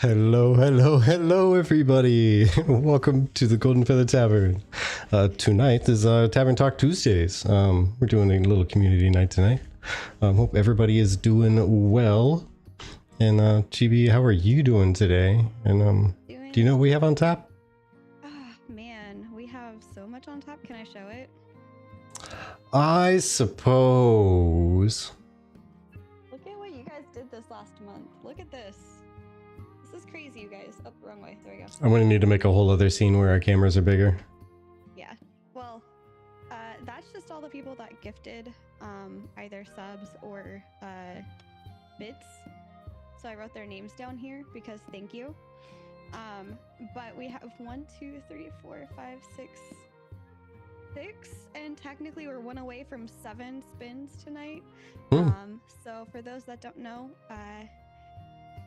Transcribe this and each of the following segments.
Hello, hello, hello, everybody. Welcome to the Golden Feather Tavern. Tonight is Tavern Talk Tuesdays. We're doing a little community night tonight. Hope everybody is doing well. And Chibi, how are you doing today? And do you know what we have on tap? Oh, man, we have so much on tap. Can I show it? I suppose. Look at what you guys did this last month. Look at this. This is crazy, you guys. Oh, wrong way. There we go. I'm going to need to make a whole other scene where our cameras are bigger. Yeah. Well, that's just all the people that gifted either subs or bits. So I wrote their names down here because thank you. But we have 1, 2, 3, 4, 5, 6, and technically we're one away from 7 spins tonight. So for those that don't know,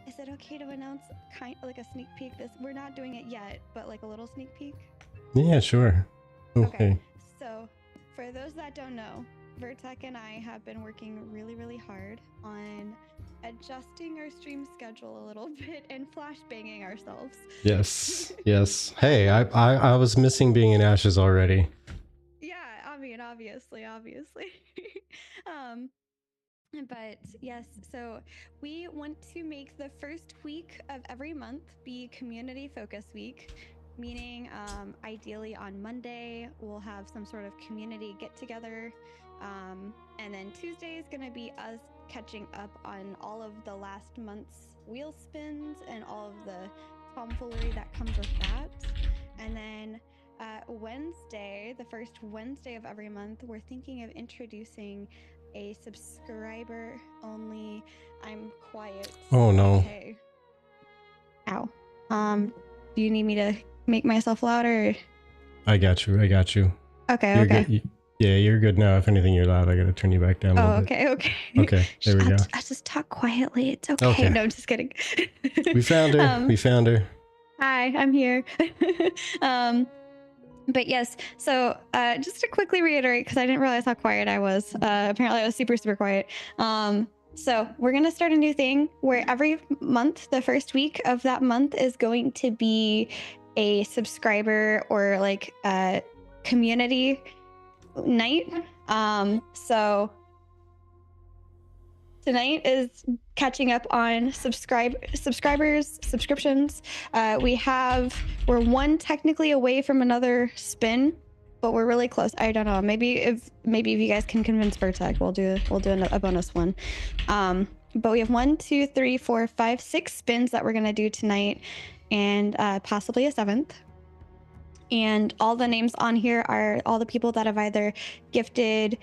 is it okay to announce kind like a sneak peek? We're not doing it yet, but like a little sneak peek. Yeah, sure. Okay. So for those that don't know, Vertec and I have been working really hard on adjusting our stream schedule a little bit and flashbanging ourselves. Yes, yes. Hey, I was missing being in Ashes already. Yeah, I mean, obviously. But yes, so we want to make the first week of every month be community focus week, meaning ideally on Monday we'll have some sort of community get together, and then Tuesday is going to be us catching up on all of the last month's wheel spins and all of the tomfoolery that comes with that. And then Wednesday, the first Wednesday of every month, we're thinking of introducing a subscriber only. I'm quiet. Oh no. Okay. Ow. Do you need me to make myself louder? I got you. Okay, you're okay. Good. Yeah, you're good now. If anything, you're loud. I gotta turn you back down a little bit. Okay. Okay, there we go. I'll just talk quietly. It's okay. No, I'm just kidding. We found her. Hi, I'm here. But yes, so just to quickly reiterate, because I didn't realize how quiet I was. Apparently I was super quiet. So we're going to start a new thing where every month, the first week of that month is going to be a subscriber or like a community night. So tonight is catching up on subscriptions. We're one technically away from another spin, but we're really close. I don't know. Maybe if you guys can convince Vertec, we'll do a bonus one. But we have 1, 2, 3, 4, 5, 6 spins that we're gonna do tonight, and possibly a 7th. And all the names on here are all the people that have either gifted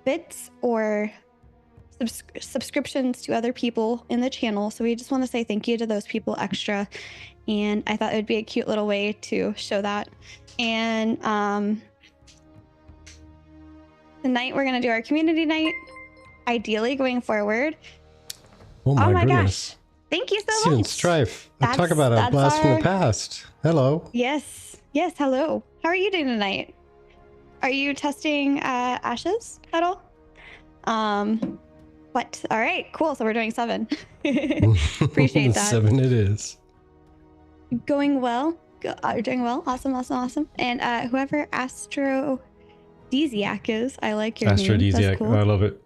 bits or subscriptions to other people in the channel. So we just want to say thank you to those people extra, and I thought it would be a cute little way to show that. And tonight we're going to do our community night, ideally going forward. Oh my goodness. Gosh, thank you so Student much. Strife. Talk about a blast from the past. Hello. Yes, hello. How are you doing tonight? Are you testing ashes at all? What? All right, cool. So we're doing 7. Appreciate that. 7 it is. Going well. You're doing well. Awesome. And whoever Aphrodisiac is, I like your name. Aphrodisiac. Cool. I love it.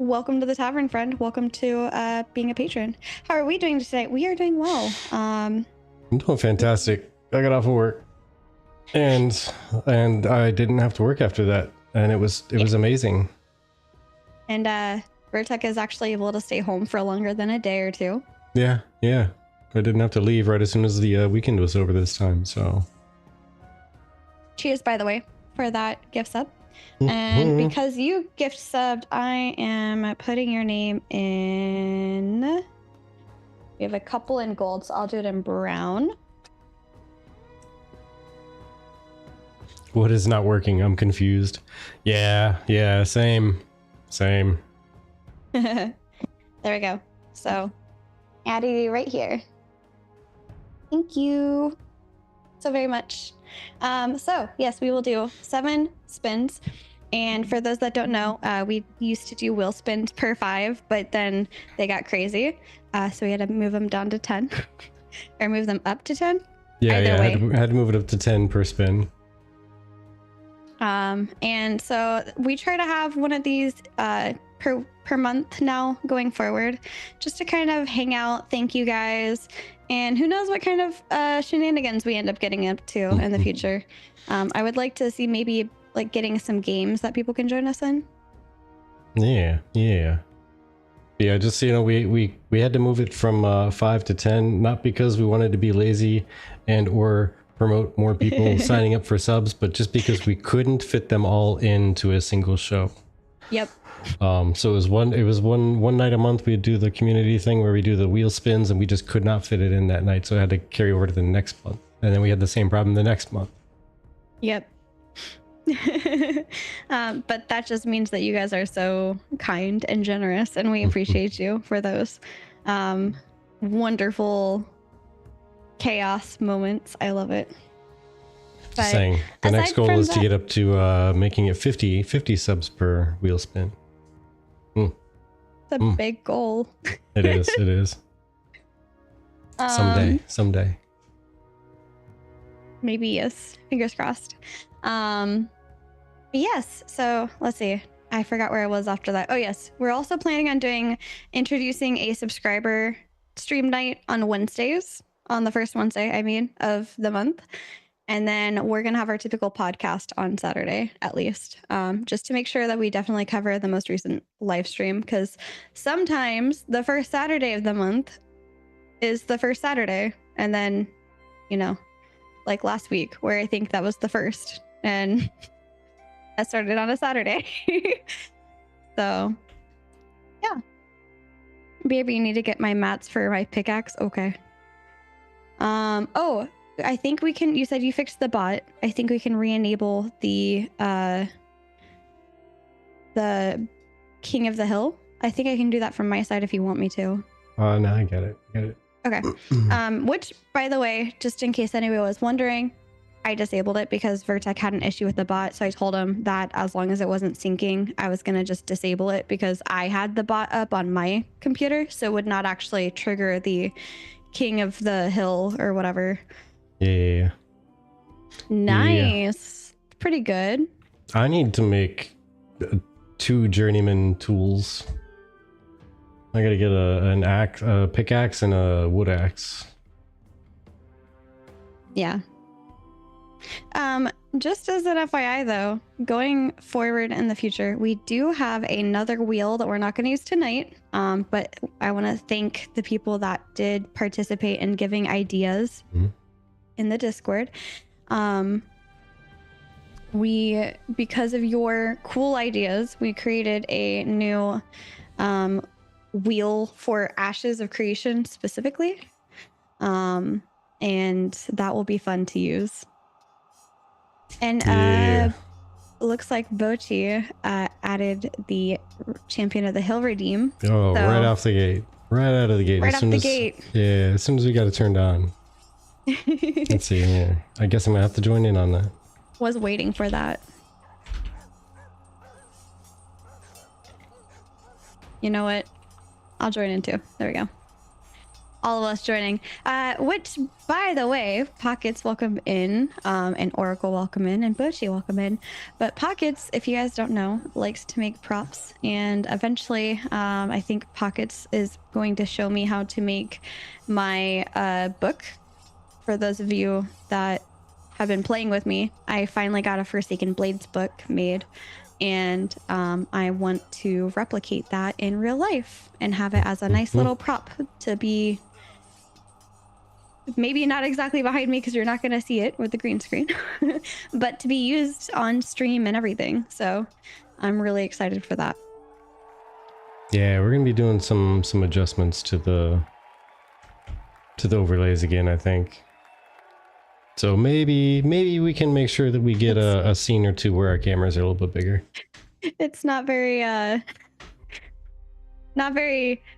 Welcome to the tavern, friend. Welcome to being a patron. How are we doing today? We are doing well. I'm doing fantastic. I got off of work, and I didn't have to work after that, and it was amazing. And Vertec is actually able to stay home for longer than a day or 2. Yeah. I didn't have to leave right as soon as the weekend was over this time, so. Cheers, by the way, for that gift sub. And because you gift subbed, I am putting your name in. We have a couple in gold, so I'll do it in brown. What is not working? I'm confused. Yeah, same. There we go. So, Addie right here. Thank you so very much. So yes, we will do 7 spins. And for those that don't know, we used to do wheel spins per 5, but then they got crazy. So we had to move them down to 10 or move them up to 10. Yeah, Either yeah. way. I had to move it up to 10 per spin. And so we try to have one of these per month now going forward, just to kind of hang out, thank you guys, and who knows what kind of shenanigans we end up getting up to in the future. I would like to see maybe like getting some games that people can join us in. Yeah. Just so you know, we had to move it from 5 to 10, not because we wanted to be lazy and or promote more people signing up for subs, but just because we couldn't fit them all into a single show. Yep. So it was one night a month we'd do the community thing where we do the wheel spins, and we just could not fit it in that night, so I had to carry over to the next month, and then we had the same problem the next month. Yep. But that just means that you guys are so kind and generous, and we appreciate you for those wonderful chaos moments. I love it. But saying the next goal is to get up to making it 50 subs per wheel spin. It's a big goal. It is. Someday. Maybe, yes. Fingers crossed. Yes, so let's see. I forgot where I was after that. Oh yes, we're also planning on introducing a subscriber stream night on Wednesdays, on the first Wednesday, of the month. And then we're going to have our typical podcast on Saturday, at least, just to make sure that we definitely cover the most recent live stream, because sometimes the first Saturday of the month is the first Saturday. And then, like last week, where I think that was the first. And that started on a Saturday. So, yeah. Baby, you need to get my mats for my pickaxe. Okay. Oh, I think we can. You said you fixed the bot. I think we can re-enable the King of the Hill. I think I can do that from my side if you want me to. No, I get it. Okay. Which, by the way, just in case anybody was wondering, I disabled it because Vertec had an issue with the bot. So I told him that as long as it wasn't syncing, I was going to just disable it because I had the bot up on my computer. So it would not actually trigger the King of the Hill or whatever. Yeah. Nice. Yeah. Pretty good. I need to make 2 journeyman tools. I gotta get a pickaxe and a wood axe. Yeah. Just as an FYI though, going forward in the future, we do have another wheel that we're not going to use tonight. But I want to thank the people that did participate in giving ideas in the Discord. Because of your cool ideas, we created a new wheel for Ashes of Creation specifically. And that will be fun to use. And looks like Bochi added the Champion of the Hill redeem. Oh, so, right off the gate. Right out of the gate. Right off the gate. Yeah, as soon as we got it turned on. Let's see here. I guess I'm going to have to join in on that. Was waiting for that. You know what? I'll join in too. There we go. All of us joining. Which, by the way, Pockets welcome in, and Oracle welcome in, and Bochi welcome in. But Pockets, if you guys don't know, likes to make props, and eventually, I think Pockets is going to show me how to make my book. For those of you that have been playing with me, I finally got a Forsaken Blades book made, and I want to replicate that in real life and have it as a nice little prop to be maybe not exactly behind me because you're not going to see it with the green screen, but to be used on stream and everything. So I'm really excited for that. Yeah, we're going to be doing some adjustments to the overlays again, I think. So maybe we can make sure that we get a scene or two where our cameras are a little bit bigger. It's not very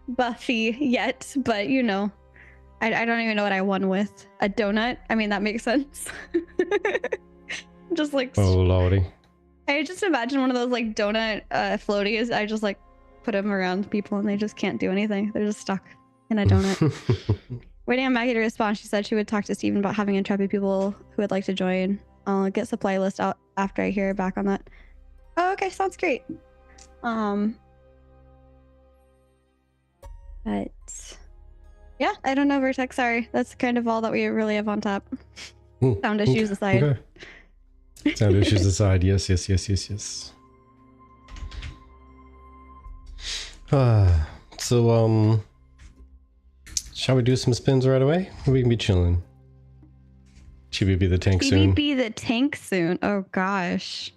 buffy yet, but you know, I don't even know what I won with. A donut? I mean, that makes sense. Just like... Oh, lordy. I just imagine one of those like donut floaties. I just like put them around people and they just can't do anything. They're just stuck in a donut. Waiting on Maggie to respond. She said she would talk to Steven about having intrepid people who would like to join. I'll get supply list out after I hear back on that. Oh, okay, sounds great. But yeah, I don't know, Vertex. Sorry, that's kind of all that we really have on tap. Sound issues aside. Okay. Sound issues aside. Yes. So shall we do some spins right away? Or we can be chilling. Should we be the tank soon? Be the tank soon. Oh gosh,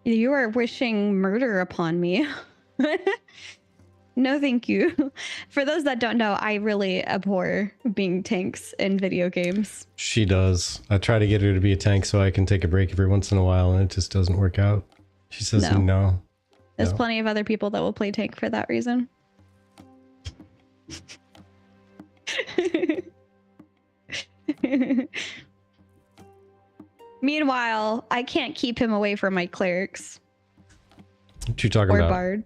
you are wishing murder upon me. No, thank you. For those that don't know, I really abhor being tanks in video games. She does. I try to get her to be a tank so I can take a break every once in a while, and it just doesn't work out. She says no. There's plenty of other people that will play tank for that reason. Meanwhile, I can't keep him away from my clerics. What you talking about? Bard.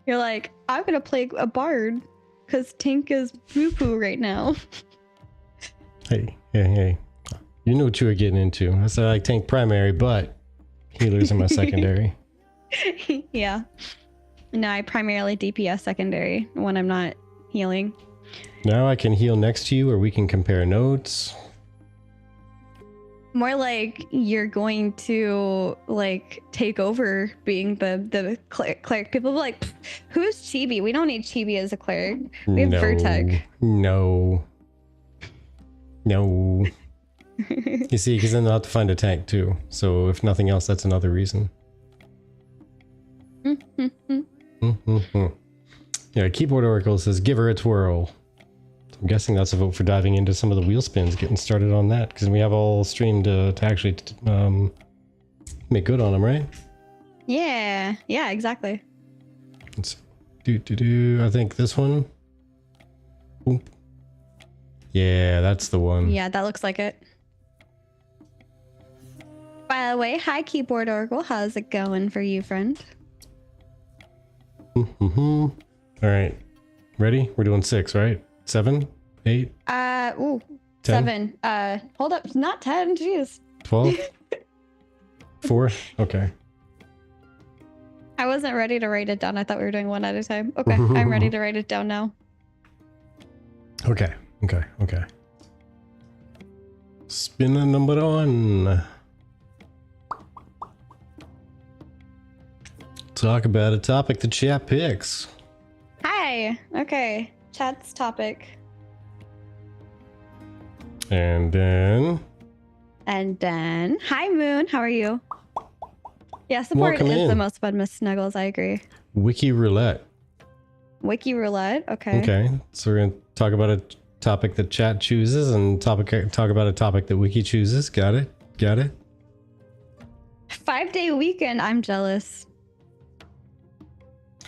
You're like, I'm gonna play a bard because tank is poo-poo right now. Hey. You knew what you were getting into. I said I like tank primary, but healers are my secondary. Yeah. No, I primarily DPS secondary when I'm not healing. Now I can heal next to you, or we can compare notes. More like you're going to like take over being the cleric. People be like, who's Chibi? We don't need Chibi as a cleric. We have Vertec. No. You see, because then they'll have to find a tank too. So if nothing else, that's another reason. Yeah, Keyboard Oracle says, give her a twirl. I'm guessing that's a vote for diving into some of the wheel spins, getting started on that, because we have all streamed to actually make good on them, right? Yeah, exactly. Let's do. I think this one. Boom. Yeah, that's the one. Yeah, that looks like it. By the way, hi Keyboard Oracle. How's it going for you, friend? All right. Ready? We're doing 6, right? 7? 8? 10? 7. Hold up. Not 10. Jeez. 12? 4? Okay. I wasn't ready to write it down. I thought we were doing one at a time. Okay. I'm ready to write it down now. Okay. Spin number 1. Talk about a topic the chat picks. Hi. Okay. Chat's topic. And then, hi Moon, how are you? Yeah, support is the most fun, Miss Snuggles, I agree. Wiki Roulette. Wiki Roulette, okay. Okay, so we're gonna talk about a topic that chat chooses and talk about a topic that Wiki chooses. Got it? 5-day weekend, I'm jealous.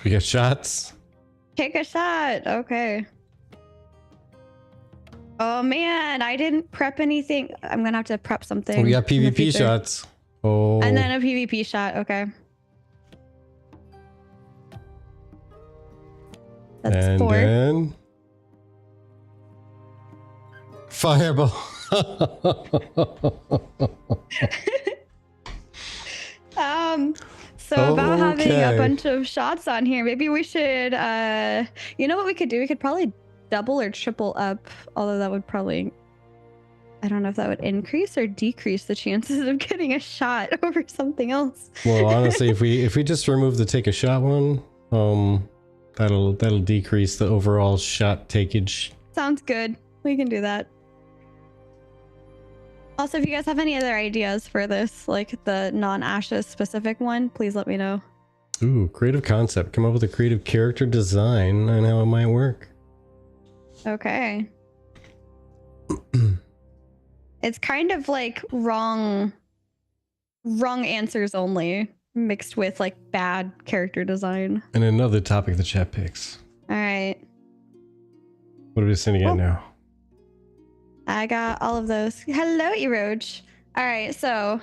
We got shots. Take a shot, okay. Oh man, I didn't prep anything. I'm gonna have to prep something. We got PvP shots. Oh. And then a PvP shot, okay. That's 4. And then fireball. So about having a bunch of shots on here, maybe we should you know what we could do? We could probably double or triple up, although that would probably, I don't know if that would increase or decrease the chances of getting a shot over something else. Well, honestly, if we just remove the take a shot one, that'll decrease the overall shot takeage. Sounds good. We can do that. Also, if you guys have any other ideas for this, like the non-Ashes specific one, please let me know. Ooh, creative concept. Come up with a creative character design and how it might work. Okay. It's kind of like wrong answers only mixed with like bad character design. And another topic the chat picks. All right. What are we sending at now? I got all of those. Hello, Eroj. All right, so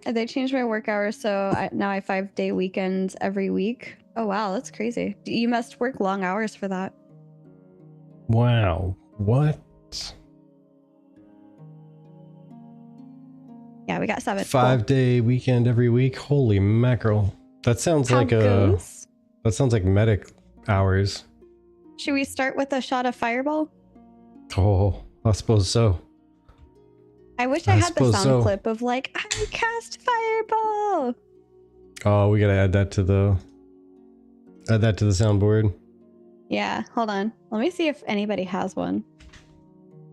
they changed my work hours, so now I have 5-day weekends every week. Oh wow, that's crazy. You must work long hours for that. Wow. What? Yeah, we got 7. 5-day weekend every week. Holy mackerel. That sounds How like goes? that sounds like medic hours. Should we start with a shot of Fireball? Oh, I suppose so. I wish I had the suppose sound so. clip of like, I cast Fireball. Oh, we gotta add that to the soundboard. Yeah, hold on. Let me see if anybody has one.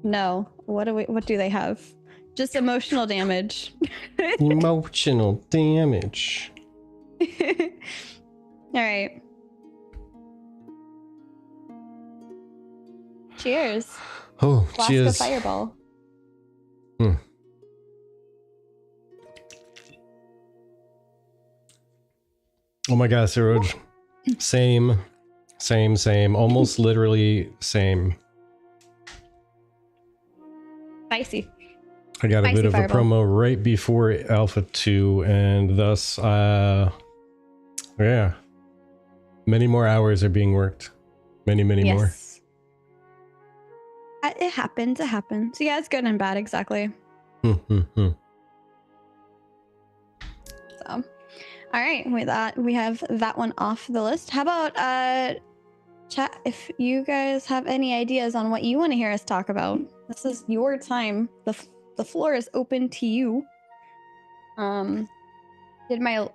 No. What do they have? Just emotional damage. Emotional damage. All right. Cheers. Oh, Flask cheers. of Fireball. Oh my god, Siroj. Same. Almost literally same. Spicy. I got a Spicy bit of Fireball. a promo right before Alpha 2, and thus, yeah. Many more hours are being worked. Many more. Yes. It happens. It happens. Yeah, it's good and bad. Exactly. So, all right. With that, we have that one off the list. How about chat? If you guys have any ideas on what you want to hear us talk about, this is your time. The floor is open to you. Did my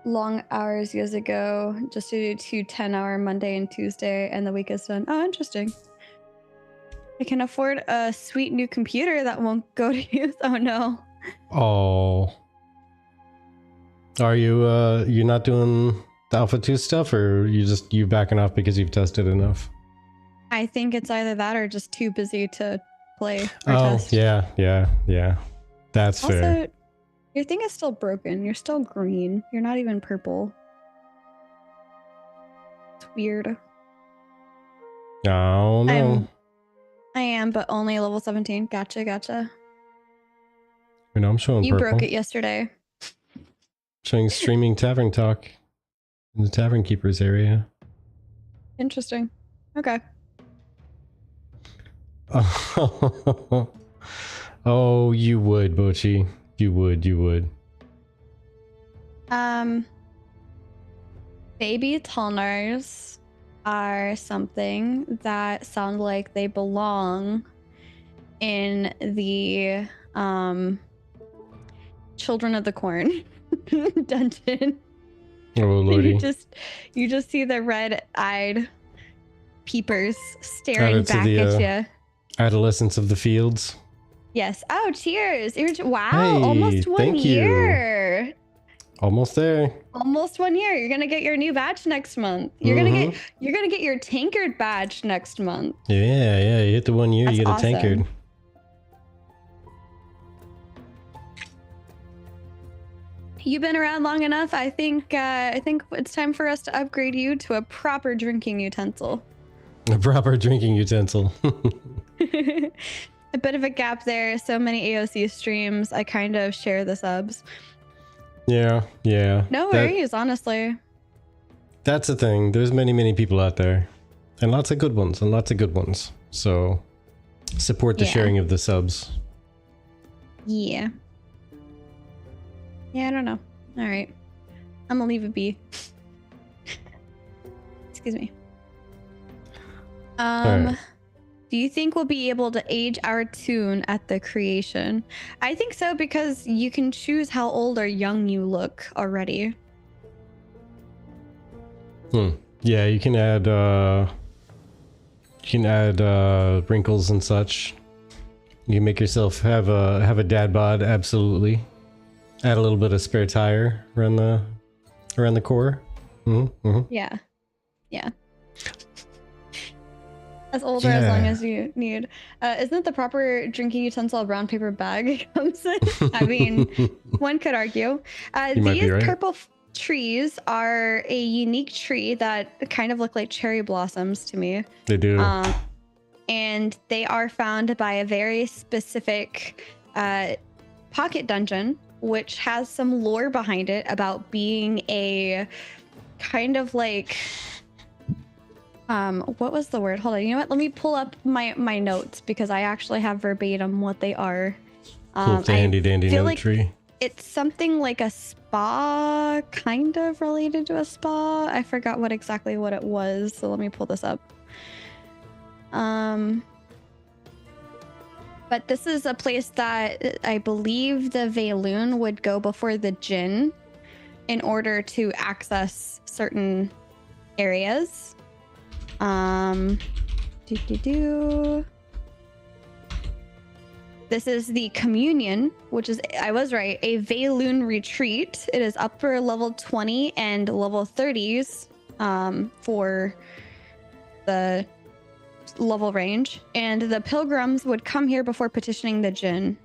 long hours years ago just to do 2 10-hour Monday and Tuesday, and the week is done. Oh, interesting. I can afford a sweet new computer that won't go to use. Oh no. Oh. Are you you're not doing the Alpha 2 stuff, or you backing off because you've tested enough? I think it's either that or just too busy to play or test. Yeah. That's Also, fair. your thing is still broken. You're still green. You're not even purple. It's weird. Oh no. I am, but only level 17. Gotcha. You know, I'm showing You purple. broke it yesterday. Showing streaming Tavern Talk in the Tavern Keepers area. Interesting. Okay. Oh, you would, Bochi. You would. Baby toners are something that sound like they belong in the Children of the Corn dungeon. Oh lordy. You just see the red-eyed peepers staring back at you. Adolescence of the fields. Yes. Oh, cheers. Wow, Hey, almost 1 thank you. year. Almost there. Almost 1 year. You're gonna get your new badge next month. You're gonna get your tankard badge next month. Yeah. You hit the 1 year, That's you get a awesome. tankard. You've been around long enough. I think it's time for us to upgrade you to a proper drinking utensil. A proper drinking utensil. A bit of a gap there. So many AOC streams. I kind of share the subs. Yeah. No worries, honestly. That's the thing. There's many people out there. And lots of good ones. So support the sharing of the subs. Yeah. Yeah, I don't know. All right. I'm gonna leave it be. Excuse me. Right. Do you think we'll be able to age our tune at the creation? I think so, because you can choose how old or young you look already. Yeah, you can add wrinkles and such. You can make yourself have a dad bod, absolutely. Add a little bit of spare tire around the core. Yeah. As old or as long as you need. Isn't it the proper drinking utensil a brown paper bag it comes in? I mean, one could argue. These right. purple trees are a unique tree that kind of look like cherry blossoms to me. They do. And they are found by a very specific pocket dungeon, which has some lore behind it about being a kind of like what was the word? Hold on. You know what? Let me pull up my notes because I actually have verbatim what they are. Pull up the handy dandy note tree. It's something like a spa, kind of related to a spa. I forgot exactly what it was, so let me pull this up. But this is a place that I believe the Valoon would go before the Jinn in order to access certain areas. This is the Communion, which is, I was right, a Valoon retreat. It is upper level 20 and level 30s for the level range. And the pilgrims would come here before petitioning the Jinn.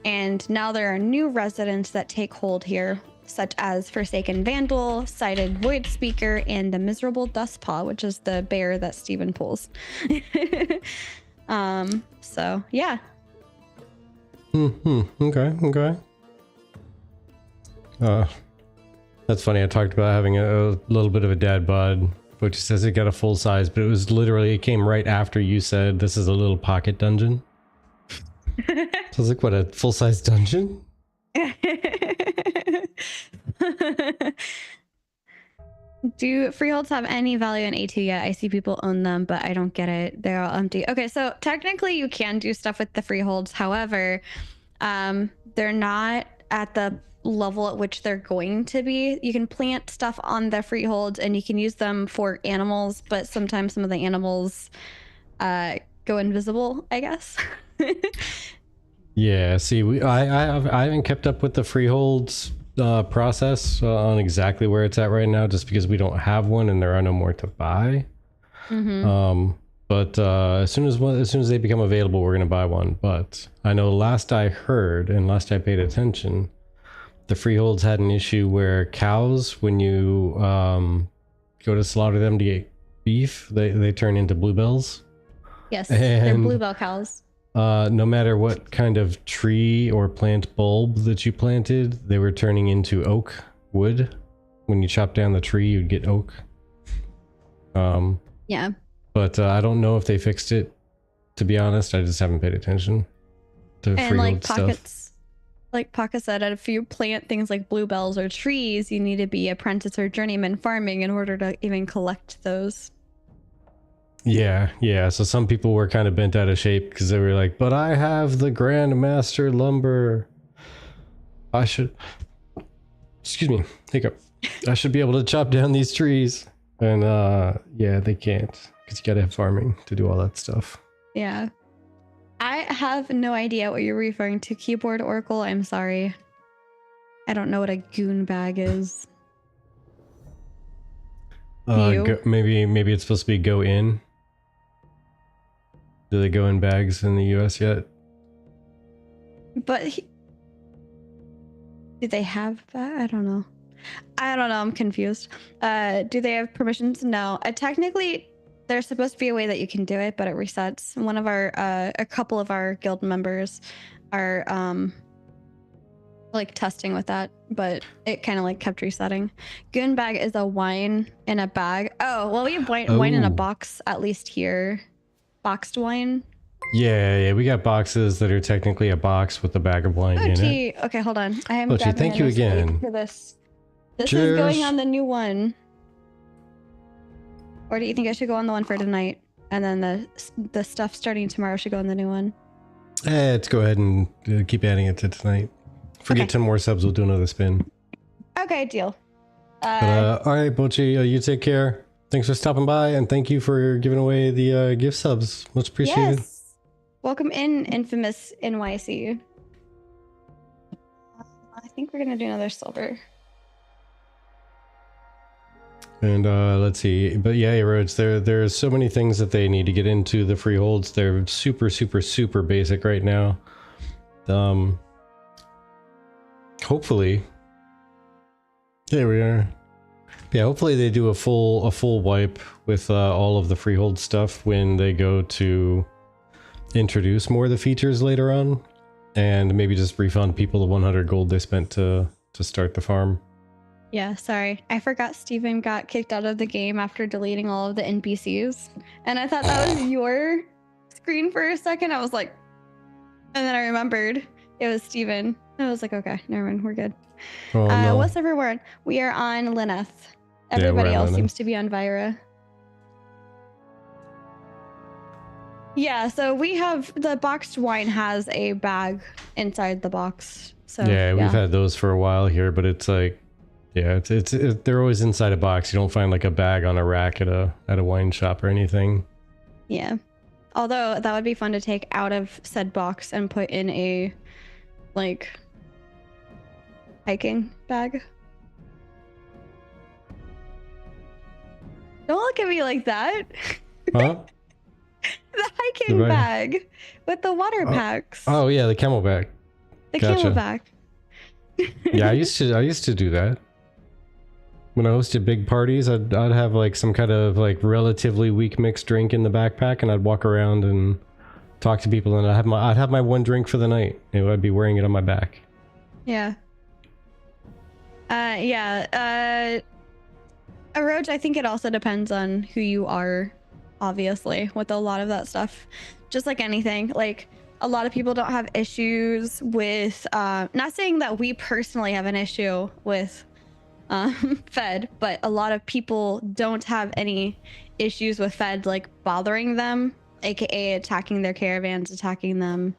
And now there are new residents that take hold here, such as Forsaken Vandal, Sighted Void Speaker, and the Miserable Dustpaw, which is the bear that Steven pulls. So, yeah. Okay. That's funny. I talked about having a little bit of a dad bod, which says it got a full size, but it came right after you said this is a little pocket dungeon. So I was like, what, a full size dungeon? Do freeholds have any value in A2 yet? I see people own them, but I don't get it. They're all empty. Okay, so technically you can do stuff with the freeholds. However, they're not at the level at which they're going to be. You can plant stuff on the freeholds and you can use them for animals, but sometimes some of the animals go invisible, I guess. Yeah, see, I haven't kept up with the freeholds process on exactly where it's at right now, just because we don't have one and there are no more to buy. But as soon as they become available, we're gonna buy one. But I know last I heard and last I paid attention, the freeholds had an issue where cows, when you go to slaughter them to get beef, they turn into bluebells. Yes, they're bluebell cows. No matter what kind of tree or plant bulb that you planted, they were turning into oak wood. When you chop down the tree, you'd get oak. Yeah. But I don't know if they fixed it. To be honest, I just haven't paid attention to freehold stuff. Like Pocket said, if you plant things like bluebells or trees, you need to be apprentice or journeyman farming in order to even collect those. Yeah. So some people were kind of bent out of shape because they were like, but I have the Grandmaster lumber. Excuse me, hiccup. I should be able to chop down these trees. And yeah, they can't, because you gotta have farming to do all that stuff. Yeah. I have no idea what you're referring to. Keyboard Oracle, I'm sorry. I don't know what a goon bag is. Maybe it's supposed to be go in. Do they go in bags in the US yet? But do they have that? I don't know. I'm confused. Do they have permissions? No. Technically, there's supposed to be a way that you can do it, but it resets. One of our, a couple of our guild members are like testing with that, but it kind of like kept resetting. Goon bag is a wine in a bag. Oh, well, we have wine in a box, at least here. Boxed wine. Yeah, we got boxes that are technically a box with a bag of wine in it. Okay, hold on. I haven't grabbed thank you again for this. This is going on the new one. Or do you think I should go on the one for tonight, and then the stuff starting tomorrow should go on the new one? Let's go ahead and keep adding it to tonight. Forget 10 more subs, we'll do another spin. Okay, deal. All right, Bochi, you take care. Thanks for stopping by, and thank you for giving away the gift subs. Much appreciated. Yes. Welcome in, infamous NYC. I think we're gonna do another silver. And let's see, but yeah, Roads, there's so many things that they need to get into the freeholds. They're super basic right now. Hopefully, there we are. Yeah, hopefully they do a full wipe with all of the freehold stuff when they go to introduce more of the features later on. and maybe just refund people the 100 gold they spent to start the farm. Yeah, sorry. I forgot Steven got kicked out of the game after deleting all of the NPCs. And I thought that was your screen for a second. I was like, and then I remembered it was Steven. I was like, okay, never mind, we're good. Oh, no. What's everyone? We are on Lineth. Yeah, we're Everybody on else Lineth. seems to be on Vira. Yeah, so we have the boxed wine has a bag inside the box. So yeah, we've had those for a while here, but it's like, yeah, they're always inside a box. You don't find like a bag on a rack at a wine shop or anything. Yeah. Although that would be fun to take out of said box and put in a like hiking bag. Don't look at me like that. Huh? The hiking bag with the water packs. Oh yeah, the camelback. The Gotcha. camelback. Yeah, I used to do that. When I hosted big parties, I'd have like some kind of like relatively weak mixed drink in the backpack, and I'd walk around and talk to people, and I'd have my one drink for the night, and I'd be wearing it on my back. Yeah. Roach, I think it also depends on who you are, obviously, with a lot of that stuff. Just like anything, like a lot of people don't have issues with, not saying that we personally have an issue with Fed, but a lot of people don't have any issues with Fed like bothering them, aka attacking their caravans, attacking them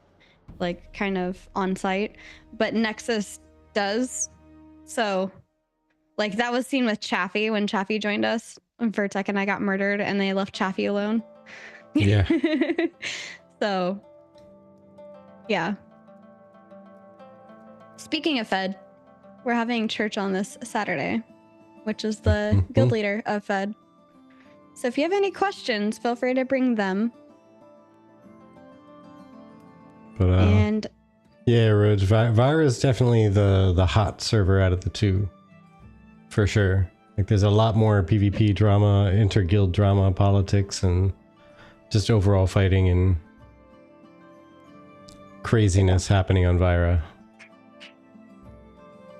like kind of on site, but Nexus does. So like that was seen with Chaffee when Chaffee joined us, and Vertec and I got murdered and they left Chaffee alone. Yeah. So yeah, speaking of Fed, we're having church on this Saturday, which is the guild leader of Fed. So if you have any questions, feel free to bring them. But and yeah, Roach, Vira is definitely the hot server out of the two, for sure. Like there's a lot more PvP drama, inter-guild drama, politics, and just overall fighting and craziness happening on Vira.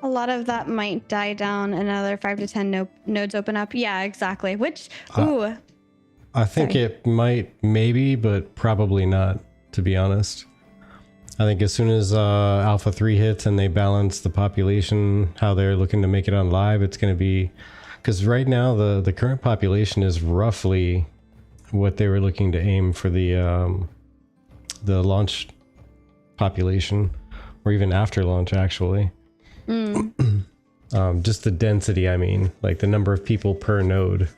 A lot of that might die down. Another 5 to 10 nodes open up. Yeah, exactly. Which, ooh. I think it might, maybe, but probably not, to be honest. I think as soon as Alpha 3 hits and they balance the population, how they're looking to make it on live, it's going to be... Because right now, the current population is roughly what they were looking to aim for the launch population, or even after launch, actually. Just the density, I mean, like the number of people per node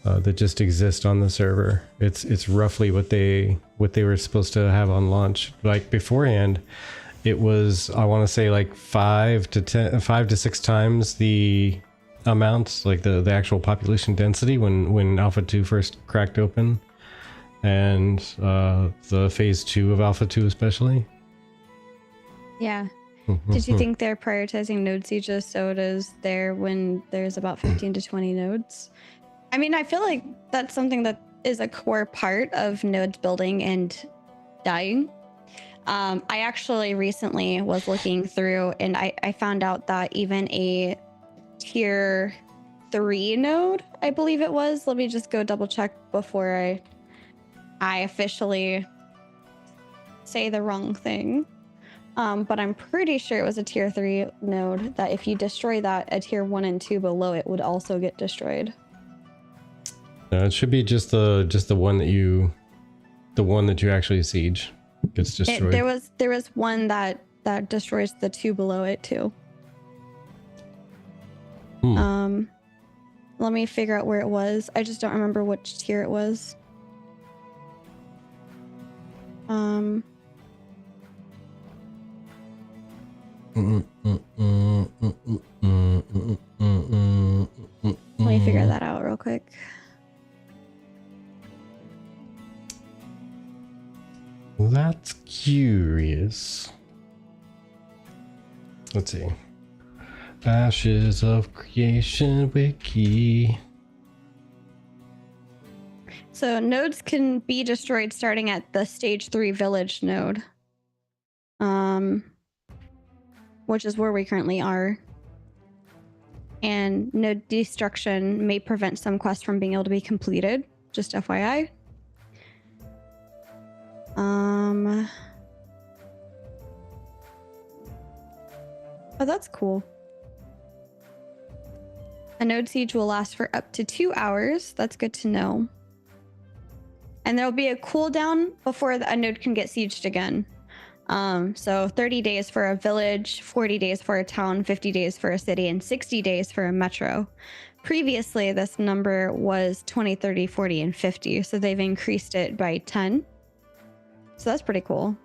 that just exist on the server. It's roughly what they were supposed to have on launch. Like beforehand, it was, I want to say, like 5 to 6 times the amount, like the actual population density when Alpha 2 first cracked open, and the phase 2 of Alpha 2 especially. Yeah. Did you think they're prioritizing node sieges so it is there when there's about 15 to 20 nodes? I mean, I feel like that's something that is a core part of nodes building and dying. I actually recently was looking through and I found out that even a tier 3 node, I believe it was. Let me just go double check before I officially say the wrong thing. But I'm pretty sure it was a tier 3 node that if you destroy that, a tier 1 and 2 below it would also get destroyed. No, it should be just the one that you actually siege gets destroyed. There was one that destroys the 2 below it too. Let me figure out where it was. I just don't remember which tier it was. Let me figure that out real quick. That's curious. Let's see. Ashes of Creation Wiki. So nodes can be destroyed starting at the stage 3 village node. which is where we currently are. And node destruction may prevent some quests from being able to be completed. Just FYI. Oh, that's cool. A node siege will last for up to 2 hours. That's good to know. And there'll be a cooldown before a node can get sieged again. So 30 days for a village, 40 days for a town, 50 days for a city, and 60 days for a metro. Previously, this number was 20, 30, 40, and 50. So they've increased it by 10. So that's pretty cool.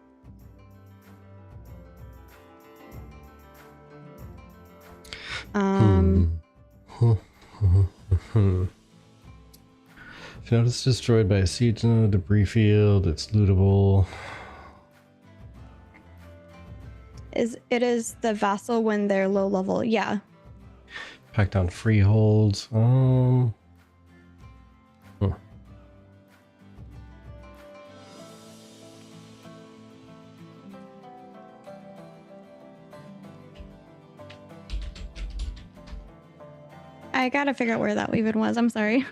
If node is destroyed by a siege node, debris field, it's lootable. It is the vassal when they're low level, yeah. Packed on freeholds. I gotta figure out where that even was. I'm sorry.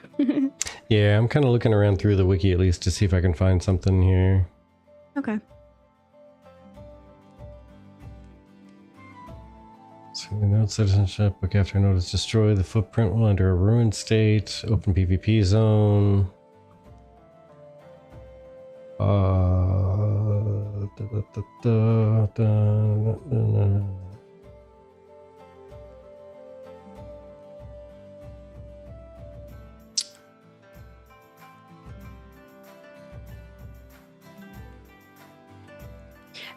Yeah, I'm kind of looking around through the wiki at least to see if I can find something here. Okay. So the node citizenship, book after a node is destroyed, the footprint will enter a ruined state, open PvP zone.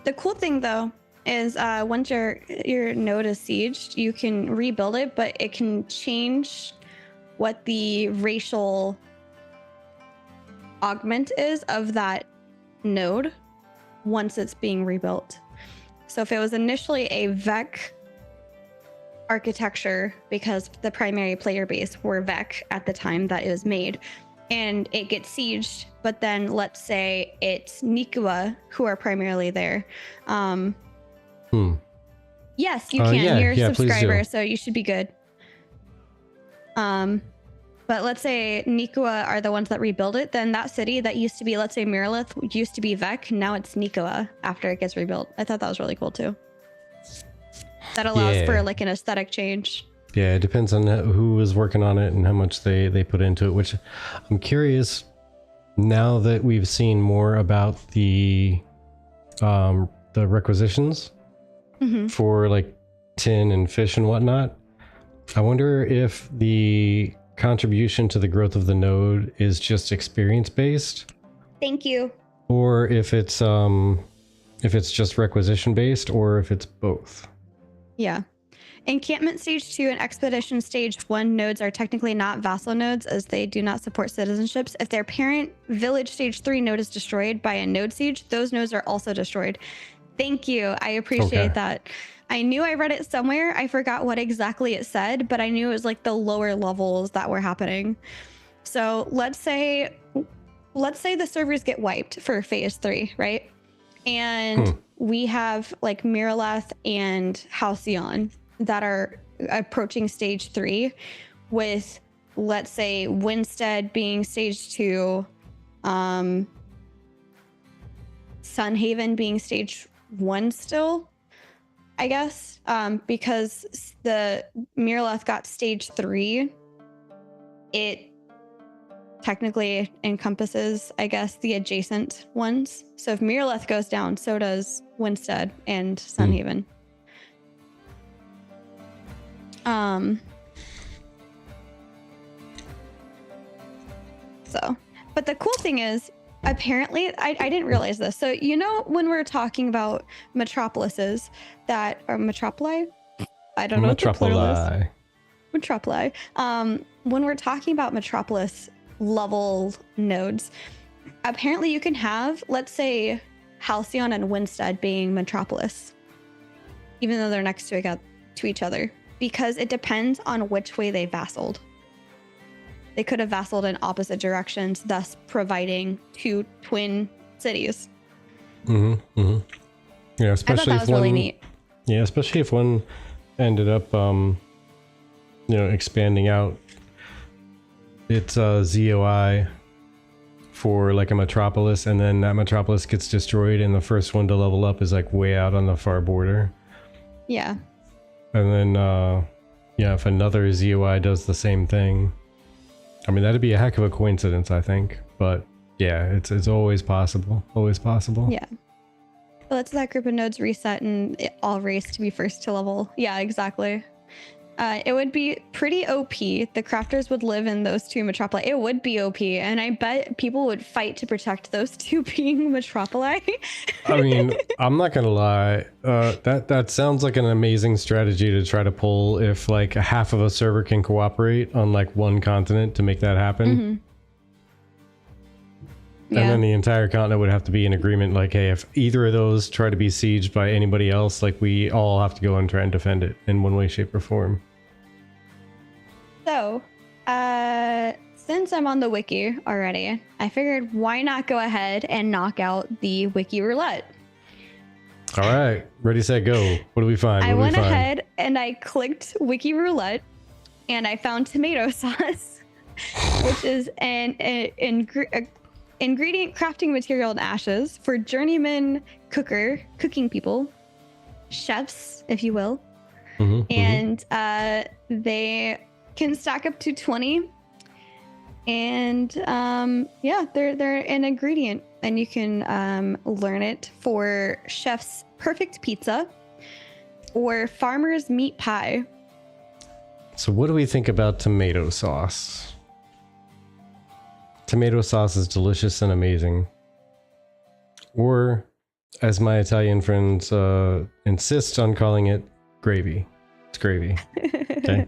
The cool thing though is once your node is sieged, you can rebuild it, but it can change what the racial augment is of that node once it's being rebuilt. So if it was initially a Vec architecture, because the primary player base were Vec at the time that it was made, and it gets sieged, but then let's say it's Nikua who are primarily there. Yes, you can. Yeah, You're a please subscriber, do. so you should be good. But let's say Nikua are the ones that rebuild it, then that city that used to be, let's say Miralith used to be Vec, now it's Nikua after it gets rebuilt. I thought that was really cool too. That allows for like an aesthetic change. Yeah, it depends on who is working on it and how much they put into it, which I'm curious, now that we've seen more about the requisitions for like tin and fish and whatnot, I wonder if the contribution to the growth of the node is just experience based. Thank you. Or if it's just requisition based, or if it's both. Yeah. Encampment Stage 2 and Expedition Stage 1 nodes are technically not vassal nodes as they do not support citizenships. If their parent Village Stage 3 node is destroyed by a node siege, those nodes are also destroyed. Thank you. I appreciate that. I knew I read it somewhere. I forgot what exactly it said, but I knew it was like the lower levels that were happening. So let's say the servers get wiped for Phase 3, right? And we have like Miraleth and Halcyon that are approaching Stage 3, with, let's say, Winstead being Stage 2, Sunhaven being Stage 1 still, I guess, because the Miraleth got Stage 3. It technically encompasses, I guess, the adjacent ones. So if Miraleth goes down, so does Winstead and Sunhaven. But the cool thing is, apparently, I didn't realize this. So, you know, when we're talking about metropolises that are metropoli, I don't know what the plural is. Metropoli. When we're talking about metropolis level nodes, apparently you can have, let's say, Halcyon and Winstead being metropolis, even though they're next to each other, because it depends on which way they vassaled. They could have vassaled in opposite directions, thus providing two twin cities. Yeah, I thought especially that if was one, really neat. yeah, especially if one ended up, expanding out its ZOI for like a metropolis, and then that metropolis gets destroyed, and the first one to level up is like way out on the far border. Yeah. And then, if another ZOI does the same thing, I mean, that'd be a heck of a coincidence, I think. But yeah, it's always possible. Always possible. Yeah. But let's that group of nodes reset and all race to be first to level. Yeah, exactly. It would be pretty OP. The crafters would live in those two metropoli. It would be OP, and I bet people would fight to protect those two being metropoli. I mean, I'm not gonna lie. That sounds like an amazing strategy to try to pull if like half of a server can cooperate on like one continent to make that happen. Mm-hmm. And then the entire continent would have to be in agreement, like, hey, if either of those try to be sieged by anybody else, like, we all have to go and try and defend it in one way, shape, or form. So, since I'm on the wiki already, I figured why not go ahead and knock out the wiki roulette. All right, ready, set, go. What do we find? I went ahead and I clicked wiki roulette, and I found tomato sauce, which is an ingredient crafting material in ashes for journeyman cooking people, chefs, if you will. And they can stack up to 20. And they're an ingredient, and you can learn it for chef's perfect pizza or farmer's meat pie. So what do we think about tomato sauce? Tomato sauce is delicious and amazing. Or, as my Italian friends insist on calling it, gravy. It's gravy. Okay.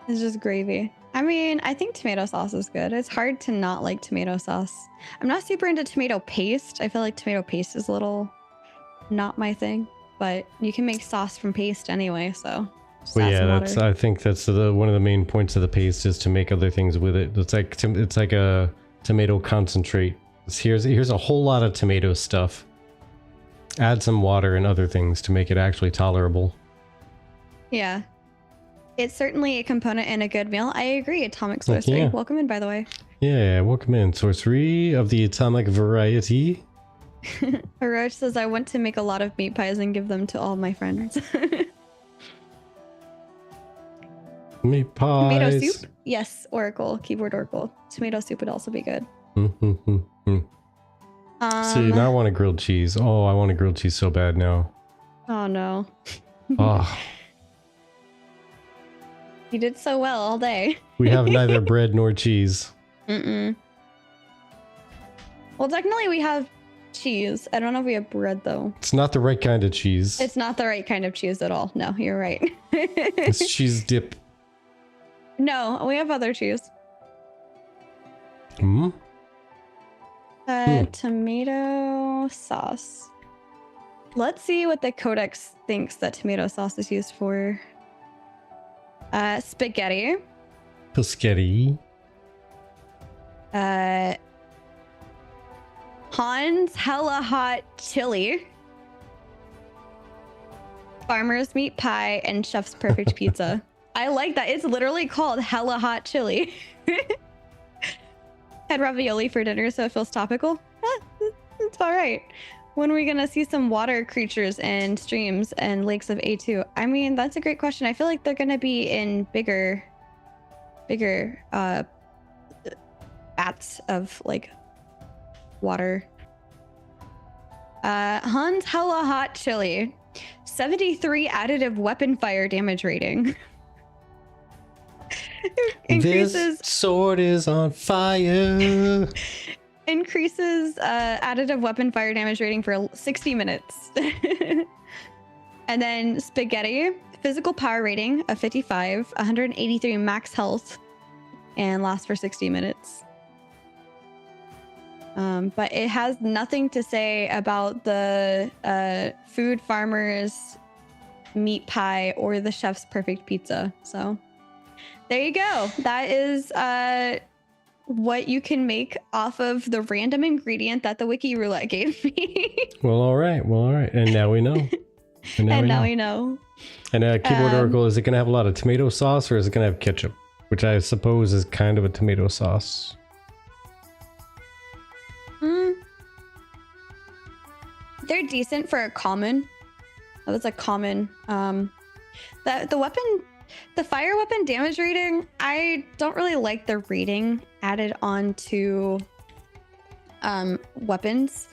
It's just gravy. I mean, I think tomato sauce is good. It's hard to not like tomato sauce. I'm not super into tomato paste. I feel like tomato paste is a little not my thing, but you can make sauce from paste anyway, so. Well, yeah, I think that's one of the main points of the paste is to make other things with it. It's like a tomato concentrate. Here's a whole lot of tomato stuff. Add some water and other things to make it actually tolerable. Yeah. It's certainly a component in a good meal. I agree. Atomic Sorcery. Yeah. Welcome in, by the way. Yeah, welcome in. Sorcery of the atomic variety. Oroch says, I want to make a lot of meat pies and give them to all my friends. Meat pies. Tomato soup? Yes, Oracle. Keyboard Oracle. Tomato soup would also be good. See, now I want a grilled cheese. Oh, I want a grilled cheese so bad now. Oh, no. Oh. You did so well all day. We have neither bread nor cheese. Mm-mm. Well, technically we have cheese. I don't know if we have bread, though. It's not the right kind of cheese. It's not the right kind of cheese at all. No, you're right. It's cheese dip. No, we have other cheese. Tomato sauce. Let's see what the codex thinks that tomato sauce is used for. Spaghetti. Spaghetti. Han's Hella Hot Chili. Farmer's Meat Pie and Chef's Perfect Pizza. I like that. It's literally called Hella Hot Chili. Had ravioli for dinner, so it feels topical. It's all right. When are we gonna see some water creatures and streams and lakes of A2? I mean, that's a great question. I feel like they're gonna be in bigger bats of like water. Han's Hella Hot Chili. 73 additive weapon fire damage rating. Increases. This sword is on fire. Increases additive weapon fire damage rating for 60 minutes. And then spaghetti, physical power rating of 55, 183 max health, and lasts for 60 minutes. But it has nothing to say about the food farmer's meat pie or the chef's perfect pizza. So there you go. That is what you can make off of the random ingredient that the wiki roulette gave me. Well, all right. And now we know. And now we know. And Keyboard Oracle, is it going to have a lot of tomato sauce or is it going to have ketchup? Which I suppose is kind of a tomato sauce. They're decent for a common. That was a common. The weapon, the fire weapon damage rating, I don't really like the rating added on to weapons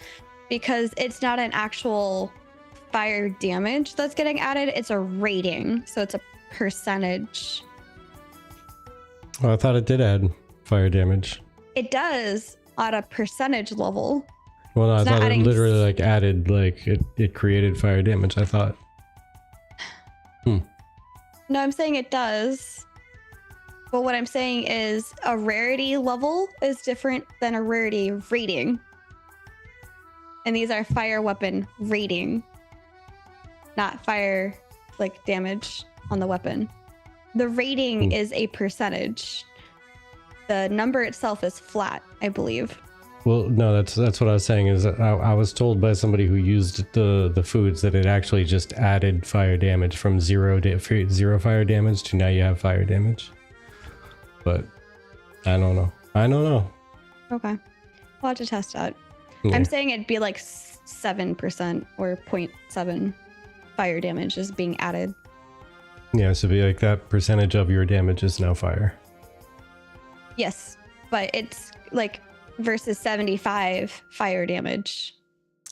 because it's not an actual fire damage that's getting added. It's a rating, so it's a percentage. Oh, I thought it did add fire damage. It does at a percentage level. Well, no, I thought it literally like added, like it created fire damage, I thought. No, I'm saying it does. But what I'm saying is a rarity level is different than a rarity rating. And these are fire weapon rating, not fire like damage on the weapon. The rating is a percentage. The number itself is flat, I believe. Well, no, that's what I was saying is I was told by somebody who used the foods that it actually just added fire damage from zero fire damage to now you have fire damage. But I don't know. Okay. We'll have to test that. Yeah. I'm saying it'd be like 7% or 0.7 fire damage is being added. Yeah, so be like that percentage of your damage is now fire. Yes, but it's like versus 75 fire damage.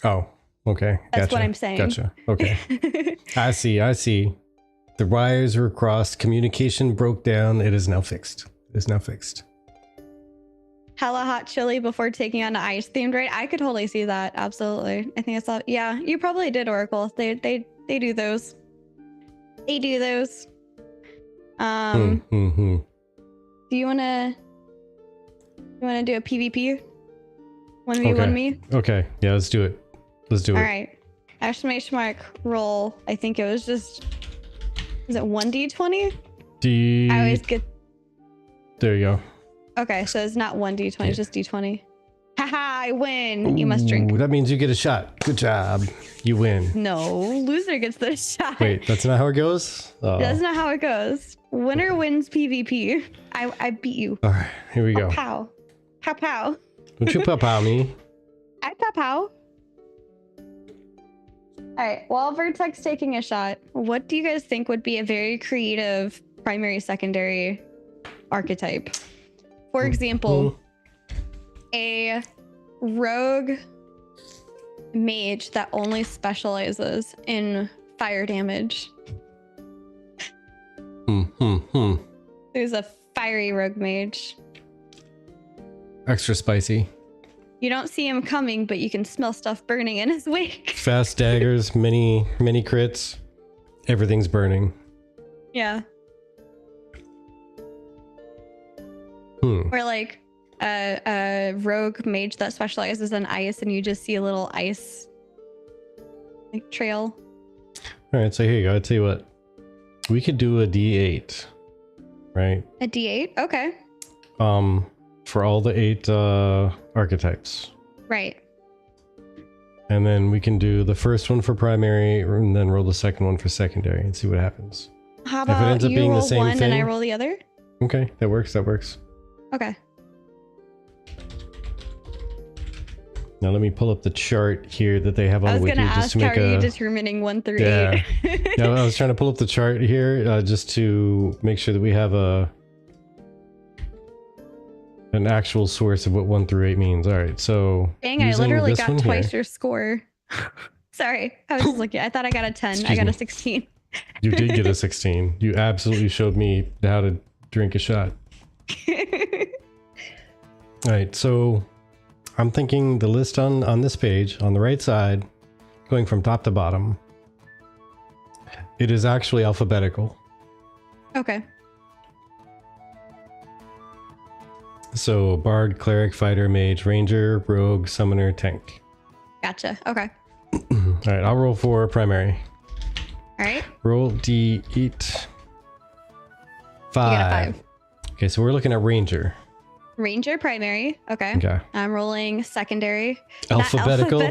Oh, okay. That's what I'm saying. Gotcha. Okay. I see. The wires were crossed. Communication broke down. It is now fixed. Hella hot chili before taking on an ice themed raid. I could totally see that. Absolutely. I think I saw. Yeah, you probably did, Oracle. They do those. They do those. Do you wanna do a PvP? 1v1 me? Okay. Yeah, let's do it. All right. Exclamation mark roll. I think it was just. Is it 1d20? I always get. There you go. Okay, so it's not 1d20, it's just d20. Haha, I win. You must drink. That means you get a shot. Good job. You win. No, loser gets the shot. Wait, that's not how it goes? Oh. That's not how it goes. Winner wins PvP. I beat you. All right, here we go. Pow. Pow pow. Don't you pow me. I pow pow. Alright, while Vertex taking a shot, what do you guys think would be a very creative primary secondary archetype? For example, a rogue mage that only specializes in fire damage. There's a fiery rogue mage. Extra spicy. You don't see him coming, but you can smell stuff burning in his wake. Fast daggers, many crits. Everything's burning. Yeah. Or like a rogue mage that specializes in ice, and you just see a little ice like trail. All right, so here you go. I'll tell you what. We could do a D8, right? A D8? Okay. For all the 8 archetypes. Right. And then we can do the first one for primary, and then roll the second one for secondary, and see what happens. How about if it ends up being the same one thing, and I roll the other? Okay, that works. Okay. Now let me pull up the chart here that they have on the wiki. I was going to ask, how are you determining 1 through 8? Yeah, I was trying to pull up the chart here just to make sure that we have an actual source of what 1 through 8 means. All right, so dang, I literally got twice your score. Sorry, I was just looking. I thought I got a 10. I got a 16. You did get a 16. You absolutely showed me how to drink a shot. All right, so I'm thinking the list on this page on the right side, going from top to bottom, it is actually alphabetical. Okay. So bard, cleric, fighter, mage, ranger, rogue, summoner, tank. Gotcha. Okay. All right, I'll roll for primary. All right. Roll D8. 5. You got a 5. Okay, so we're looking at ranger. Ranger primary. Okay. Okay. I'm rolling secondary. Not Alphabetical.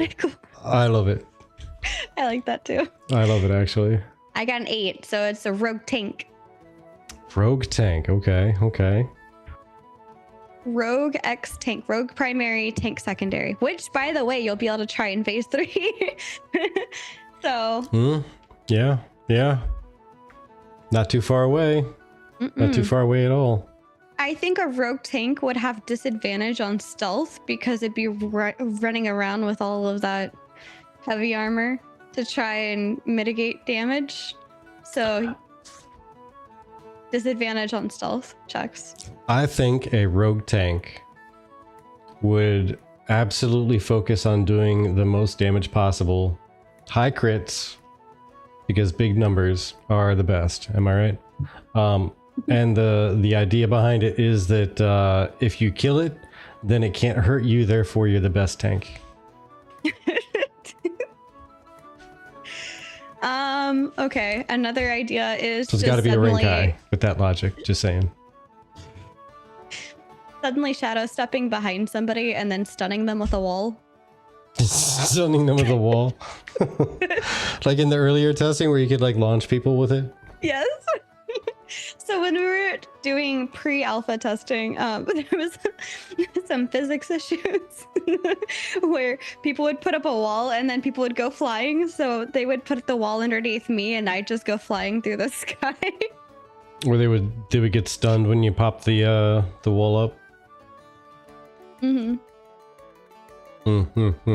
I love it. I like that too. I love it, actually. I got an 8, so it's a rogue tank. Rogue tank. Okay. Okay. Rogue X tank. Rogue primary, tank secondary. Which, by the way, you'll be able to try in phase 3. So. Yeah. Yeah. Not too far away. Not too far away at all. I think a rogue tank would have disadvantage on stealth because it'd be running around with all of that heavy armor to try and mitigate damage. So disadvantage on stealth checks. I think a rogue tank would absolutely focus on doing the most damage possible. High crits, because big numbers are the best. Am I right? And the idea behind it is that if you kill it, then it can't hurt you, therefore you're the best tank. Okay, another idea is So it's got to be a rank high with that logic, just saying. Suddenly shadow stepping behind somebody and then stunning them with a wall. Stunning them with a wall. Like in the earlier testing where you could like launch people with it. Yes. So when we were doing pre-alpha testing, there was some physics issues where people would put up a wall and then people would go flying. So they would put the wall underneath me and I'd just go flying through the sky. Or they would get stunned when you pop the wall up.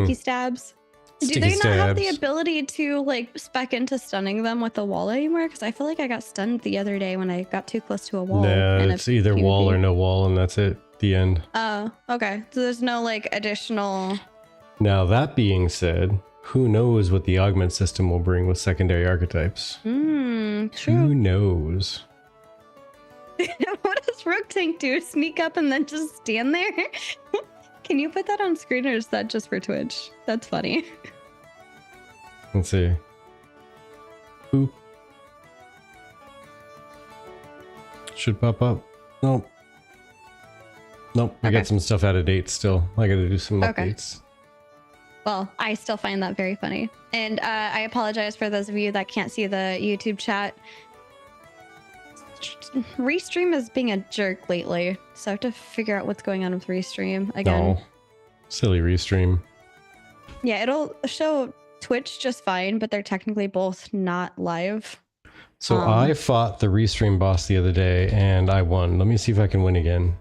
He stabs. Do they not have the ability to like spec into stunning them with the wall anymore? Because I feel like I got stunned the other day when I got too close to a wall. No, it's either wall or no wall, and that's it. The end. Oh, okay. So there's no like additional. Now that being said, who knows what the augment system will bring with secondary archetypes? True. Who knows? What does Rogue Tank do? Sneak up and then just stand there? Can you put that on screen or is that just for Twitch? That's funny. Let's see. Boop. Should pop up. Nope. Nope. I got some stuff out of date still. I gotta do some updates. Well, I still find that very funny. And I apologize for those of you that can't see the YouTube chat. Restream is being a jerk lately, so I have to figure out what's going on with Restream again. Oh, silly Restream. Yeah, it'll show Twitch just fine, but they're technically both not live. So I fought the Restream boss the other day and I won. Let me see if I can win again.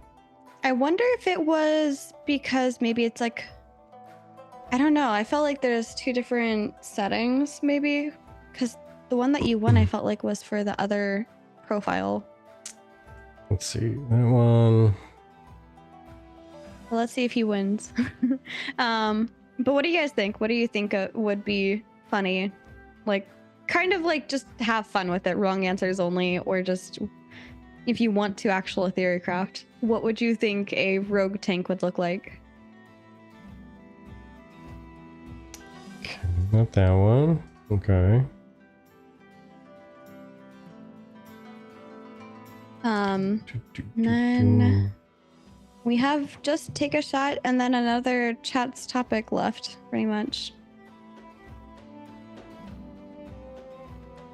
I wonder if it was because maybe it's like, I don't know. I felt like there's two different settings maybe, because the one that you won I felt like was for the other profile. Let's see that one. Well, let's see if he wins. But what do you guys think? What do you think would be funny? Like, kind of like just have fun with it. Wrong answers only, or just if you want to actual theory craft. What would you think a rogue tank would look like? Okay, not that one. Okay. Then we have just take a shot and then another chat's topic left, pretty much.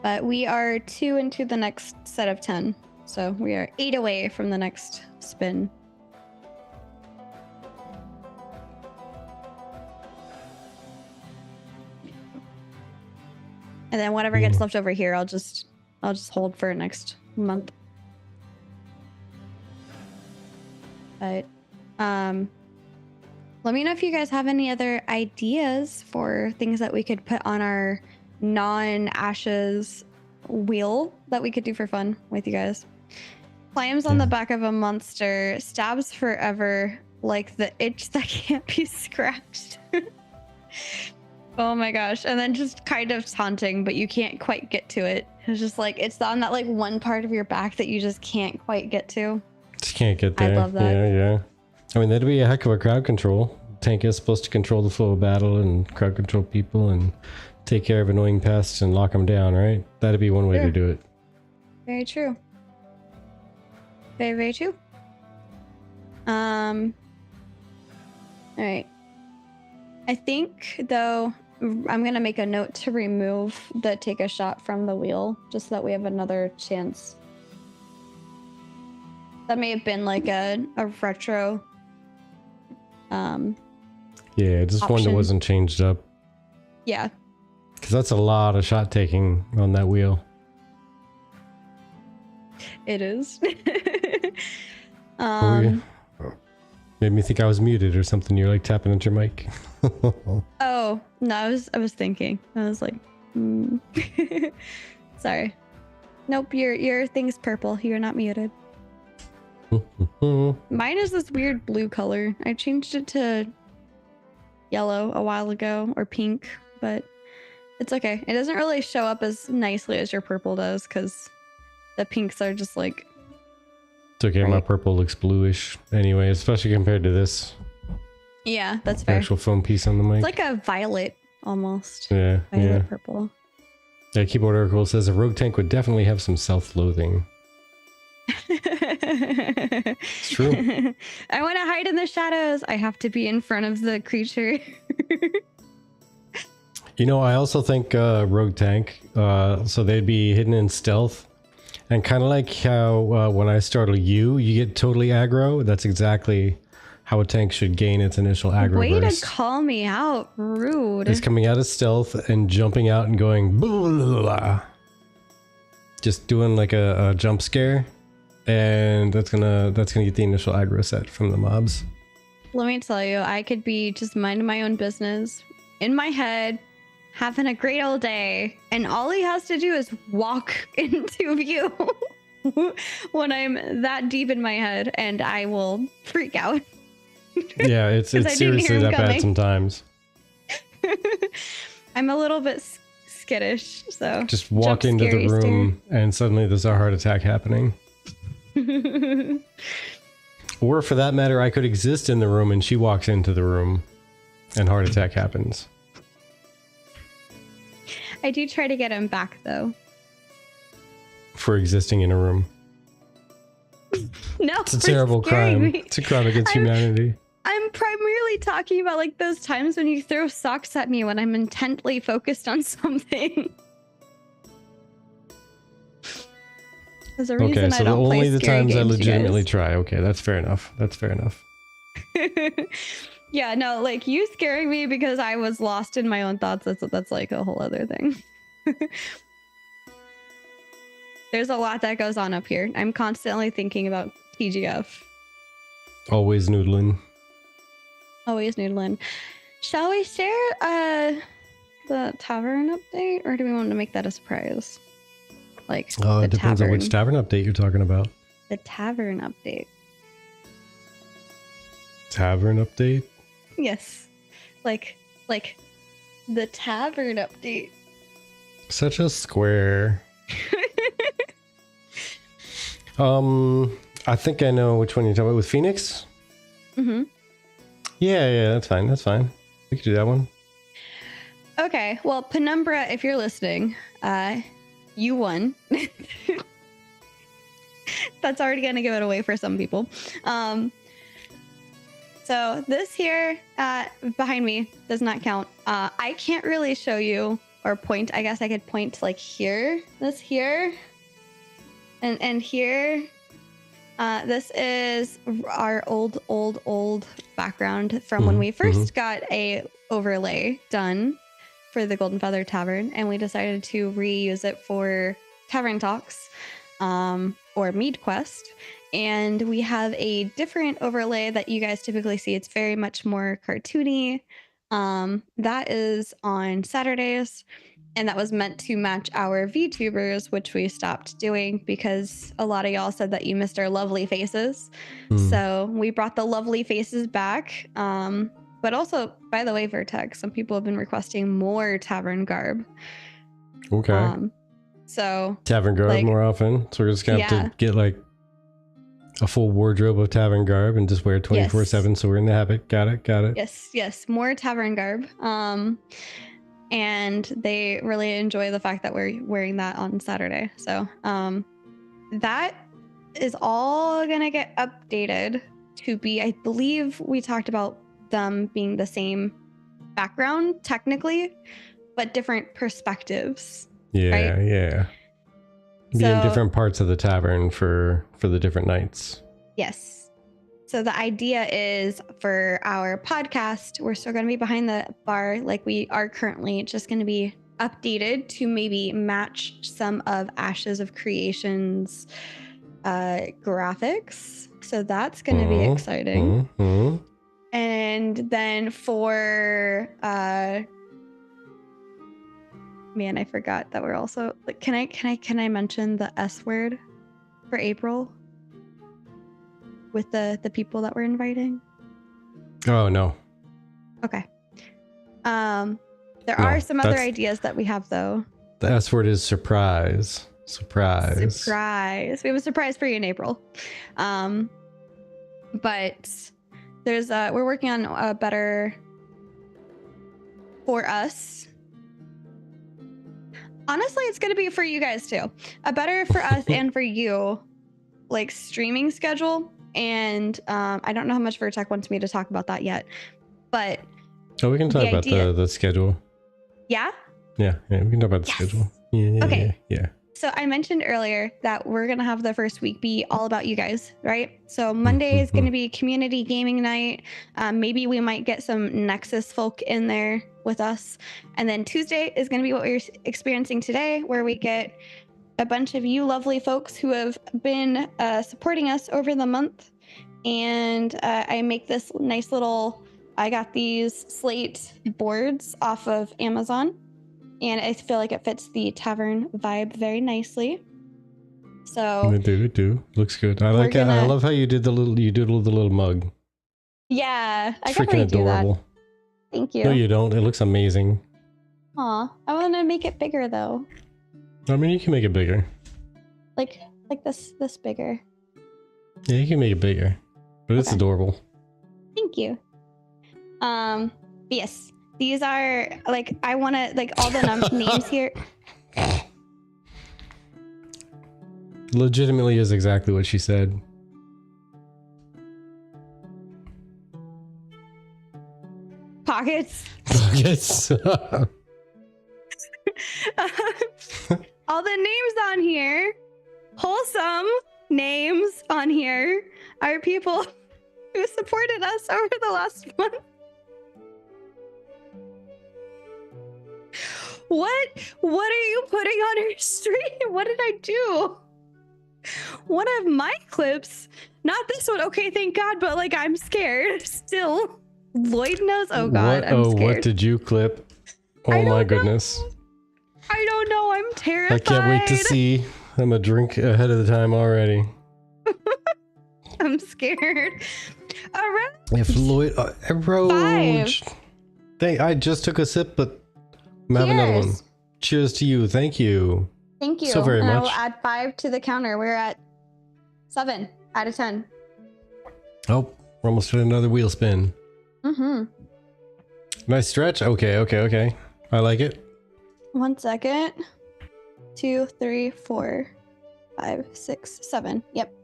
But we are 2 into the next set of 10. So we are 8 away from the next spin. And then whatever gets left over here, I'll just hold for next month. But let me know if you guys have any other ideas for things that we could put on our non-ashes wheel that we could do for fun with you guys. Climbs on the back of a monster, stabs forever like the itch that can't be scratched. Oh my gosh. And then just kind of taunting, but you can't quite get to it. It's just like, it's on that like one part of your back that you just can't quite get to. Just can't get there. I love that. Yeah. I mean, that'd be a heck of a crowd control. Tank is supposed to control the flow of battle and crowd control people and take care of annoying pests and lock them down, right? That'd be one way to do it. Very true. Very, very true. All right. I think though I'm gonna make a note to remove the take a shot from the wheel, just so that we have another chance. That may have been like a retro. Yeah, just one that Option. wasn't changed up. Yeah. Because that's a lot of shot taking on that wheel. It is. Made me think I was muted or something. You're like tapping at your mic. Oh no, I was thinking. I was like, sorry. Nope, your thing's purple. You're not muted. Mine is this weird blue color. I changed it to yellow a while ago, or pink, but it's okay. It doesn't really show up as nicely as your purple does, because the pinks are just like... It's okay, right? My purple looks bluish anyway, especially compared to this. Yeah, that's fair. Actual foam piece on the mic. It's like a violet, almost. Yeah, violet purple. Yeah, Keyboard Oracle says a rogue tank would definitely have some self-loathing. It's true. I want to hide in the shadows. I have to be in front of the creature. You know, I also think rogue tank, so they'd be hidden in stealth. And kind of like how when I startle you, you get totally aggro. That's exactly how a tank should gain its initial aggro Way burst. to call me out. Rude. It's coming out of stealth and jumping out and going blah, blah, blah. Just doing like a jump scare. And that's gonna get the initial aggro set from the mobs. Let me tell you, I could be just minding my own business in my head, having a great old day, and all he has to do is walk into view when I'm that deep in my head, and I will freak out. Yeah, it's seriously that bad sometimes. I'm a little bit skittish, so just walk into the room and suddenly there's a heart attack happening. Or for that matter, I could exist in the room and she walks into the room and heart attack happens. I do try to get him back though. For existing in a room. No, it's a terrible crime. It's a crime against humanity. I'm primarily talking about like those times when you throw socks at me when I'm intently focused on something. There's a reason I don't play only the times I games, legitimately try. Okay, that's fair enough. That's fair enough. Yeah, no, like you scaring me because I was lost in my own thoughts. That's like a whole other thing. There's a lot that goes on up here. I'm constantly thinking about TGF. Always noodling. Always noodling. Shall we share the tavern update, or do we want to make that a surprise? Like, it depends on which tavern update you're talking about. The tavern update. Tavern update? Yes. Like the tavern update. Such a square. I think I know which one you're talking about. With Phoenix? Mm-hmm. Yeah, that's fine. That's fine. We could do that one. Okay. Well, Penumbra, if you're listening, you won. That's already gonna give it away for some people. So this here behind me does not count. I can't really show you or point. I guess I could point like here, this here, and here. This is our old background from when we first got a overlay done for the Golden Feather Tavern, and we decided to reuse it for Tavern Talks or Mead Quest. And we have a different overlay that you guys typically see. It's very much more cartoony. That is on Saturdays, and that was meant to match our VTubers, which we stopped doing because a lot of y'all said that you missed our lovely faces. So we brought the lovely faces back. But also, by the way, Vertex, some people have been requesting more tavern garb. Okay. So tavern garb like, more often. So we're just gonna have to get like a full wardrobe of tavern garb and just wear it 24/7. So we're in the habit. Got it. Yes. More tavern garb. And they really enjoy the fact that we're wearing that on Saturday. So that is all gonna get updated to be, I believe we talked about them being the same background technically, but different perspectives. Yeah, right? yeah. Be in different parts of the tavern for the different nights. Yes. So the idea is for our podcast, we're still going to be behind the bar like we are currently, just going to be updated to maybe match some of Ashes of Creation's graphics. So that's going to be exciting. And then for man, I forgot that we're also like, can I mention the S word for April with the people that we're inviting? Oh no. Okay. There are some other ideas that we have though. The S word is surprise. Surprise. Surprise. We have a surprise for you in April. But there's we're working on a better for us. Honestly, it's going to be for you guys too. A better for us and for you, like streaming schedule. And I don't know how much Vertec wants me to talk about that yet, but we can talk about the schedule. Yeah? Yeah, we can talk about the schedule. Yeah, okay. Yeah. So I mentioned earlier that we're going to have the first week be all about you guys, right? So Monday is going to be community gaming night. Maybe we might get some Nexus folk in there with us. And then Tuesday is going to be what we're experiencing today, where we get a bunch of you lovely folks who have been supporting us over the month. And I make this nice little, I got these slate boards off of Amazon. And I feel like it fits the tavern vibe very nicely. So it do. Looks good. I like it. I love how you did the little mug. Yeah, it's freaking adorable. Do that. Thank you. No, you don't. It looks amazing. Aw, I want to make it bigger though. I mean, you can make it bigger. Like this bigger. Yeah, you can make it bigger, but it's adorable. Thank you. Yes. These are, like, I want to, like, all the names here. Legitimately is exactly what she said. Pockets. Pockets. All the names on here, wholesome names on here, are people who supported us over the last month. What are you putting on your stream? What did I do? One of my clips, not this one. Okay, thank God, but like I'm scared still. Lloyd knows. Oh God, I'm scared. What did you clip? Oh my goodness. I don't know. I'm terrified. I can't wait to see. I'm a drink ahead of the time already. I'm scared. If Lloyd Roach. I just took a sip, but I'm having another one. Cheers to you. Thank you. Thank you. So very much. I will add 5 to the counter. We're at 7 out of 10. Oh, we're almost at another wheel spin. Nice stretch. Okay. I like it. 1 second. 2, 3, 4, 5, 6, 7. Yep.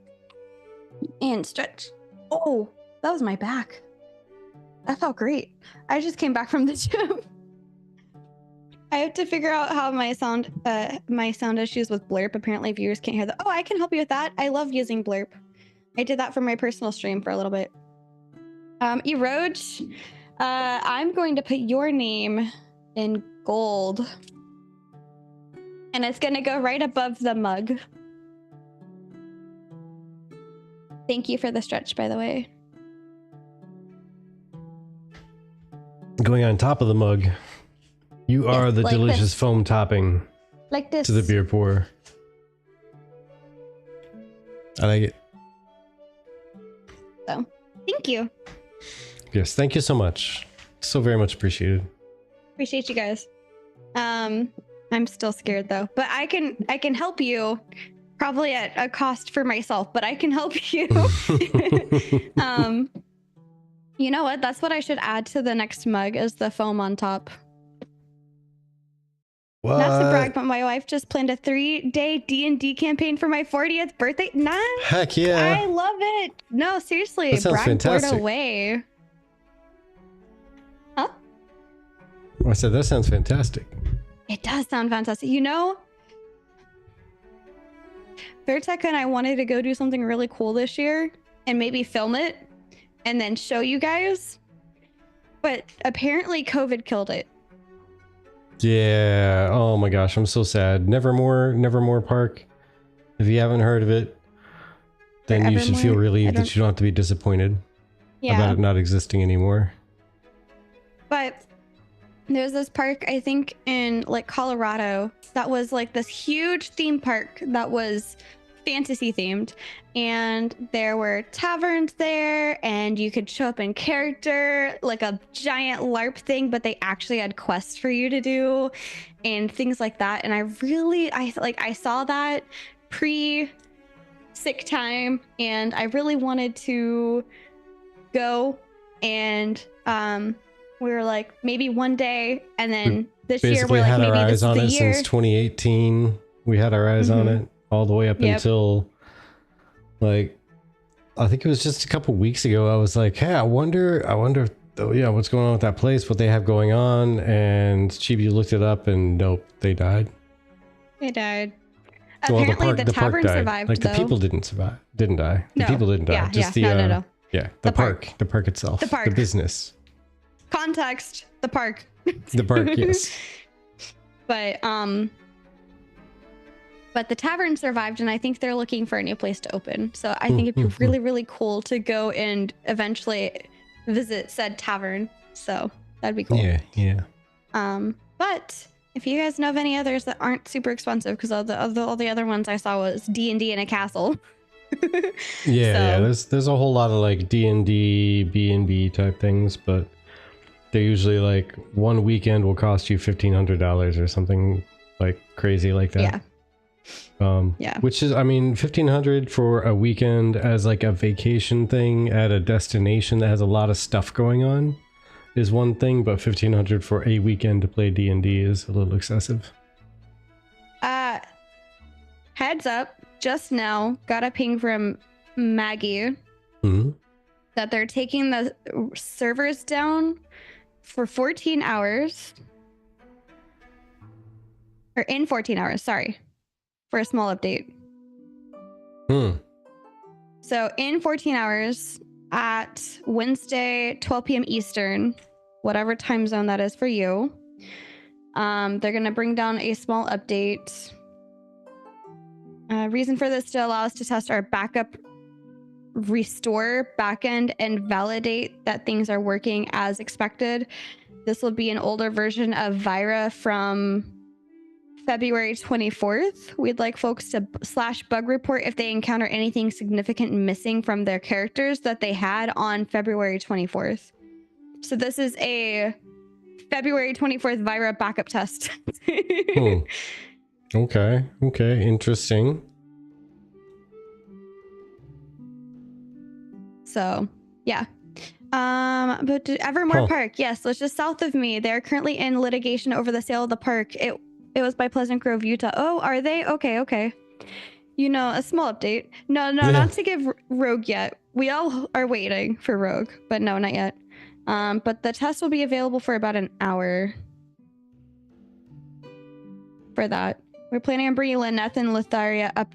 And stretch. Oh, that was my back. That felt great. I just came back from the gym. I have to figure out how my sound issues with Blurp. Apparently viewers can't hear that. Oh, I can help you with that. I love using Blurp. I did that for my personal stream for a little bit. Erode, I'm going to put your name in gold. And it's going to go right above the mug. Thank you for the stretch, by the way. Going on top of the mug. You are the like delicious this. Foam topping. Like this. To the beer pour. I like it. So, thank you. Yes, thank you so much. So very much appreciated. Appreciate you guys. I'm still scared though, but I can help you, probably at a cost for myself, but I can help you. You know what? That's what I should add to the next mug is the foam on top. What? Not to brag, but my wife just planned a 3-day D&D campaign for my 40th birthday. Nice. Heck yeah. I love it. No, seriously. That sounds brag fantastic. board away. Huh? I said that sounds fantastic. It does sound fantastic. You know, Verteka and I wanted to go do something really cool this year and maybe film it and then show you guys. But apparently COVID killed it. Yeah. Oh my gosh, I'm so sad. Nevermore Park. If you haven't heard of it, then you should feel relieved that you don't have to be disappointed about it not existing anymore. But there's this park, I think in like Colorado, that was like this huge theme park that was fantasy themed, and there were taverns there, and you could show up in character like a giant LARP thing, but they actually had quests for you to do and things like that. And I saw that pre-sick time, and I really wanted to go, and we were like maybe one day, and then this year we're like maybe this is the year. Since 2018 we had our eyes on it all the way up until like I think it was just a couple weeks ago. I was like, hey, I wonder if, what's going on with that place, what they have going on. And Chibi looked it up, and nope, they died. Apparently the park tavern died. survived, like though. The people didn't die. The people didn't die. No. The park itself. The park. The business. Context, the park. The park, yes. But the tavern survived, and I think they're looking for a new place to open. So I think it'd be really, really cool to go and eventually visit said tavern. So that'd be cool. Yeah. But if you guys know of any others that aren't super expensive, because all the other ones I saw was D&D in a castle. Yeah. There's a whole lot of like D&D, B&B type things, but they're usually like one weekend will cost you $1,500 or something like crazy like that. Which is, I mean, $1,500 for a weekend as like a vacation thing at a destination that has a lot of stuff going on is one thing, but $1,500 for a weekend to play D&D is a little excessive. Heads up, just now got a ping from Maggie that they're taking the servers down for 14 hours. Or in 14 hours, sorry. For a small update. So in 14 hours at Wednesday, 12 p.m. Eastern, whatever time zone that is for you, they're going to bring down a small update. Reason for this to allow us to test our backup restore backend and validate that things are working as expected. This will be an older version of Vira from February 24th. We'd like folks to /bug report if they encounter anything significant missing from their characters that they had on February 24th. So this is a February 24th Vira backup test. Okay, interesting. So, yeah. But Evermore Park, yes, so it's just south of me. They're currently in litigation over the sale of the park. It was by Pleasant Grove, Utah. Oh, are they? Okay. You know, a small update. No, not to give Rogue yet. We all are waiting for Rogue, but no, not yet. But the test will be available for about an hour for that. We're planning on bringing Lynette and Lotharia up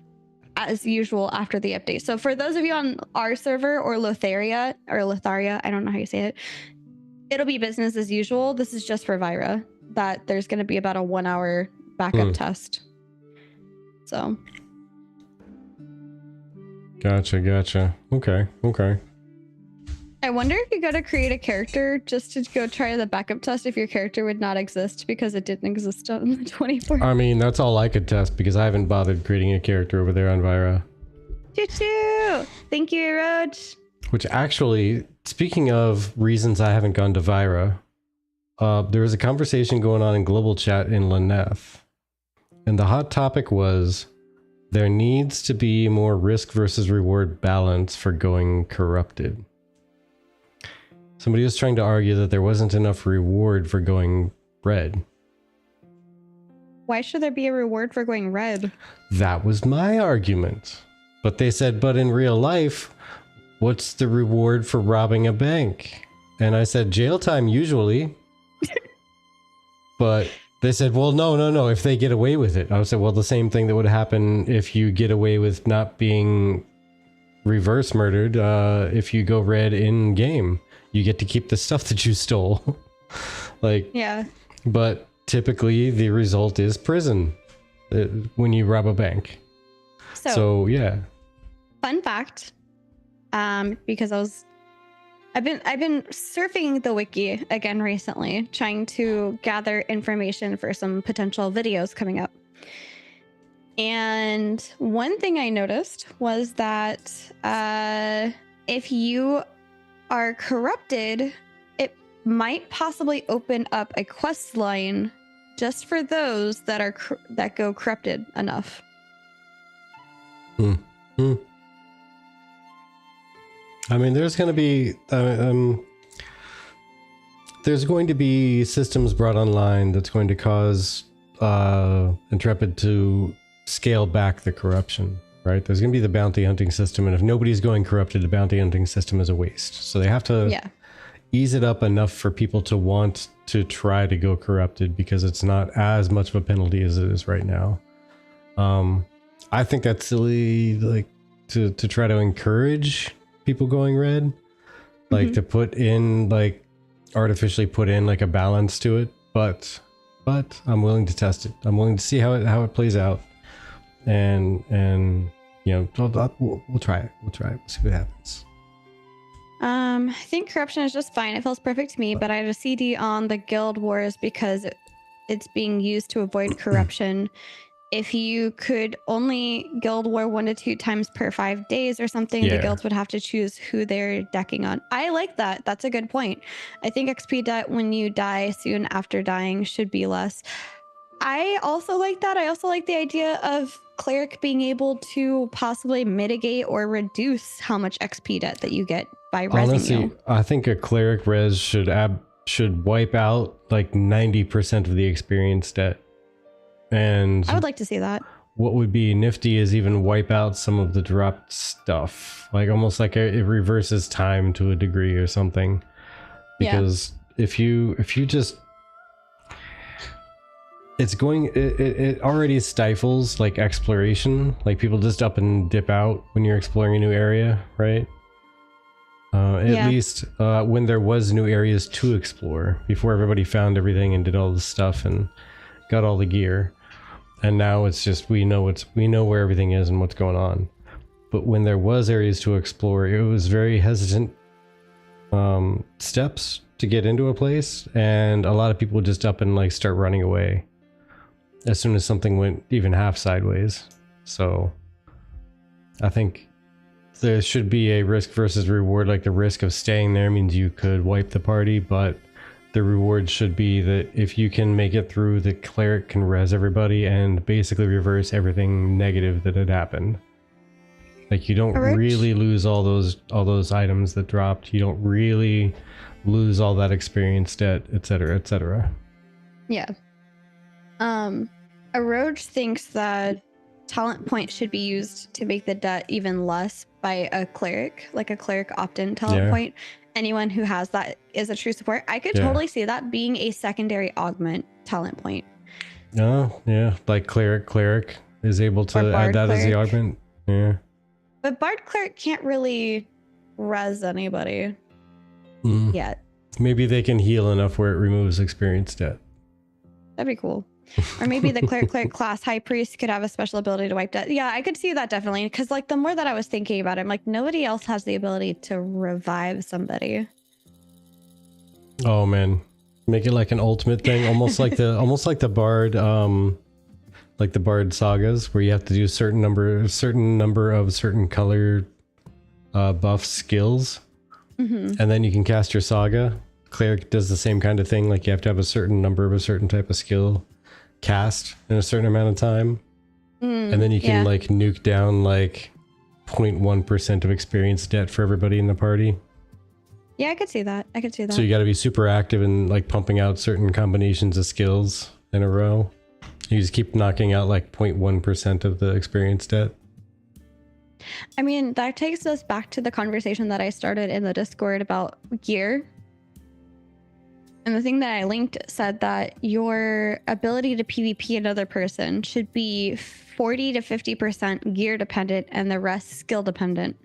as usual after the update. So for those of you on our server or Lotharia, I don't know how you say it, it'll be business as usual. This is just for Vira, that there's going to be about a 1 hour backup test. So. Gotcha. Okay. I wonder if you go to create a character just to go try the backup test if your character would not exist because it didn't exist on the 24th. I mean, that's all I could test because I haven't bothered creating a character over there on Vira. Choo-choo! Thank you, Roach. Which actually, speaking of reasons I haven't gone to Vira, there was a conversation going on in global chat in Lyneth, and the hot topic was there needs to be more risk versus reward balance for going corrupted. Somebody was trying to argue that there wasn't enough reward for going red. Why should there be a reward for going red? That was my argument. But they said, but in real life, what's the reward for robbing a bank? And I said, jail time usually. But they said, well, no, if they get away with it. I said, well, the same thing that would happen if you get away with not being reverse murdered. If you go red in game, you get to keep the stuff that you stole. Like, yeah. But typically the result is prison when you rob a bank. So yeah. Fun fact, because I've been surfing the wiki again recently, trying to gather information for some potential videos coming up. And one thing I noticed was that if you are corrupted, it might possibly open up a quest line just for those that go corrupted enough. I mean, there's going to be systems brought online that's going to cause Intrepid to scale back the corruption, right? There's going to be the bounty hunting system, and if nobody's going corrupted, the bounty hunting system is a waste. So they have to ease it up enough for people to want to try to go corrupted, because it's not as much of a penalty as it is right now. I think that's silly, like to try to encourage people going red, like to put in, like artificially put in like a balance to it, but I'm willing to test it. I'm willing to see how it plays out, and you know, we'll try it. We'll see what happens. I think corruption is just fine. It feels perfect to me, but I have a CD on the Guild Wars because it's being used to avoid corruption. If you could only guild war 1 to 2 times per 5 days or something, the guilds would have to choose who they're decking on. I like that. That's a good point. I think XP debt when you die soon after dying should be less. I also like that. I also like the idea of cleric being able to possibly mitigate or reduce how much XP debt that you get by resing. Honestly, I think a cleric res should wipe out like 90% of the experience debt. And I would like to see that. What would be nifty is even wipe out some of the dropped stuff, like almost like it reverses time to a degree or something. Because if you just, it already stifles like exploration. Like people just up and dip out when you're exploring a new area, right? At least when there was new areas to explore, before everybody found everything and did all the stuff and got all the gear. And now it's just we know where everything is and what's going on. But when there was areas to explore, it was very hesitant steps to get into a place, and a lot of people would just up and like start running away as soon as something went even half sideways. So I think there should be a risk versus reward. Like the risk of staying there means you could wipe the party, but the reward should be that if you can make it through, the cleric can res everybody and basically reverse everything negative that had happened. Like you don't really lose all those items that dropped. You don't really lose all that experience debt, etc., etc. Yeah. Roach thinks that talent points should be used to make the debt even less by a cleric, like a cleric opt-in talent point. Anyone who has that is a true support. I could totally see that being a secondary augment talent point. Oh, yeah. Like cleric is able to add that as the augment. Yeah. But bard cleric can't really res anybody yet. Maybe they can heal enough where it removes experience debt. That'd be cool. Or maybe the cleric class high priest could have a special ability to wipe debt. Yeah, I could see that definitely. Because like the more that I was thinking about it, I'm like, nobody else has the ability to revive somebody. Oh man, make it like an ultimate thing, almost like the bard, like the bard sagas, where you have to do a certain number of certain color buff skills, and then you can cast your saga. Cleric does the same kind of thing. Like you have to have a certain number of a certain type of skill cast in a certain amount of time, and then you can like nuke down like 0.1% of experience debt for everybody in the party. Yeah, I could see that. So you got to be super active and like pumping out certain combinations of skills in a row. You just keep knocking out like 0.1% of the experience stat. I mean, that takes us back to the conversation that I started in the Discord about gear. And the thing that I linked said that your ability to PvP another person should be 40 to 50% gear dependent and the rest skill dependent.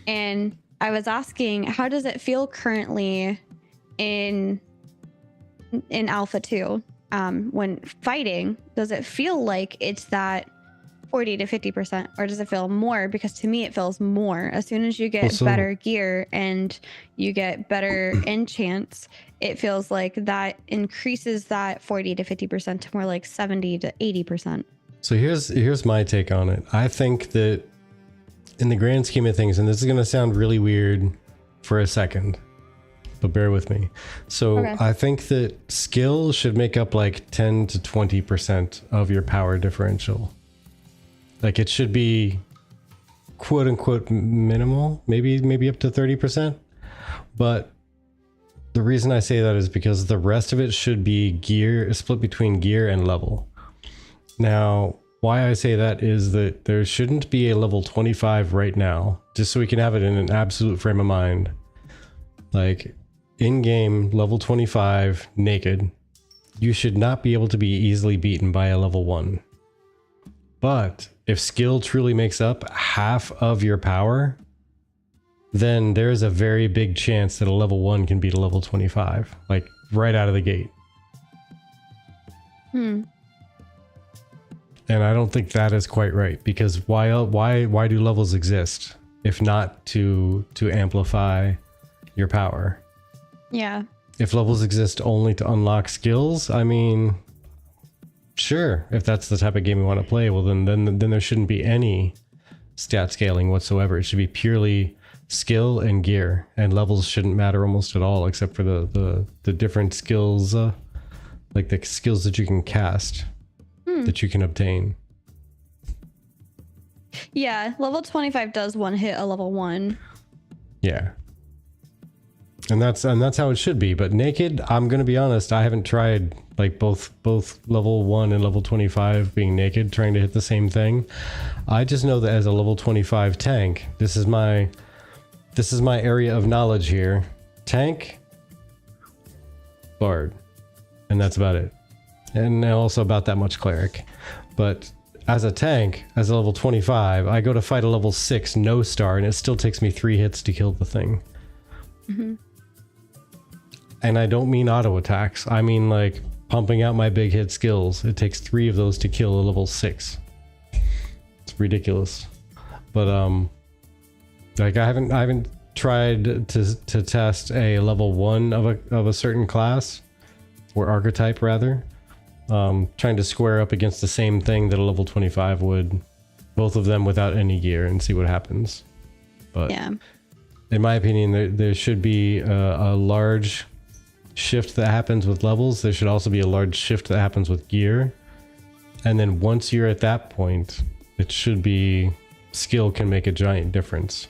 And I was asking, how does it feel currently in Alpha 2? When fighting, does it feel like it's that 40 to 50%, or does it feel more? Because to me, it feels more. As soon as you get better gear and you get better enchants, it feels like that increases that 40 to 50% to more like 70 to 80%. So here's my take on it. I think that in the grand scheme of things, and this is going to sound really weird for a second, but bear with me. So okay. I think that skill should make up like 10 to 20% of your power differential. Like it should be quote unquote minimal, maybe up to 30%. But the reason I say that is because the rest of it should be gear, split between gear and level. Now, why I say that is that there shouldn't be a level 25 right now, just so we can have it in an absolute frame of mind. Like in game, level 25 naked, you should not be able to be easily beaten by a level 1. But if skill truly makes up half of your power, then there's a very big chance that a level 1 can beat a level 25, like right out of the gate. And I don't think that is quite right, because why do levels exist if not to amplify your power? Yeah. If levels exist only to unlock skills, I mean, sure, if that's the type of game we want to play, well then there shouldn't be any stat scaling whatsoever. It should be purely skill and gear, and levels shouldn't matter almost at all, except for the different skills, like the skills that you can cast, that you can obtain. Yeah, level 25 does one hit a level 1. Yeah. And that's how it should be. But naked, I'm gonna be honest, I haven't tried like both level 1 and level 25 being naked, trying to hit the same thing. I just know that as a level 25 tank, this is my area of knowledge here. Tank, bard, and that's about it. And also about that much cleric. But as a tank, as a level 25, I go to fight a level 6 no star, and it still takes me 3 hits to kill the thing. And I don't mean auto attacks. I mean like pumping out my big hit skills. It takes 3 of those to kill a level 6. It's ridiculous. But like I haven't tried to test a level 1 of a certain class, or archetype rather. Trying to square up against the same thing that a level 25 would, both of them without any gear, and see what happens. But yeah, in my opinion, there should be a large shift that happens with levels. There should also be a large shift that happens with gear. And then once you're at that point, it should be skill can make a giant difference.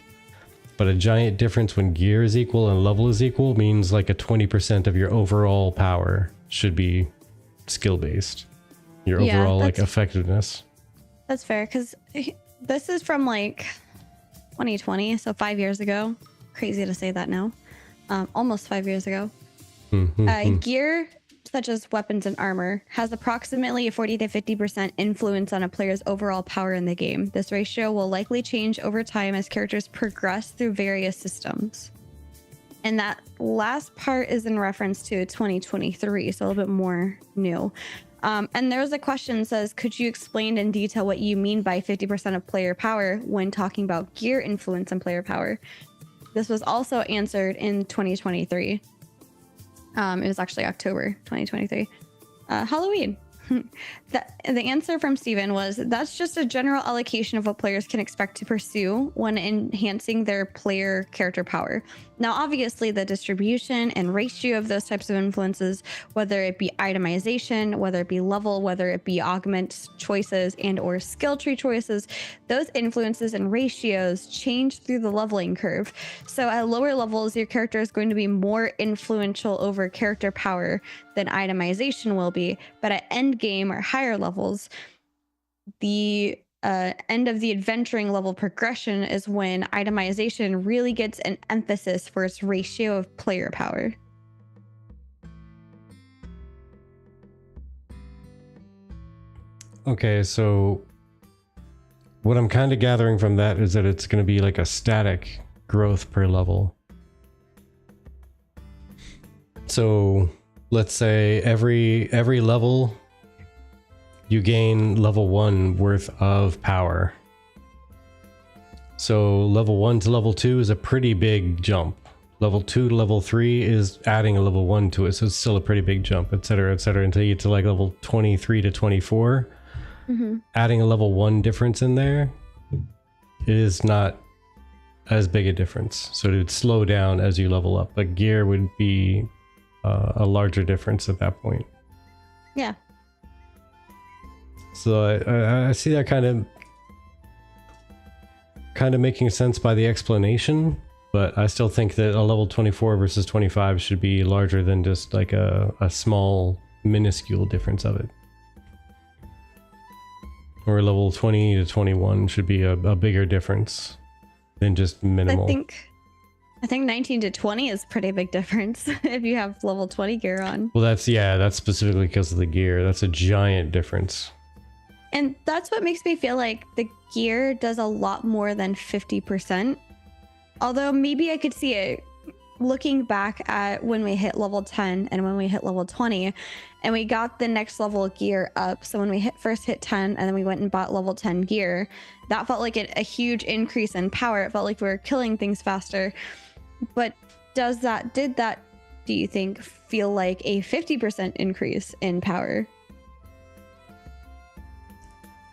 But a giant difference when gear is equal and level is equal means like a 20% of your overall power should be skill based. Your overall like effectiveness. That's fair, because this is from like 2020, so 5 years ago. Crazy to say that now. Almost 5 years ago. Gear such as weapons and armor has approximately a 40 to 50% influence on a player's overall power in the game. This ratio will likely change over time as characters progress through various systems. And that last part is in reference to 2023, so a little bit more new. And there's a question that says, could you explain in detail what you mean by 50% of player power when talking about gear influence on player power? This was also answered in 2023. It was actually October 2023. Halloween. The answer from Steven was that's just a general allocation of what players can expect to pursue when enhancing their player character power. Now, obviously, the distribution and ratio of those types of influences, whether it be itemization, whether it be level, whether it be augment choices and or skill tree choices, those influences and ratios change through the leveling curve. So at lower levels, your character is going to be more influential over character power than itemization will be, but at end game or higher levels, the end of the adventuring level progression is when itemization really gets an emphasis for its ratio of player power. Okay, so what I'm kind of gathering from that is that it's going to be like a static growth per level. So let's say every level you gain level 1 worth of power. So level 1 to level 2 is a pretty big jump. Level 2 to level 3 is adding a level 1 to it, so it's still a pretty big jump, etc., until you get to like level 23 to 24. Adding a level 1 difference in there is not as big a difference, so it would slow down as you level up, but gear would be a larger difference at that point. Yeah. So I see that kind of making sense by the explanation, but I still think that a level 24 versus 25 should be larger than just like a small minuscule difference of it. Or level 20 to 21 should be a bigger difference than just minimal. I think 19 to 20 is pretty big difference if you have level 20 gear on. Well, that's specifically because of the gear. That's a giant difference. And that's what makes me feel like the gear does a lot more than 50%. Although maybe I could see it looking back at when we hit level 10 and when we hit level 20 and we got the next level gear up. So when we first hit 10 and then we went and bought level 10 gear, that felt like a huge increase in power. It felt like we were killing things faster. But did that, do you think, feel like a 50% increase in power?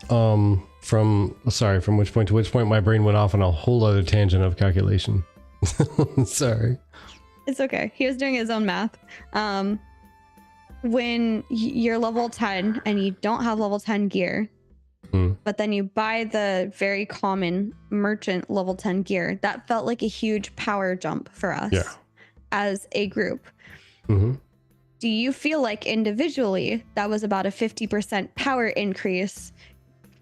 From which point to which point? My brain went off on a whole other tangent of calculation. Sorry. It's okay. He was doing his own math. When you're level 10 and you don't have level 10 gear, but then you buy the very common merchant level 10 gear, that felt like a huge power jump for us as a group. Do you feel like individually that was about a 50% power increase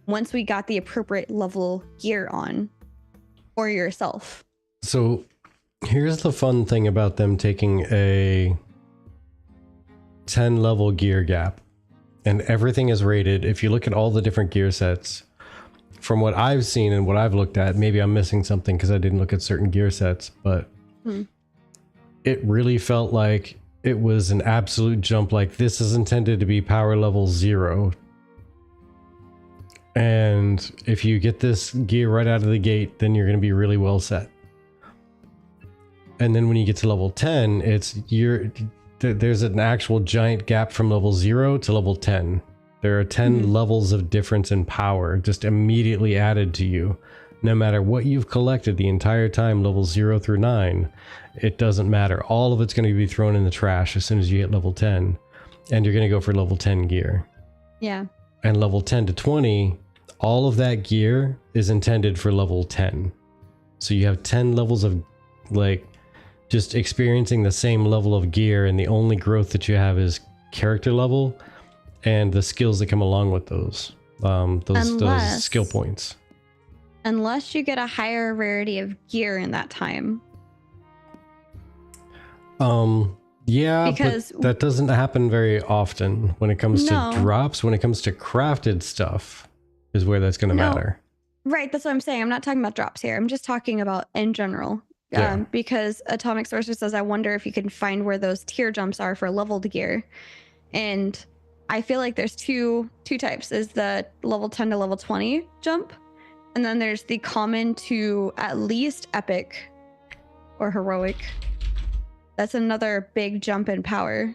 once we got the appropriate level gear on, or yourself? So here's the fun thing about them taking a 10 level gear gap, and everything is rated. If you look at all the different gear sets, from what I've seen and what I've looked at, maybe I'm missing something because I didn't look at certain gear sets, but it really felt like it was an absolute jump. Like, this is intended to be power level 0. And if you get this gear right out of the gate, then you're going to be really well set. And then when you get to level 10, there's an actual giant gap from level 0 to level 10. There are 10 levels of difference in power just immediately added to you. No matter what you've collected the entire time, level 0 through 9, it doesn't matter. All of it's going to be thrown in the trash as soon as you hit level 10. And you're going to go for level 10 gear. Yeah. And level 10 to 20, all of that gear is intended for level 10. So you have 10 levels of, like, just experiencing the same level of gear, and the only growth that you have is character level and the skills that come along with those skill points. Unless you get a higher rarity of gear in that time. Yeah, because but that doesn't happen very often when it comes to drops. When it comes to crafted stuff is where that's going to matter. Right, that's what I'm saying. I'm not talking about drops here. I'm just talking about in general. Because Atomic Sorcerer says, I wonder if you can find where those tier jumps are for leveled gear. And I feel like there's two types. Is the level 10 to level 20 jump. And then there's the common to at least epic or heroic. That's another big jump in power.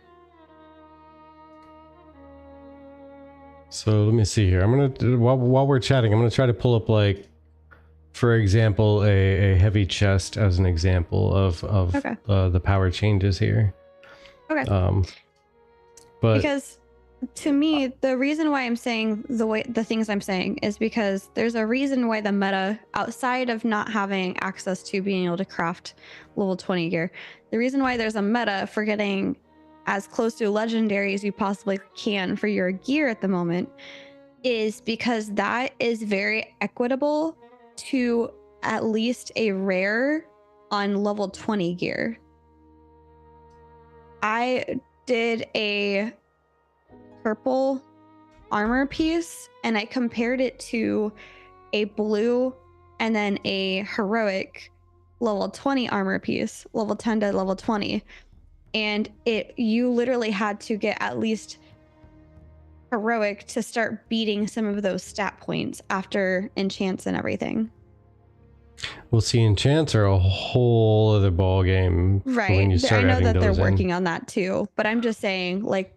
So let me see here. I'm gonna while we're chatting, I'm gonna try to pull up, like, for example, a heavy chest as an example of Okay. the power changes here. Okay. But Because to me, the reason why I'm saying the things I'm saying is because there's a reason why the meta, outside of not having access to being able to craft level 20 gear, the reason why there's a meta for getting as close to legendary as you possibly can for your gear at the moment is because that is very equitable to at least a rare on level 20 gear. I did a purple armor piece and I compared it to a blue and then a heroic level 20 armor piece, level 10 to level 20. And you literally had to get at least heroic to start beating some of those stat points after enchants and everything. Well, see, enchants are a whole other ball game. Right. When you start I know adding that they're those working on that too, but I'm just saying, like,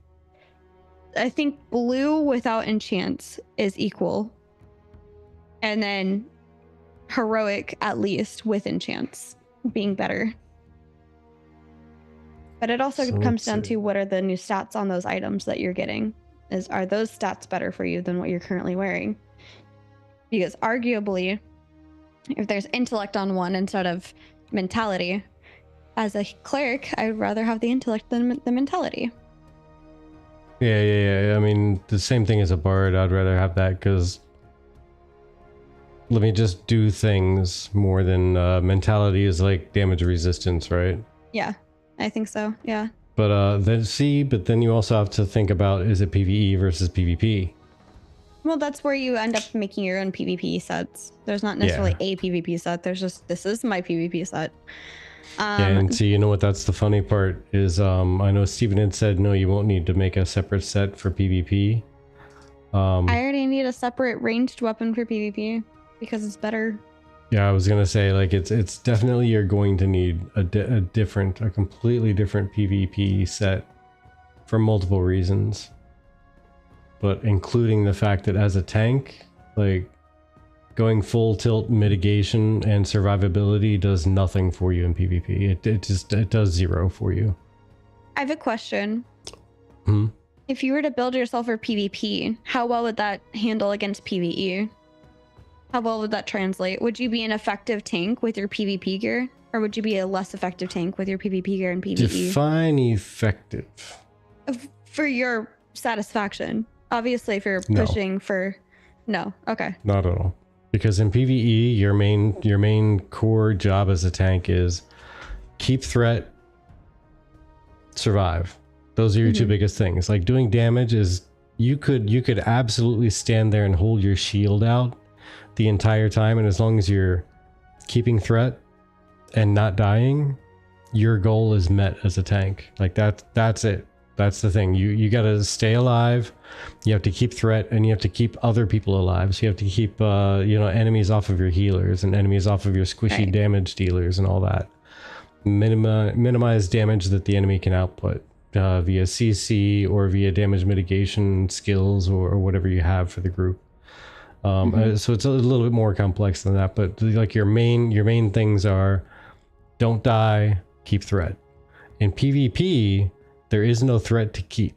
I think blue without enchants is equal. And then heroic, at least with enchants, being better. But it also comes down to what are the new stats on those items that you're getting. Are those stats better for you than what you're currently wearing? Because arguably, if there's intellect on one instead of mentality, as a cleric, I'd rather have the intellect than the mentality. Yeah. I mean, the same thing as a bard. I'd rather have that because let me just do things more than mentality is like damage resistance, right? Yeah, I think so. Yeah. But then you also have to think about, is it PvE versus PvP? Well, that's where you end up making your own PvP sets. There's not necessarily a PvP set. There's just, this is my PvP set. And see, you know what? That's the funny part is, I know Steven had said, no, you won't need to make a separate set for PvP. I already need a separate ranged weapon for PvP because it's better. Yeah, I was gonna say, like, it's definitely, you're going to need a completely different PvP set for multiple reasons. But including the fact that as a tank, like, going full tilt mitigation and survivability does nothing for you in PvP. It does zero for you. I have a question. Hmm? If you were to build yourself for PvP, how well would that handle against PvE? How well would that translate? Would you be an effective tank with your PvP gear? Or would you be a less effective tank with your PvP gear and PvE? Define effective. For your satisfaction. Obviously, if you're pushing for... No. Okay. Not at all. Because in PvE, your main core job as a tank is keep threat, survive. Those are your two biggest things. Like, doing damage is, you could absolutely stand there and hold your shield out the entire time, and as long as you're keeping threat and not dying, your goal is met as a tank. Like, that's it. That's the thing. You gotta stay alive, you have to keep threat, and you have to keep other people alive. So you have to keep enemies off of your healers and enemies off of your squishy damage dealers and all that. Minimize damage that the enemy can output via CC or via damage mitigation skills or whatever you have for the group. So it's a little bit more complex than that, but like, your main things are don't die, keep threat. In PvP, there is no threat to keep.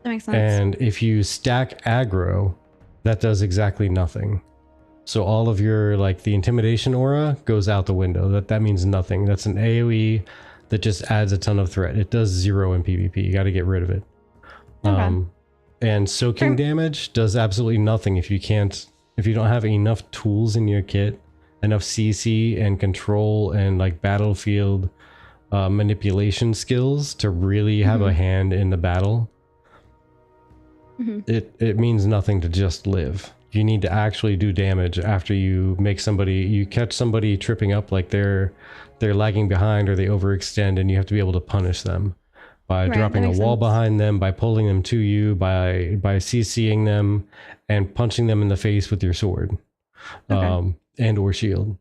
That makes sense. And if you stack aggro, that does exactly nothing. So all of your, like, the intimidation aura goes out the window. That means nothing. That's an AoE that just adds a ton of threat. It does zero in PvP. You got to get rid of it. Okay. And soaking damage does absolutely nothing if you don't have enough tools in your kit, enough CC and control and, like, battlefield manipulation skills to really have a hand in the battle. It means nothing to just live. You need to actually do damage after you catch somebody tripping up, like they're lagging behind or they overextend, and you have to be able to punish them by dropping a wall behind them, by pulling them to you, by CCing them and punching them in the face with your sword and or shield.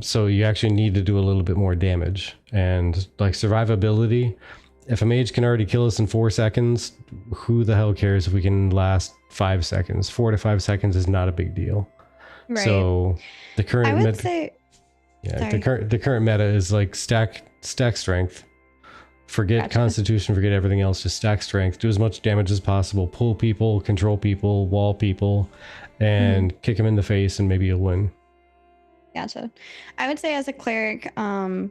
So you actually need to do a little bit more damage, and, like, survivability if a mage can already kill us in 4 seconds, who the hell cares if we can last 5 seconds? 4 to 5 seconds is not a big deal. Right. So the current I would say, the current meta is like stack strength. Forget constitution, forget everything else, just stack strength, do as much damage as possible, pull people, control people, wall people, and kick them in the face, and maybe you'll win. Gotcha. I would say as a cleric, I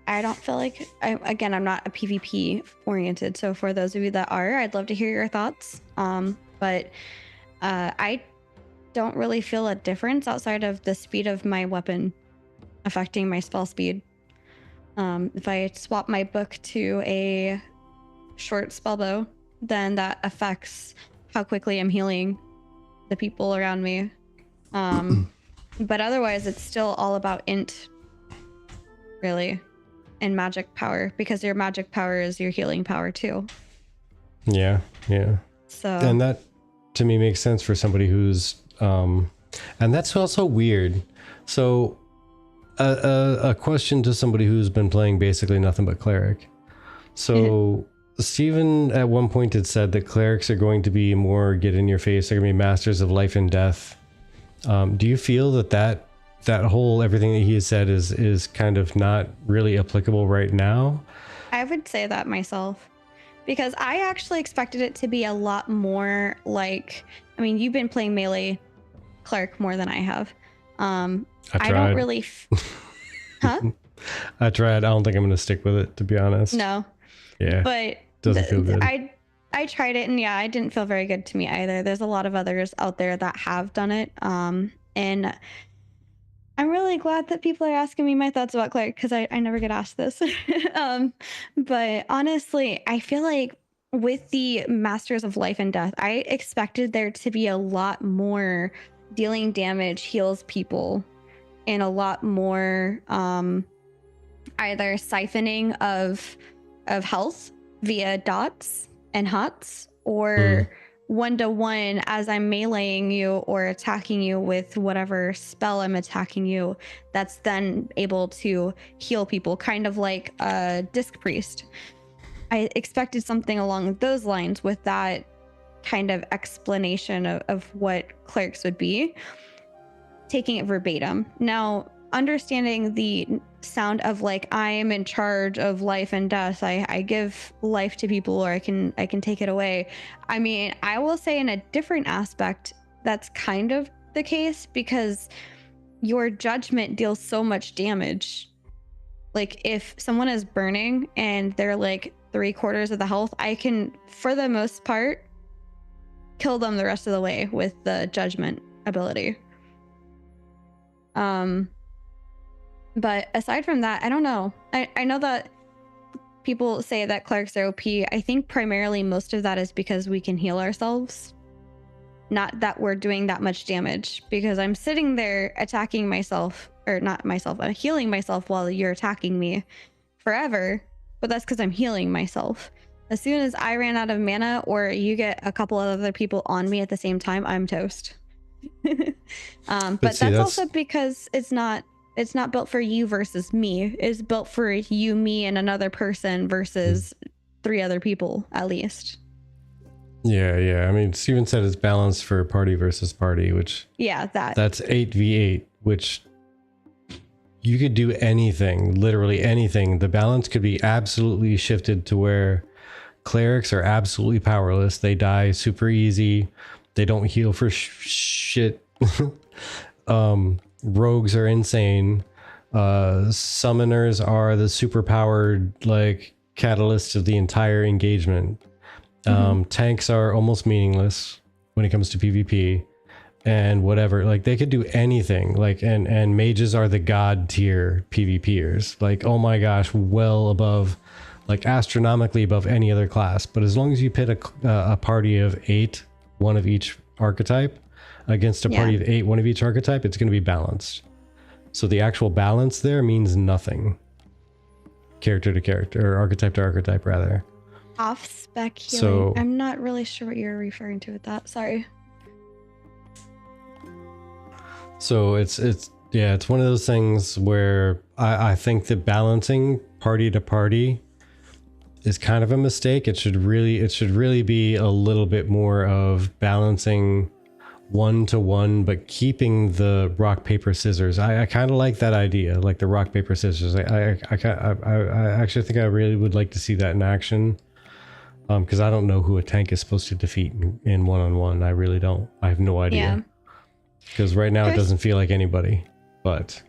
don't feel like, I'm not a PvP oriented, so for those of you that are, I'd love to hear your thoughts. But I don't really feel a difference outside of the speed of my weapon affecting my spell speed. If I swap my book to a short spell bow, then that affects how quickly I'm healing the people around me. But otherwise, it's still all about int, really, and magic power, because your magic power is your healing power too. Yeah. So, and that to me makes sense for somebody who's, and that's also weird. So, a question to somebody who's been playing basically nothing but cleric. So Steven at one point had said that clerics are going to be more get in your face. They're going to be masters of life and death. Do you feel that whole everything that he has said is kind of not really applicable right now? I would say that myself, because I actually expected it to be a lot more like, I mean, you've been playing melee cleric more than I have. I don't really I tried. I don't think I'm gonna stick with it, to be honest. No. Yeah. But doesn't feel good. I tried it, and yeah, it didn't feel very good to me either. There's a lot of others out there that have done it. And I'm really glad that people are asking me my thoughts about cleric, because I never get asked this. But honestly, I feel like with the Masters of Life and Death, I expected there to be a lot more dealing damage, heals people, and a lot more either siphoning of health via dots and huts, or one-to-one as I'm meleeing you or attacking you with whatever spell I'm attacking you, that's then able to heal people, kind of like a disc priest. I expected something along those lines with that kind of explanation of what clerics would be, taking it verbatim. Now, understanding the sound of like, I am in charge of life and death, I give life to people, or I can take it away. I mean, I will say in a different aspect, that's kind of the case, because your judgment deals so much damage. Like, if someone is burning and they're like 3/4 of the health, I can, for the most part, kill them the rest of the way with the judgment ability. But aside from that, I don't know. I know that people say that clerics are OP. I think primarily most of that is because we can heal ourselves, not that we're doing that much damage, because I'm sitting there attacking myself, or not myself, I'm healing myself while you're attacking me forever, but that's because I'm healing myself. As soon as I ran out of mana, or you get a couple of other people on me at the same time, I'm toast. But see, that's also because it's not built for you versus me. It's built for you, me, and another person versus 3 other people at least. Yeah. I mean, Steven said it's balanced for party versus party, which that's 8v8, which you could do anything, literally anything. The balance could be absolutely shifted to where clerics are absolutely powerless. They die super easy. They don't heal for shit. Rogues are insane. Summoners are the super powered like catalysts of the entire engagement. Tanks are almost meaningless when it comes to PvP, and whatever, like they could do anything, like, and mages are the god tier PvPers, like, oh my gosh, well above, like astronomically above any other class. But as long as you pit a party of 8, one of each archetype, against a party of 8, one of each archetype, it's going to be balanced. So the actual balance there means nothing. Character to character, or archetype to archetype, rather. Off spec healing. So, I'm not really sure what you're referring to with that. Sorry. So it's one of those things where I think that balancing party to party is kind of a mistake. It should really be a little bit more of balancing 1-to-1, but keeping the rock paper scissors. I kind of like that idea, like the rock paper scissors. I actually think I really would like to see that in action, because I don't know who a tank is supposed to defeat in one-on-one. I really don't. I have no idea. Because right now it doesn't feel like anybody. But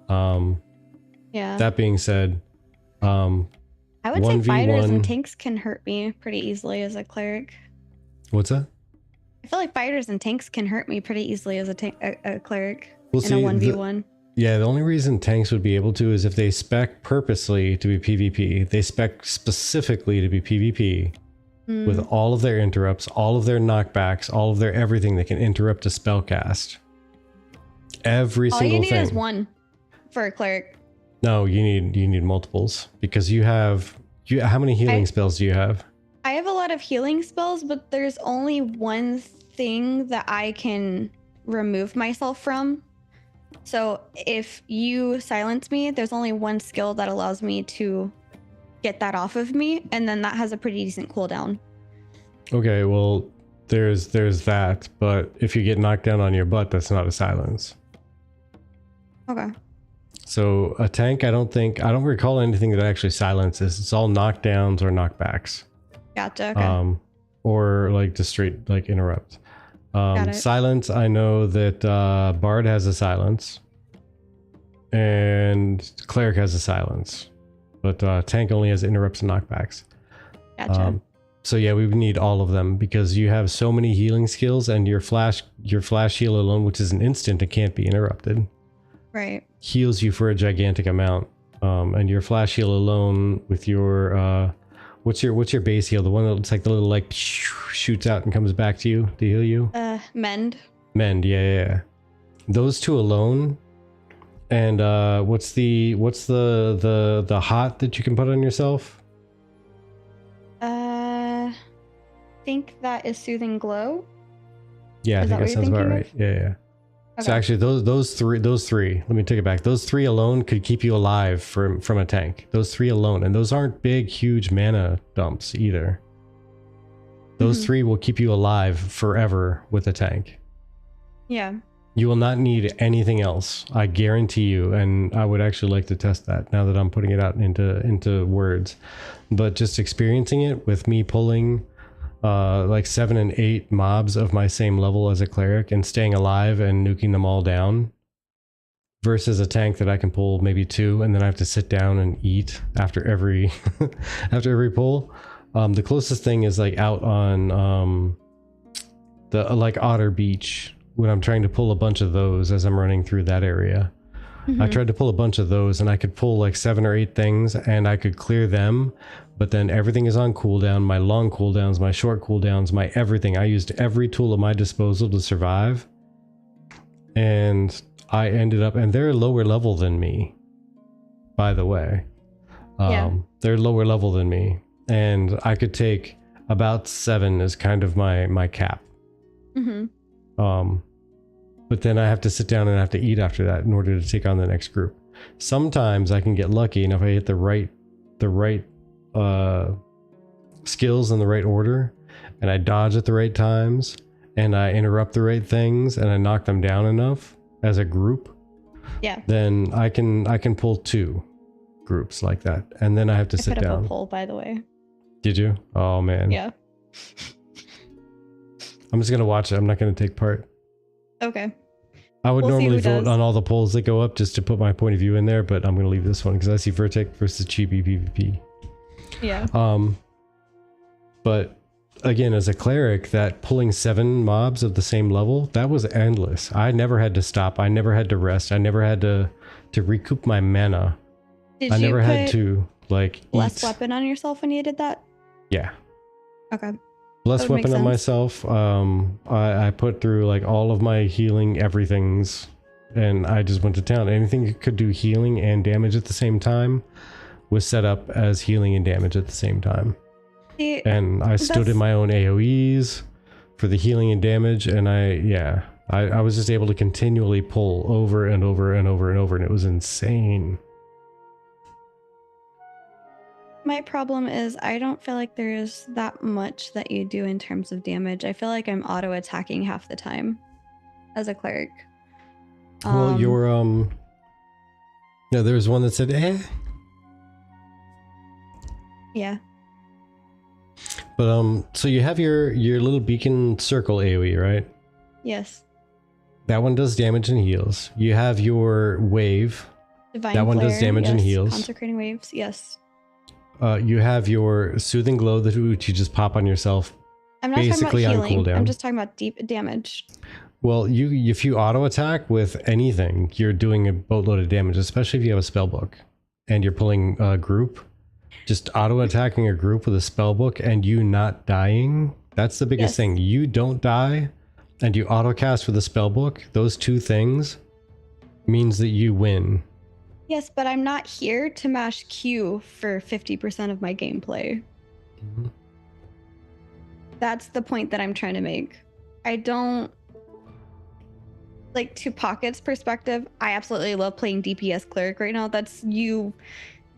that being said, I would say fighters and tanks can hurt me pretty easily as a cleric. What's that? I feel like fighters and tanks can hurt me pretty easily as a cleric in a 1v1. Yeah, the only reason tanks would be able to is if they spec purposely to be PvP. They spec specifically to be PvP with all of their interrupts, all of their knockbacks, all of their everything that can interrupt a spell cast. Every single thing. All you need is one for a cleric. No, you need multiples, because you have how many healing spells do you have? I have a lot of healing spells, but there's only one thing that I can remove myself from. So if you silence me, there's only one skill that allows me to get that off of me, and then that has a pretty decent cooldown. Okay, well, there's that, but if you get knocked down on your butt, that's not a silence. Okay. So a tank, I don't recall anything that actually silences. It's all knockdowns or knockbacks. Gotcha. Okay. Or like just straight like interrupt. Silence, I know that Bard has a silence, and Cleric has a silence, but tank only has interrupts and knockbacks. Gotcha. So yeah, we would need all of them, because you have so many healing skills, and your flash heal alone, which is an instant, it can't be interrupted. Right. Heals you for a gigantic amount, and your flash heal alone with your what's your base heal? The one that looks like the little like shoots out and comes back to you to heal you. Mend. Mend, yeah. Those two alone, and what's the hot that you can put on yourself? I think that is Soothing Glow. Yeah, I think that sounds about right. Yeah. Okay. So actually, those three. Let me take it back. Those three alone could keep you alive from a tank. Those three alone, and those aren't big, huge mana dumps either. Those three will keep you alive forever with a tank. Yeah. You will not need anything else. I guarantee you. And I would actually like to test that now that I'm putting it out into words. But just experiencing it with me pulling like 7 and 8 mobs of my same level as a cleric and staying alive and nuking them all down, versus a tank that I can pull maybe 2 and then I have to sit down and eat after every pull. The closest thing is like out on the like Otter Beach, when I'm trying to pull a bunch of those as I'm running through that area. I tried to pull a bunch of those, and I could pull like 7 or 8 things, and I could clear them, but then everything is on cooldown. My long cooldowns, my short cooldowns, my everything. I used every tool at my disposal to survive, and I ended up, and they're lower level than me, by the way. They're lower level than me, and I could take about 7 as kind of my cap. But then I have to sit down and I have to eat after that in order to take on the next group. Sometimes I can get lucky, and if I hit the right skills in the right order, and I dodge at the right times, and I interrupt the right things, and I knock them down enough as a group, then I can pull 2 groups like that, and then I have to sit down. I put up a poll, by the way. Did you? Oh man. Yeah. I'm just gonna watch it. I'm not gonna take part. Okay. I would normally vote on all the polls that go up just to put my point of view in there, but I'm going to leave this one because I see Vertec versus Chibi PvP. Yeah. But again, as a cleric, that pulling 7 mobs of the same level, that was endless. I never had to stop. I never had to rest. I never had to recoup my mana. Did I you never had to like less weapon on yourself when you did that? Yeah. Okay. Less weapon on myself. I put through like all of my healing everythings, and I just went to town. Anything that could do healing and damage at the same time was set up as healing and damage at the same time. And I stood in my own AoEs for the healing and damage, and I was just able to continually pull over and over and over and over, and it was insane. My problem is I don't feel like there's that much that you do in terms of damage. I feel like I'm auto attacking half the time as a cleric. Well, your there was one that said Yeah. But so you have your little beacon circle AoE, right? Yes. That one does damage and heals. You have your wave. Divine that one Flare, does damage and yes. heals. Consecrating waves, yes. You have your soothing glow that you just pop on yourself. I'm not basically talking about healing. on cooldown. I'm just talking about deep damage. Well, if you auto attack with anything, you're doing a boatload of damage, especially if you have a spell book and you're pulling a group. Just auto attacking a group with a spell book and you not dying. That's the biggest thing. You don't die and you auto cast with a spell book. Those two things means that you win. Yes, but I'm not here to mash Q for 50% of my gameplay. Mm-hmm. That's the point that I'm trying to make. I don't like, to Pocket's perspective, I absolutely love playing DPS cleric right now. That's you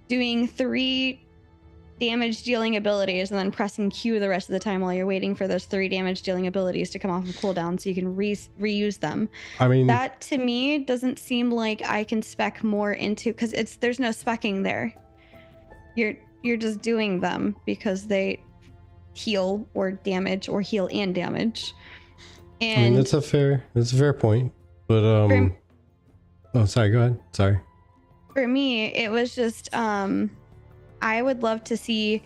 doing 3 damage dealing abilities and then pressing Q the rest of the time while you're waiting for those 3 damage dealing abilities to come off of cooldown so you can reuse them. I mean, that to me doesn't seem like I can spec more into, because there's no specking there. You're just doing them because they heal or damage or heal and damage. And I mean, that's a fair point. But oh, sorry, go ahead. Sorry. For me, it was just I would love to see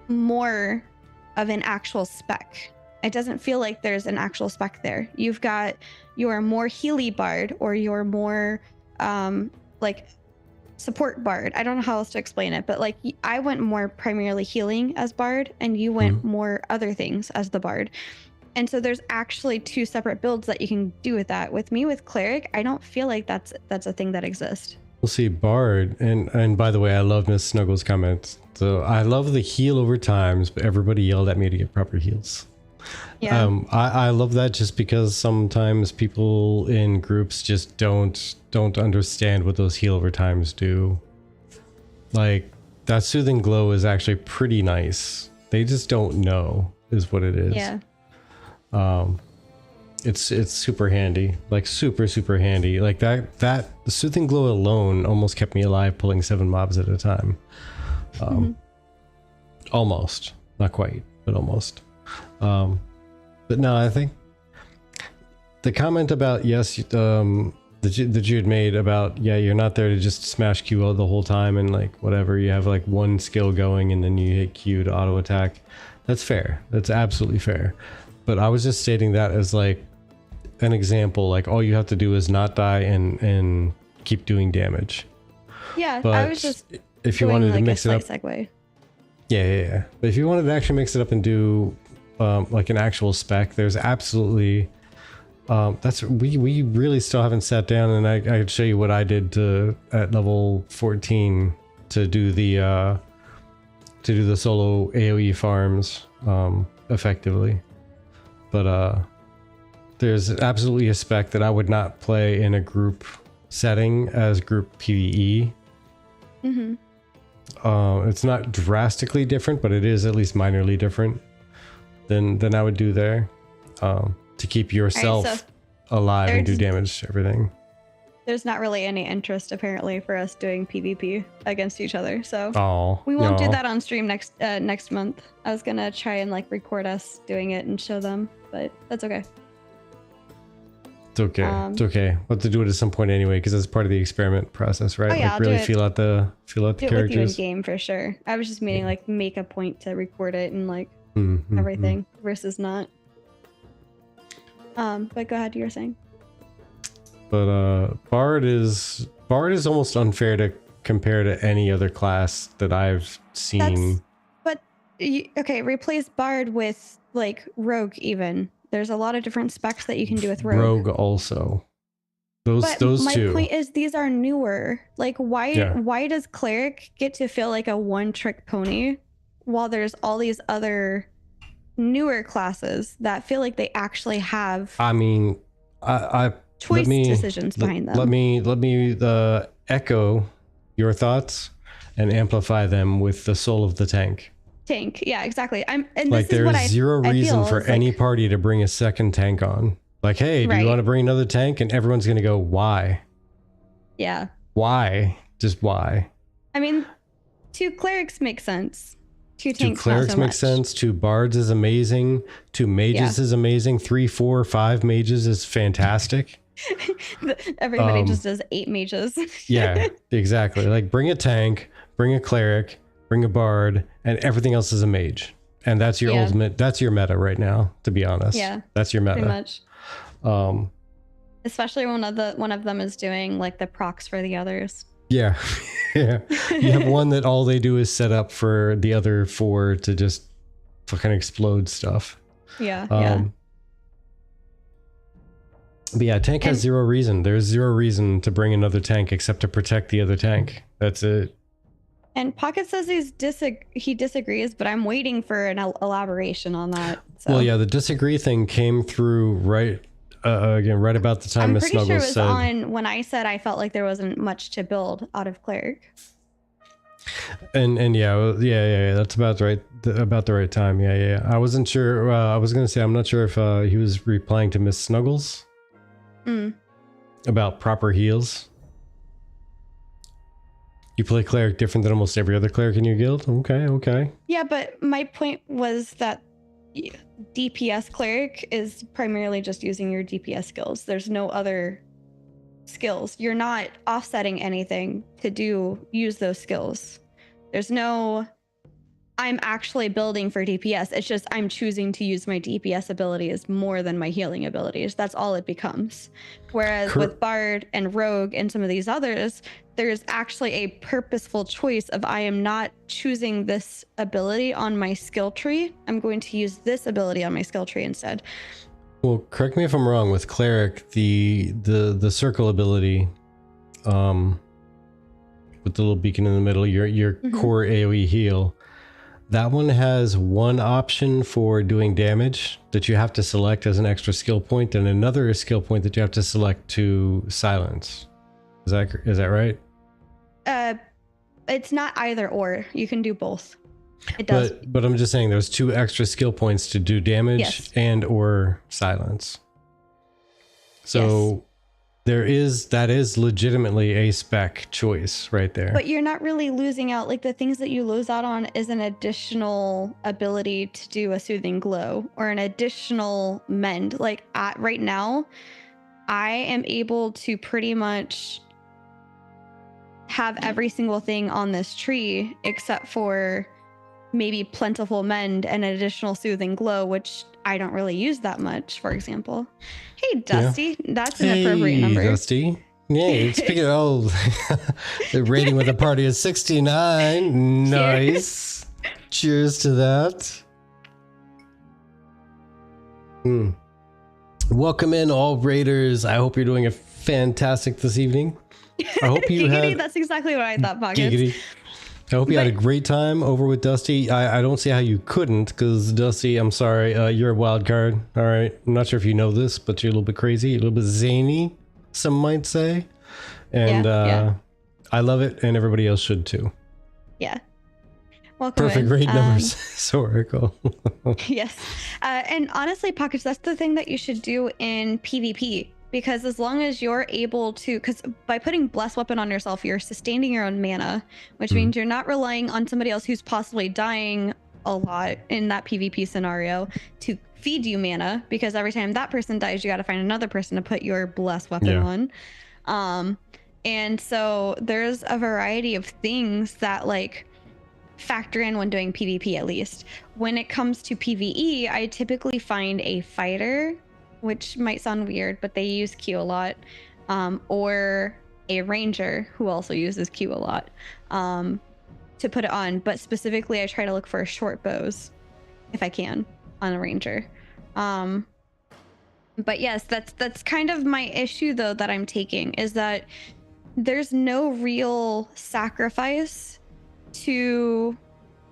more of an actual spec. It doesn't feel like there's an actual spec there. You've got your more healy bard or your more like support bard. I don't know how else to explain it, but like I went more primarily healing as bard and you went more other things as the bard. And so there's actually 2 separate builds that you can do with that. With me, with cleric, I don't feel like that's a thing that exists. We'll see bard, and by the way, I love Miss Snuggles' comments. So I love the heal over times, but everybody yelled at me to get proper heals. Yeah. I love that just because sometimes people in groups just don't understand what those heal over times do. Like that soothing glow is actually pretty nice. They just don't know is what it is. Yeah. It's super handy, like super handy. Like that the soothing glow alone almost kept me alive pulling 7 mobs at a time. Almost, not quite, but almost. But no, I think the comment about that you had made about you're not there to just smash Q the whole time and like whatever, you have like one skill going and then you hit Q to auto attack. That's fair. That's absolutely fair. But I was just stating that as like an example, like all you have to do is not die and keep doing damage. Yeah, but I was just if you wanted like to mix it up, segue. Yeah. But if you wanted to actually mix it up and do like an actual spec, there's absolutely we really still haven't sat down, and I could show you what I did at level 14 to do the solo AoE farms effectively. But there's absolutely a spec that I would not play in a group setting as group PvE. It's not drastically different, but it is at least minorly different than I would do there, to keep yourself alive and do damage to everything. There's not really any interest apparently for us doing PvP against each other, so we won't do that on stream next month. I was gonna try and like record us doing it and show them, but that's okay. It's okay. It's okay. We'll have to do it at some point anyway, because that's part of the experiment process, right? Oh, yeah, like really feel out the characters. With you in game for sure. I was just meaning like make a point to record it and like everything versus not. But go ahead, you were saying. But Bard is almost unfair to compare to any other class that I've seen. Okay, replace Bard with like Rogue even. There's a lot of different specs that you can do with Rogue. Rogue also. Those my two. My point is these are newer. Like why does Cleric get to feel like a one-trick pony while there's all these other newer classes that feel like they actually have I mean, I choice decisions behind them. Let me echo your thoughts and amplify them with the soul of the tank. Yeah, exactly. And like, this is what there's zero reason for any party to bring a second tank on. Like, hey, do you want to bring another tank? And everyone's going to go, why? Yeah. Why? Just why? I mean, 2 clerics make sense. 2 tanks, 2 clerics not so make much. sense. 2 bards is amazing. 2 mages is amazing. 3, 4, 5 mages is fantastic. Everybody just does 8 mages. Yeah, exactly. Like, bring a tank, bring a cleric, bring a bard, and everything else is a mage. And that's your ultimate, that's your meta right now, to be honest. Yeah. That's your meta. Pretty much. Especially when one of them is doing like the procs for the others. Yeah. Yeah. You have one that all they do is set up for the other 4 to just fucking explode stuff. Yeah. But yeah, tank has zero reason. There's zero reason to bring another tank except to protect the other tank. That's it. And Pocket says he disagrees, but I'm waiting for an elaboration on that. So. Well, yeah, the disagree thing came through right about the time Miss Snuggles sure it was said. on when I said I felt like there wasn't much to build out of cleric. And yeah, that's about right. About the right time. Yeah. I wasn't sure. I was gonna say I'm not sure if he was replying to Miss Snuggles about proper heals. You play cleric different than almost every other cleric in your guild? Okay. Yeah, but my point was that DPS cleric is primarily just using your DPS skills. There's no other skills. You're not offsetting anything to use those skills. There's no I'm actually building for DPS. It's just I'm choosing to use my DPS abilities more than my healing abilities. That's all it becomes. Whereas with Bard and Rogue and some of these others, there's actually a purposeful choice of I am not choosing this ability on my skill tree. I'm going to use this ability on my skill tree instead. Well, correct me if I'm wrong. With cleric, the circle ability, with the little beacon in the middle, your core AoE heal. That one has one option for doing damage that you have to select as an extra skill point, and another skill point that you have to select to silence. Is that right? It's not either or. You can do both. It does. But I'm just saying there's 2 extra skill points to do damage and or silence. So that is legitimately a spec choice right there. But you're not really losing out. Like the things that you lose out on is an additional ability to do a soothing glow or an additional mend. Like right now, I am able to pretty much have every single thing on this tree except for maybe plentiful mend and an additional soothing glow, which I don't really use that much, for example. Hey, Dusty, that's an appropriate number. Hey, Dusty. Yeah, speaking of, the rating with the party is 69. Nice. Cheers to that. Welcome in, all raiders. I hope you're doing a fantastic this evening. I hope you had... That's exactly what I thought, Pockets. Giggity. I hope you had a great time over with Dusty. I don't see how you couldn't, because Dusty, I'm sorry, you're a wild card. All right. I'm not sure if you know this, but you're a little bit crazy, a little bit zany, some might say. And I love it, and everybody else should too. Yeah. Welcome. Perfect raid numbers. So Oracle. Yes. And honestly, Pockets, that's the thing that you should do in PvP. Because as long as you're able to, because by putting Bless Weapon on yourself, you're sustaining your own mana, which means you're not relying on somebody else who's possibly dying a lot in that PvP scenario to feed you mana, because every time that person dies, you got to find another person to put your Bless Weapon on. And so there's a variety of things that like factor in when doing PvP, at least. When it comes to PvE, I typically find a fighter, which might sound weird, but they use Q a lot, or a ranger who also uses Q a lot, to put it on. But specifically, I try to look for short bows if I can on a ranger. But yes, that's kind of my issue though that I'm taking, is that there's no real sacrifice to...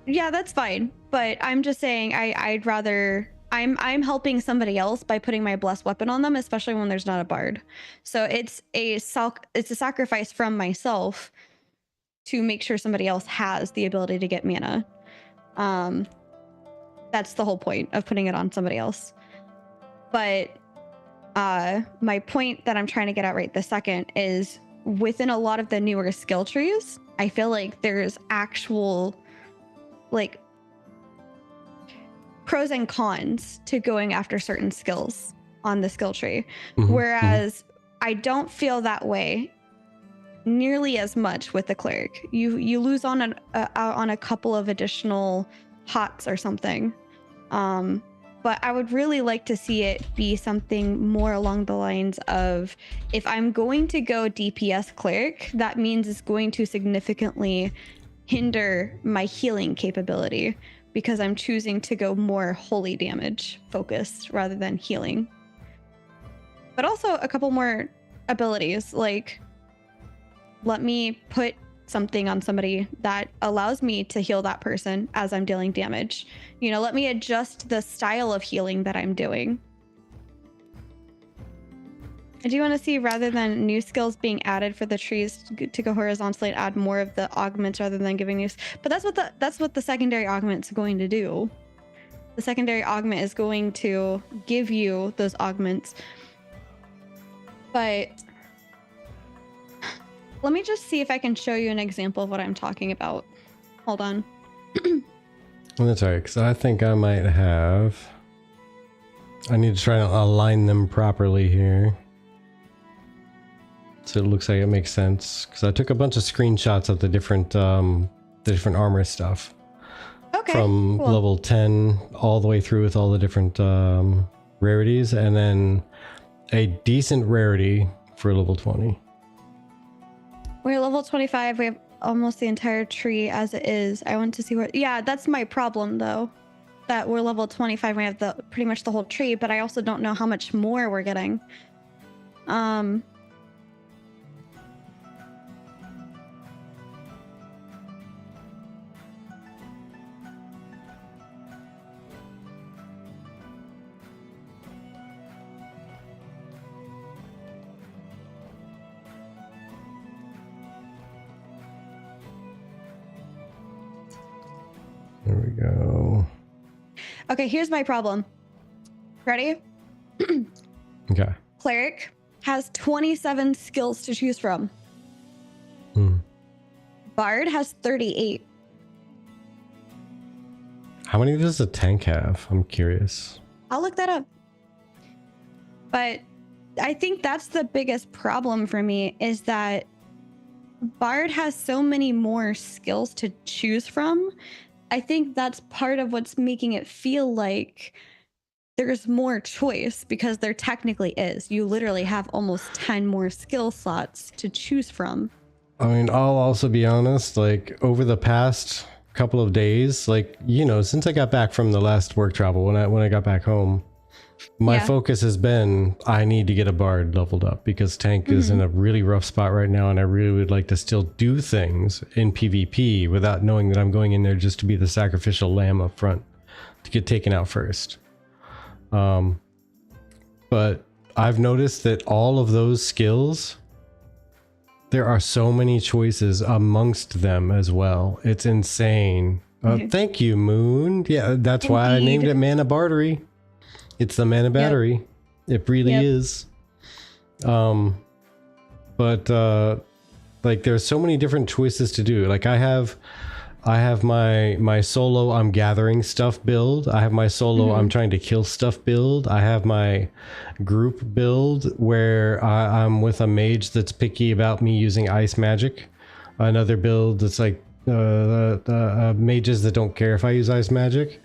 Yeah, that's fine, but I'm just saying I'd rather... I'm helping somebody else by putting my Blessed Weapon on them, especially when there's not a bard. So it's a sacrifice from myself to make sure somebody else has the ability to get mana. That's the whole point of putting it on somebody else. But my point that I'm trying to get at right this second is within a lot of the newer skill trees, I feel like there's actual like pros and cons to going after certain skills on the skill tree. Whereas I don't feel that way nearly as much with the cleric. You lose on a couple of additional hots or something. But I would really like to see it be something more along the lines of, if I'm going to go DPS cleric, that means it's going to significantly hinder my healing capability because I'm choosing to go more holy damage focused rather than healing. But also a couple more abilities, like let me put something on somebody that allows me to heal that person as I'm dealing damage. You know, let me adjust the style of healing that I'm doing. I do want to see, rather than new skills being added for the trees to go horizontally, add more of the augments rather than giving new. But that's what the secondary augment's going to do. The secondary augment is going to give you those augments. But let me just see if I can show you an example of what I'm talking about. Hold on. Well, that's all right, because I think I might have... I need to try to align them properly here, so it looks like it makes sense. Because I took a bunch of screenshots of the different armor stuff. Okay. From cool. level 10 all the way through with all the different rarities, and then a decent rarity for level 20. We're level 25. We have almost the entire tree as it is. I want to see where... Yeah, that's my problem, though. That we're level 25. We have pretty much the whole tree, but I also don't know how much more we're getting. There we go. Okay, here's my problem. Ready? Okay. Cleric has 27 skills to choose from. Bard has 38. How many does a tank have? I'm curious. I'll look that up. But I think that's the biggest problem for me, is that Bard has so many more skills to choose from. I think that's part of what's making it feel like there's more choice, because there technically is. You literally have almost 10 more skill slots to choose from. I mean, I'll also be honest, like over the past couple of days, like, you know, since I got back from the last work travel, when I got back home, my focus has been, I need to get a bard leveled up, because tank is in a really rough spot right now, and I really would like to still do things in PvP without knowing that I'm going in there just to be the sacrificial lamb up front to get taken out first. But I've noticed that all of those skills, there are so many choices amongst them as well. It's insane. Thank you, Moon. Yeah, that's why I named it Mana Bartery. It's the mana battery. It really is. But like there's so many different choices to do. Like I have my solo I'm gathering stuff build. I have my solo I'm trying to kill stuff build. I have my group build where I'm with a mage that's picky about me using ice magic. Another build that's like mages that don't care if I use ice magic.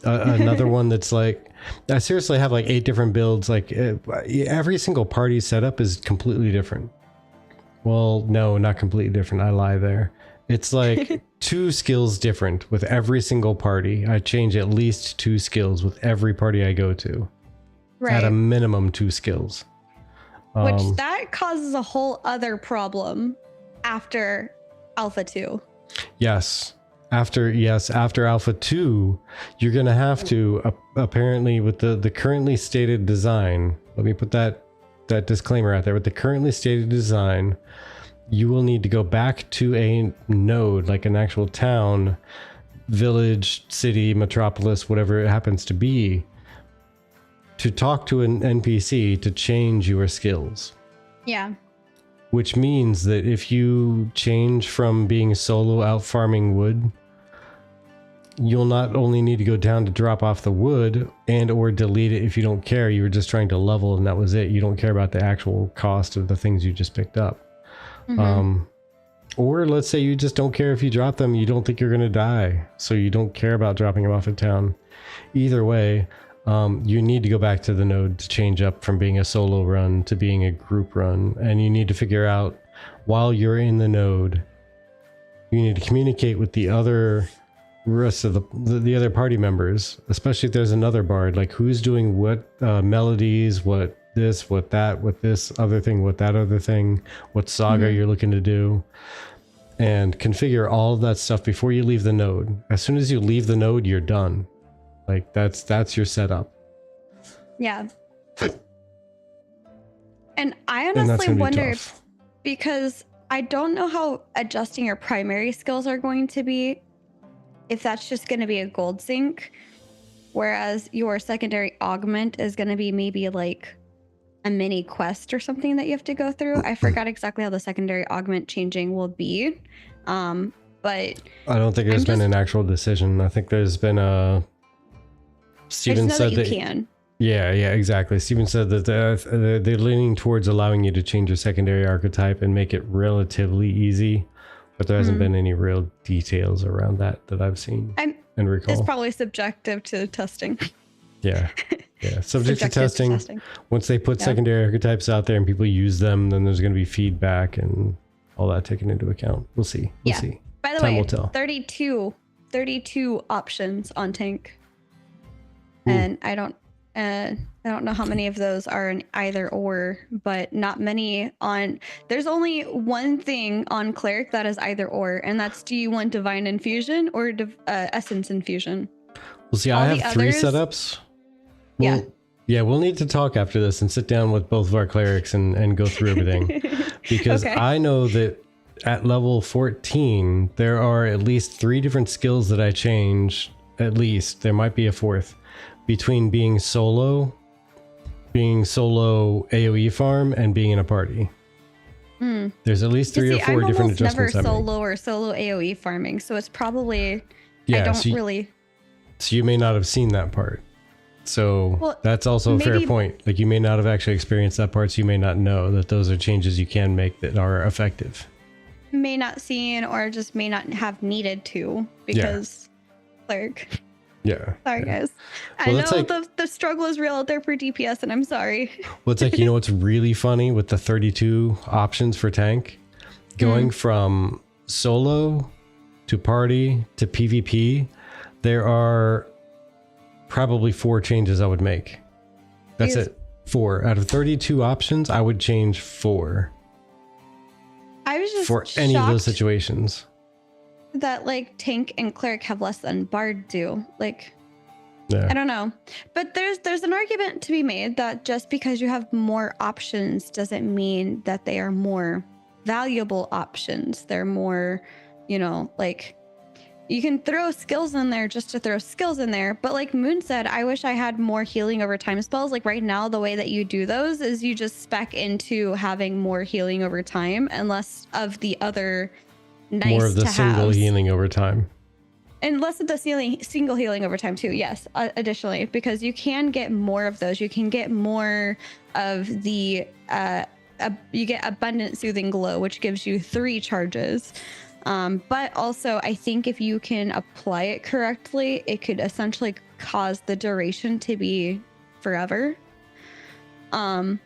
Another one that's like, I seriously have like 8 different builds. Like every single party setup is completely different. Well, no, not completely different. I lie there. It's like 2 skills different with every single party. I change at least 2 skills with every party I go to. Right. At a minimum 2 skills. Which that causes a whole other problem after Alpha 2. Yes. After Alpha 2, you're going to have to, apparently with the currently stated design, let me put that disclaimer out there, with the currently stated design, you will need to go back to a node, like an actual town, village, city, metropolis, whatever it happens to be, to talk to an NPC to change your skills. Yeah. Which means that if you change from being solo out farming wood, you'll not only need to go down to drop off the wood and or delete it if you don't care. You were just trying to level and that was it. You don't care about the actual cost of the things you just picked up. Or let's say you just don't care if you drop them. You don't think you're going to die, so you don't care about dropping them off at town. Either way, you need to go back to the node to change up from being a solo run to being a group run. And you need to figure out, while you're in the node, you need to communicate with the other rest of the other party members, especially if there's another bard, like who's doing what melodies, what this, what that, what this other thing, what that other thing, what saga you're looking to do, and configure all of that stuff before you leave the node. As soon as you leave the node, you're done. Like that's your setup. Yeah. And I honestly wonder, because I don't know how adjusting your primary skills are going to be, if that's just going to be a gold sync, whereas your secondary augment is going to be maybe like a mini quest or something that you have to go through. I forgot exactly how the secondary augment changing will be. But I don't think there's been an actual decision. I think there's been a... Steven said that you can. Yeah, exactly. Steven said that they're leaning towards allowing you to change your secondary archetype and make it relatively easy, but there hasn't been any real details around that I've seen and recall. It's probably subjective to testing. Yeah. Subject to testing. Once they put secondary archetypes out there and people use them, then there's going to be feedback and all that taken into account. We'll see. We'll see. By the Time way, will tell. 32 options on tank. And I don't know how many of those are an either or, but not many on... There's only one thing on cleric that is either or, and that's, do you want divine infusion or essence infusion? Well, see, I have three setups. We'll need to talk after this and sit down with both of our clerics and go through everything. Because I know that at level 14, there are at least 3 different skills that I change. At least. There might be a 4th. Between being solo AoE farm, and being in a party. There's at least 3 or 4 different adjustments. I'm never solo or solo AoE farming, so it's probably... So you may not have seen that part. So that's also a fair point. Like, you may not have actually experienced that part, so you may not know that those are changes you can make that are effective. May not seen, or just may not have needed to, because cleric. Yeah. Sorry, guys. I know the struggle is real out there for DPS, and I'm sorry. Well, it's like, you know what's really funny with the 32 options for tank? Going from solo to party to PvP, there are probably 4 changes I would make. That's it. 4. Out of 32 options, I would change 4. I was just for any of those situations. That like tank and cleric have less than bard do. Like, I don't know, but there's an argument to be made that just because you have more options doesn't mean that they are more valuable options. They're more, like, you can throw skills in there just to throw skills in there. But like Moon said, I wish I had more healing over time spells. Like right now, the way that you do those is you just spec into having more healing over time and less of the other more of the single healing over time. And less of the single healing over time too. Yes, additionally, because you can get more of those. You can get more of the, you get Abundant Soothing Glow, which gives you 3 charges. But also, I think if you can apply it correctly, it could essentially cause the duration to be forever. And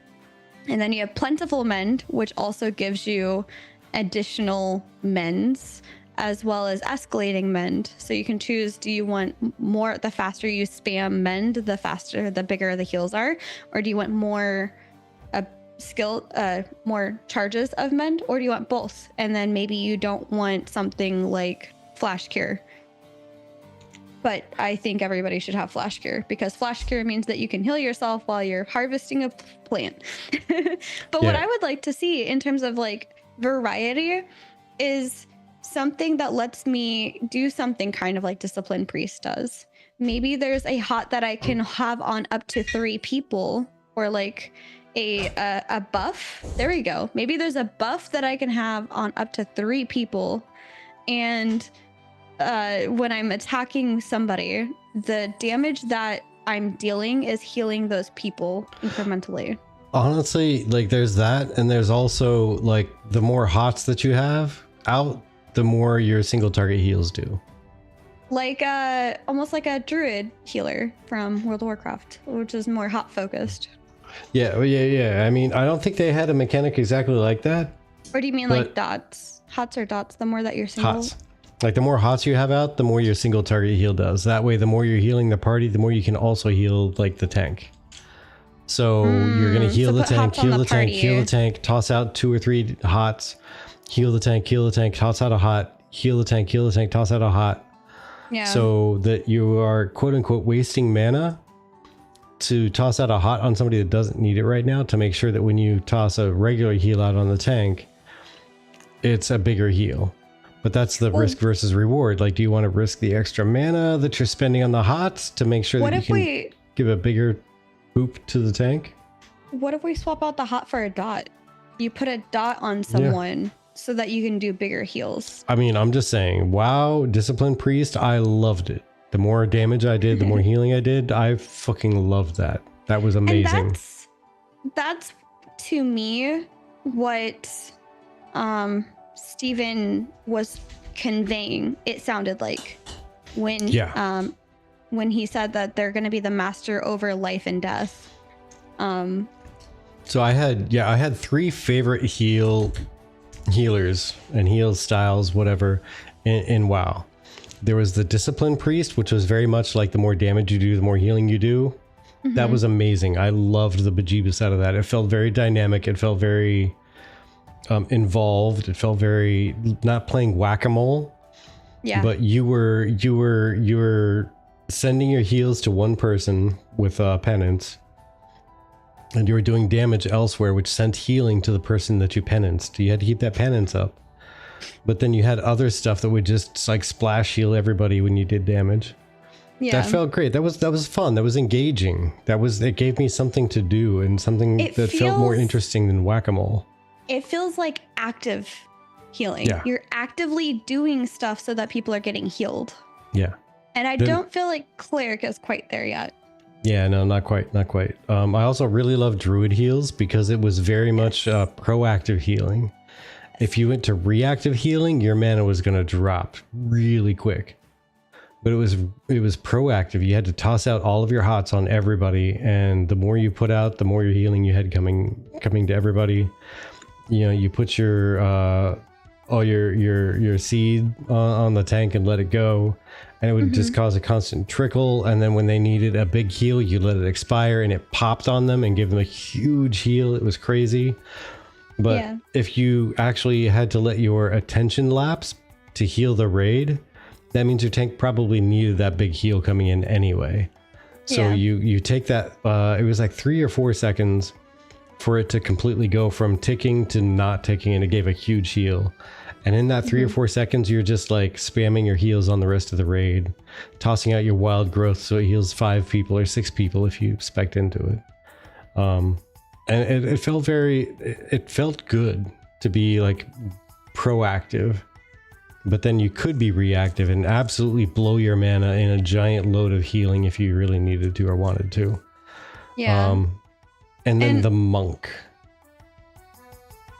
then you have Plentiful Mend, which also gives you additional mends, as well as escalating mend. So you can choose, do you want more, the faster you spam mend, the bigger the heals are, or do you want more more charges of mend, or do you want both? And then maybe you don't want something like Flash Cure. But I think everybody should have Flash Cure, because Flash Cure means that you can heal yourself while you're harvesting a plant. But what I would like to see in terms of like variety is something that lets me do something kind of like Discipline Priest does. Maybe there's a hot that I can have on up to 3 people, or like a buff. There we go. Maybe there's a buff that I can have on up to 3 people, and when I'm attacking somebody, the damage that I'm dealing is healing those people incrementally. Honestly, like there's that, and there's also like the more hots that you have out, the more your single target heals do. Like almost like a druid healer from World of Warcraft, which is more hot focused. Yeah. I mean, I don't think they had a mechanic exactly like that. Or do you mean like dots? Hots or dots? The more that you're single. Hots. Like the more hots you have out, the more your single target heal does. That way, the more you're healing the party, the more you can also heal like the tank. So you're gonna heal the tank, heal the tank, heal the tank, toss out 2 or 3 hots, heal the tank, toss out a hot, heal the tank, toss out a hot. Yeah. So that you are quote unquote wasting mana to toss out a hot on somebody that doesn't need it right now, to make sure that when you toss a regular heal out on the tank, it's a bigger heal. But that's the risk versus reward. Like, do you want to risk the extra mana that you're spending on the hots to make sure that you can give a bigger boop to the tank? What if we swap out the hot for a dot? You put a dot on someone so that you can do bigger heals. I mean, I'm just saying, wow, Discipline Priest, I loved it. The more damage I did, the more healing I did. I fucking loved that. That was amazing. And that's to me what Steven was conveying, it sounded like, when he said that they're going to be the master over life and death. So I had 3 favorite healers and heal styles, whatever, in WoW. There was the Discipline Priest, which was very much like the more damage you do, the more healing you do. That was amazing. I loved the bejeebus out of that. It felt very dynamic. It felt very involved. It felt very not playing whack-a-mole. Yeah. But you were sending your heals to one person with penance, and you were doing damage elsewhere, which sent healing to the person that you penanced. You had to keep that penance up. But then you had other stuff that would just like splash heal everybody when you did damage. Yeah. That felt great. That was fun. That was engaging. It gave me something to do, and something that felt more interesting than whack-a-mole. It feels like active healing. Yeah. You're actively doing stuff so that people are getting healed. Yeah. And I don't feel like Cleric is quite there yet. Yeah, no, not quite. I also really love Druid heals because it was very much proactive healing. If you went to reactive healing, your mana was going to drop really quick. But it was proactive. You had to toss out all of your hots on everybody, and the more you put out, the more your healing you had coming to everybody. You know, you put your all your seed on the tank and let it go, and it would just cause a constant trickle. And then when they needed a big heal, you let it expire, and it popped on them and gave them a huge heal. It was crazy. But if you actually had to let your attention lapse to heal the raid, that means your tank probably needed that big heal coming in anyway. So you take that, it was like 3 or 4 seconds for it to completely go from ticking to not ticking, and it gave a huge heal. And in that 3 or 4 seconds, you're just like spamming your heals on the rest of the raid, tossing out your wild growth so it heals 5 people or 6 people if you spec into it. And it felt good to be like proactive, but then you could be reactive and absolutely blow your mana in a giant load of healing if you really needed to or wanted to. Yeah. And then the monk.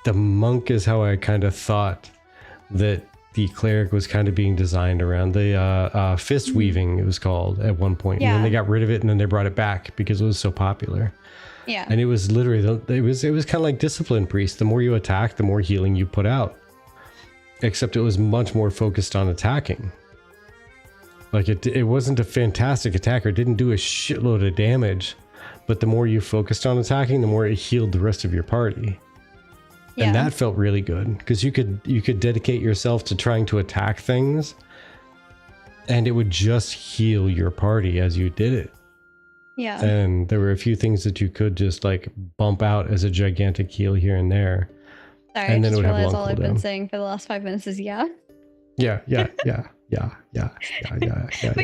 The monk is how I kind of thought that the cleric was kind of being designed around. The fist weaving, it was called at one point. And then they got rid of it, and then they brought it back because it was so popular. Yeah. And it was literally, it was kind of like Discipline Priest. The more you attack, the more healing you put out. Except it was much more focused on attacking. Like it wasn't a fantastic attacker. It didn't do a shitload of damage. But the more you focused on attacking, the more it healed the rest of your party. Yeah. And that felt really good because you could dedicate yourself to trying to attack things, and it would just heal your party as you did it. Yeah. And there were a few things that you could just like bump out as a gigantic heal here and there. Sorry, I And then it just would have realized long all I've been cooldown. saying for the last 5 minutes is yeah. Yeah. But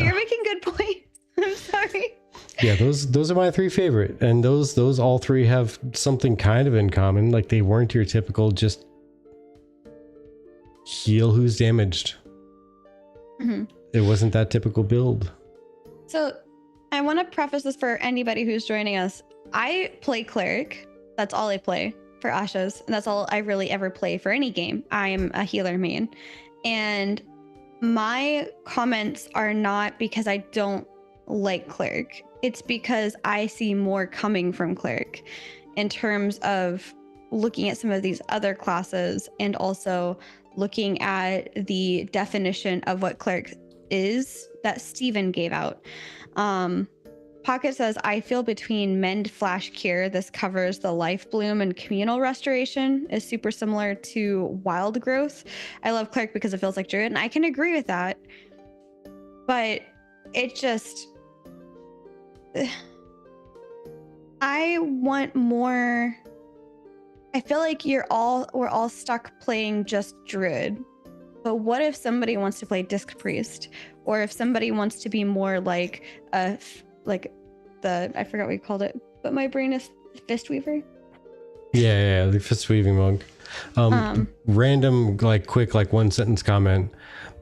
you're making good points. I'm sorry. Yeah, those are my three favorite, and those all three have something kind of in common. Like they weren't your typical just heal who's damaged. Mhm. It wasn't that typical build. So I want to preface this for anybody who's joining us. I play cleric. That's all I play for Ashes, and that's all I really ever play for any game. I'm a healer main, and my comments are not because I don't like cleric. It's because I see more coming from cleric in terms of looking at some of these other classes and also looking at the definition of what cleric is that Steven gave out. Pocket says, I feel between Mend, Flash, Cure. This covers the Life Bloom and Communal Restoration, is super similar to Wild Growth. I love Cleric because it feels like Druid, and I can agree with that. But it just... I want more... I feel like we're all stuck playing just Druid. But what if somebody wants to play Disc Priest? Or if somebody wants to be more like a... I forgot what you called it, but my brain is Fist Weaver. Yeah, the Fist Weaving Monk. Random, quick, 1 sentence comment.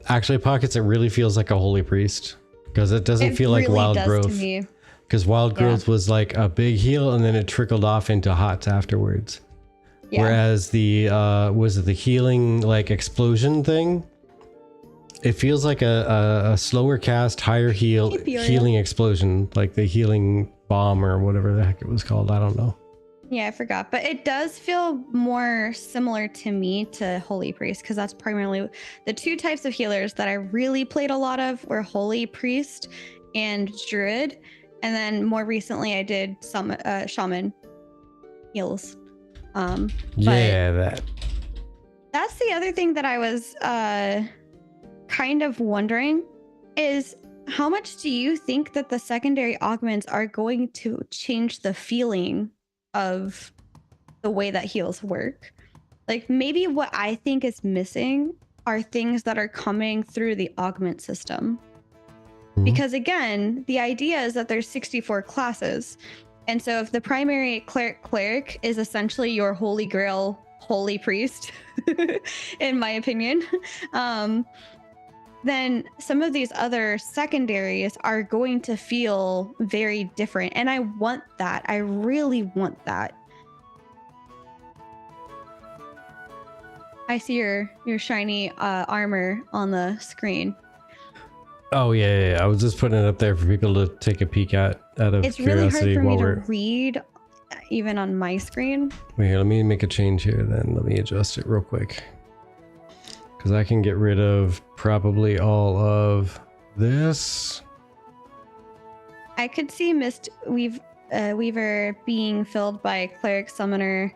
Actually, Pockets, it really feels like a Holy Priest because it doesn't feel like Wild Growth. Because Wild Growth was like a big heal and then it trickled off into Hots afterwards. Yeah. Whereas the was it the healing explosion thing? It feels like a slower cast, higher healing explosion, like the healing bomb or whatever the heck it was called. I don't know. Yeah, I forgot. But it does feel more similar to me to Holy Priest because that's primarily the two types of healers that I really played a lot of were Holy Priest and Druid. And then more recently I did some Shaman heals. That's the other thing that I was... kind of wondering is how much do you think that the secondary augments are going to change the feeling of the way that heals work? Like maybe what I think is missing are things that are coming through the augment system. Because again, the idea is that there's 64 classes. And so if the primary cleric is essentially your holy grail, holy priest, in my opinion, then some of these other secondaries are going to feel very different. And I want that. I really want that. I see your shiny armor on the screen. Oh, yeah. I was just putting it up there for people to take a peek at out of it's curiosity. It's really hard for me to read even on my screen. Wait, here, let me make a change here then. Let me adjust it real quick. Because I can get rid of probably all of this. I could see Weaver being filled by Cleric Summoner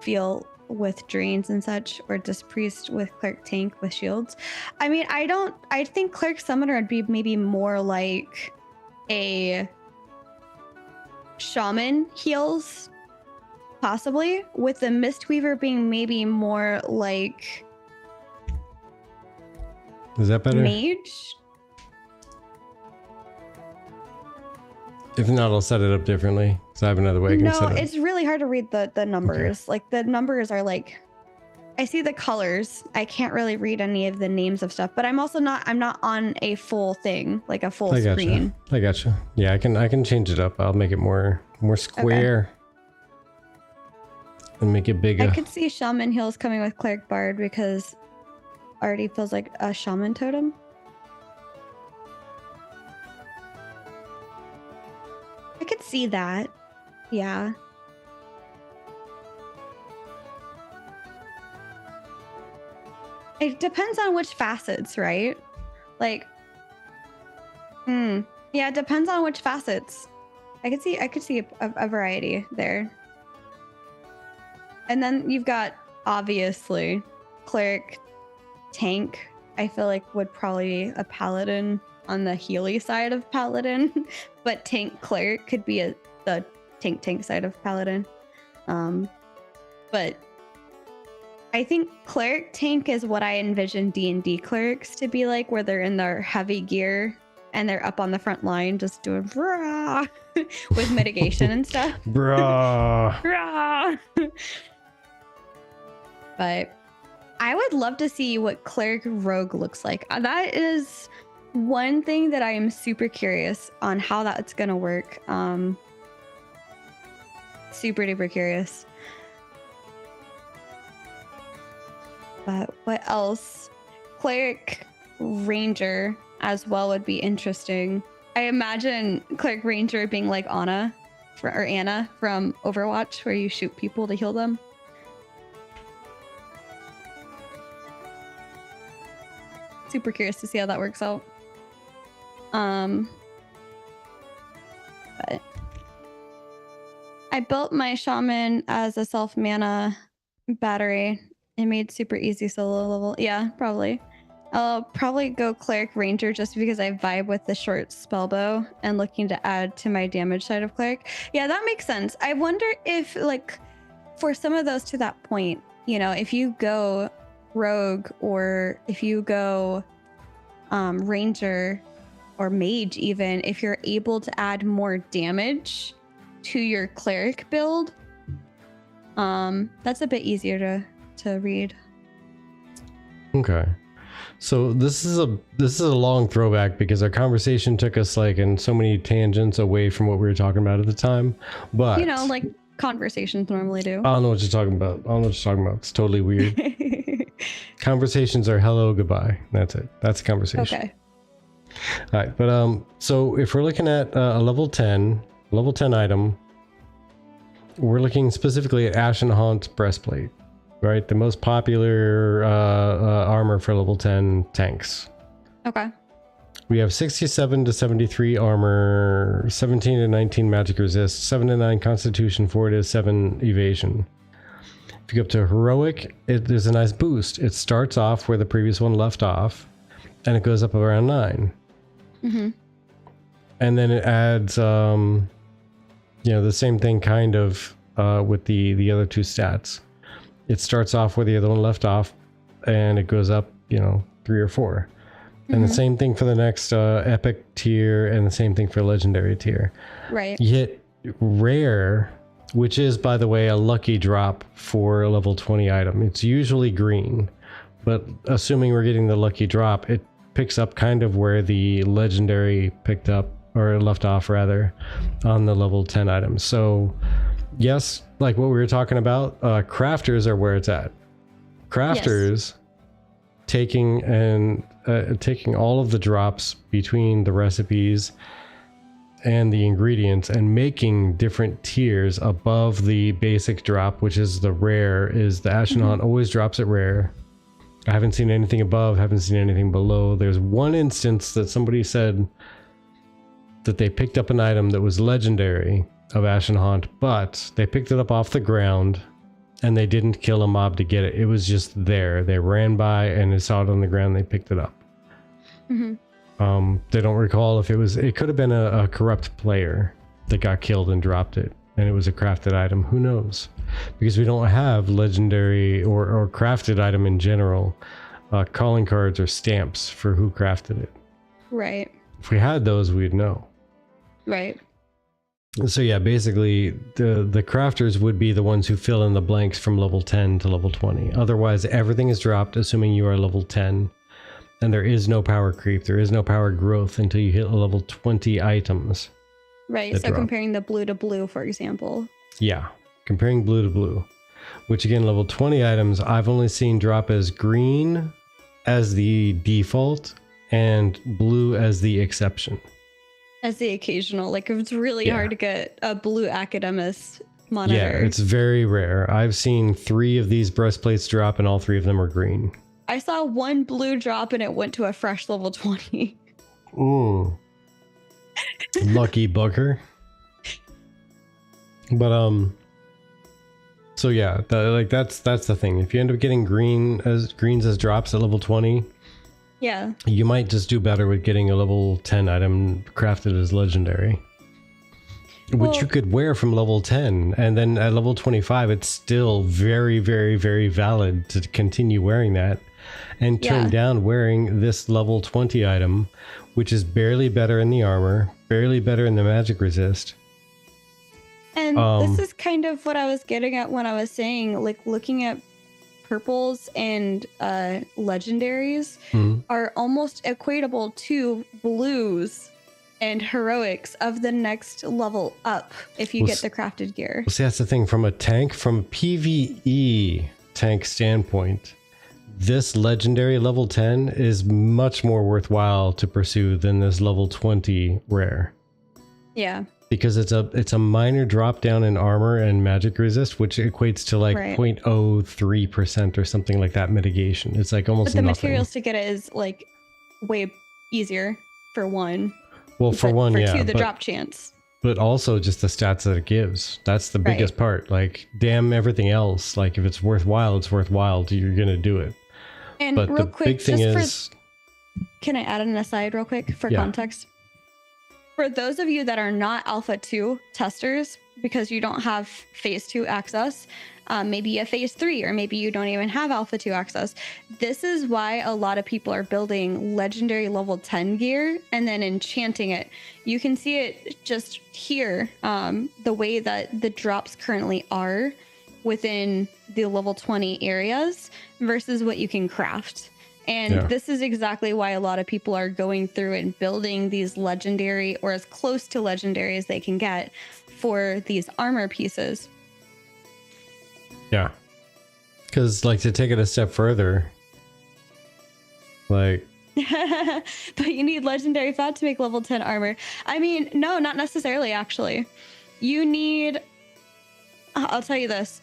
feel with drains and such, or Disc Priest with Cleric Tank with shields. I mean, I think Cleric Summoner would be maybe more like a Shaman heals, possibly, with the Mistweaver being maybe more like... Is that better? Mage? If not, I'll set it up differently. So I have another way I can set it. No, it's really hard to read the numbers. Okay. Like the numbers are like, I see the colors. I can't really read any of the names of stuff, but I'm not on a full thing, like a full screen. I gotcha. Yeah, I can change it up. I'll make it more square. Okay. And make it bigger. I could see Shaman heals coming with Cleric Bard because already feels like a Shaman totem. I could see that. Yeah. It depends on which facets, right? Like, yeah, it depends on which facets. I could see a variety there. And then you've got, obviously, Cleric Tank. I feel like would probably be a Paladin on the Healy side of Paladin, but Tank Cleric could be the tank side of Paladin. But I think cleric tank is what I envision D&D clerics to be like, where they're in their heavy gear and they're up on the front line just doing brah with mitigation and stuff. Bruh. Brah. But I would love to see what cleric rogue looks like. That is one thing that I am super curious on how that's gonna work. Super duper curious. But what else? Cleric ranger as well would be interesting. I imagine cleric ranger being like Anna or Anna from Overwatch, where you shoot people to heal them. Super curious to see how that works out. But I built my shaman as a self mana battery. It made super easy solo level. Yeah, probably. I'll probably go cleric ranger just because I vibe with the short spell bow and looking to add to my damage side of cleric. Yeah, that makes sense. I wonder if, like, for some of those to that point, you know, if you go rogue or if you go ranger or mage, even if you're able to add more damage to your cleric build, that's a bit easier to read. Okay. So this is a long throwback because our conversation took us like in so many tangents away from what we were talking about at the time. But you know, like conversations normally do. I don't know what you're talking about. It's totally weird. Conversations are hello, goodbye. That's it. That's a conversation. Okay. All right, but so if we're looking at a level 10 item, we're looking specifically at Ashen Haunt's breastplate, right? The most popular armor for level 10 tanks. Okay. We have 67 to 73 armor, 17 to 19 magic resist, 7 to 9 constitution, 4 to 7 evasion. If you go up to heroic, there's a nice boost. It starts off where the previous one left off, and it goes up around 9. Mm-hmm. And then it adds, the same thing kind of with the other two stats. It starts off where the other one left off, and it goes up, 3 or 4. Mm-hmm. And the same thing for the next epic tier, and the same thing for legendary tier. Right. You hit rare, which is, by the way, a lucky drop for a level 20 item. It's usually green, but assuming we're getting the lucky drop, it picks up kind of where the legendary picked up, or left off rather, on the level 10 items. So yes, like what we were talking about, crafters are where it's at. Crafters, yes. taking all of the drops between the recipes and the ingredients and making different tiers above the basic drop, which is the rare, is the Ashen Haunt always drops at rare. I haven't seen anything above, haven't seen anything below. There's one instance that somebody said that they picked up an item that was legendary of Ashen Haunt, but they picked it up off the ground and they didn't kill a mob to get it. It was just there. They ran by and they saw it on the ground. They picked it up. Mm-hmm. They don't recall if it could have been a corrupt player that got killed and dropped it, and it was a crafted item. Who knows? Because we don't have legendary or crafted item in general calling cards or stamps for who crafted it. Right. If we had those, we'd know. Right. So yeah, basically the crafters would be the ones who fill in the blanks from level 10 to level 20. Otherwise, everything is dropped assuming you are level 10. And there is no power creep. There is no power growth until you hit a level 20 items. Right. So drop. Comparing the blue to blue, for example. Yeah. Comparing blue to blue. Which again, level 20 items, I've only seen drop as green as the default and blue as the exception. As the occasional. Like, it's really hard to get a blue Academist monitor. Yeah, it's very rare. I've seen 3 of these breastplates drop and all 3 of them are green. I saw one blue drop and it went to a fresh level 20. Ooh. Lucky bugger. But so yeah, that's the thing. If you end up getting greens as drops at level 20, yeah, you might just do better with getting a level 10 item crafted as legendary. which Well, you could wear from level 10, and then at level 25 it's still very, very, very valid to continue wearing that and turn Yeah. down wearing this level 20 item, which is barely better in the armor, barely better in the magic resist. And this is kind of what I was getting at when I was saying, like, looking at purples and legendaries are almost equatable to blues and heroics of the next level up if you get the crafted gear. Well, see, that's the thing. From a PvE tank standpoint, this legendary level 10 is much more worthwhile to pursue than this level 20 rare. Yeah. Because it's a minor drop down in armor and magic resist, which equates to like 0.03% or something like that mitigation. It's like almost nothing. But the materials to get it is like way easier for one. Well, for one, for yeah. two, the drop chance. But also just the stats that it gives. That's the biggest part. Like, damn everything else. Like, if it's worthwhile, it's worthwhile. You're going to do it. And but real the quick, big thing is... Can I add an aside real quick for context? For those of you that are not Alpha 2 testers, because you don't have Phase 2 access, maybe a Phase 3, or maybe you don't even have Alpha 2 access, this is why a lot of people are building legendary level 10 gear and then enchanting it. You can see it just here, the way that the drops currently are within the level 20 areas versus what you can craft. And this is exactly why a lot of people are going through and building these legendary, or as close to legendary as they can get, for these armor pieces. Yeah. Because, like, to take it a step further, like... But you need legendary fat to make level 10 armor. I mean, no, not necessarily, actually. You need... I'll tell you this.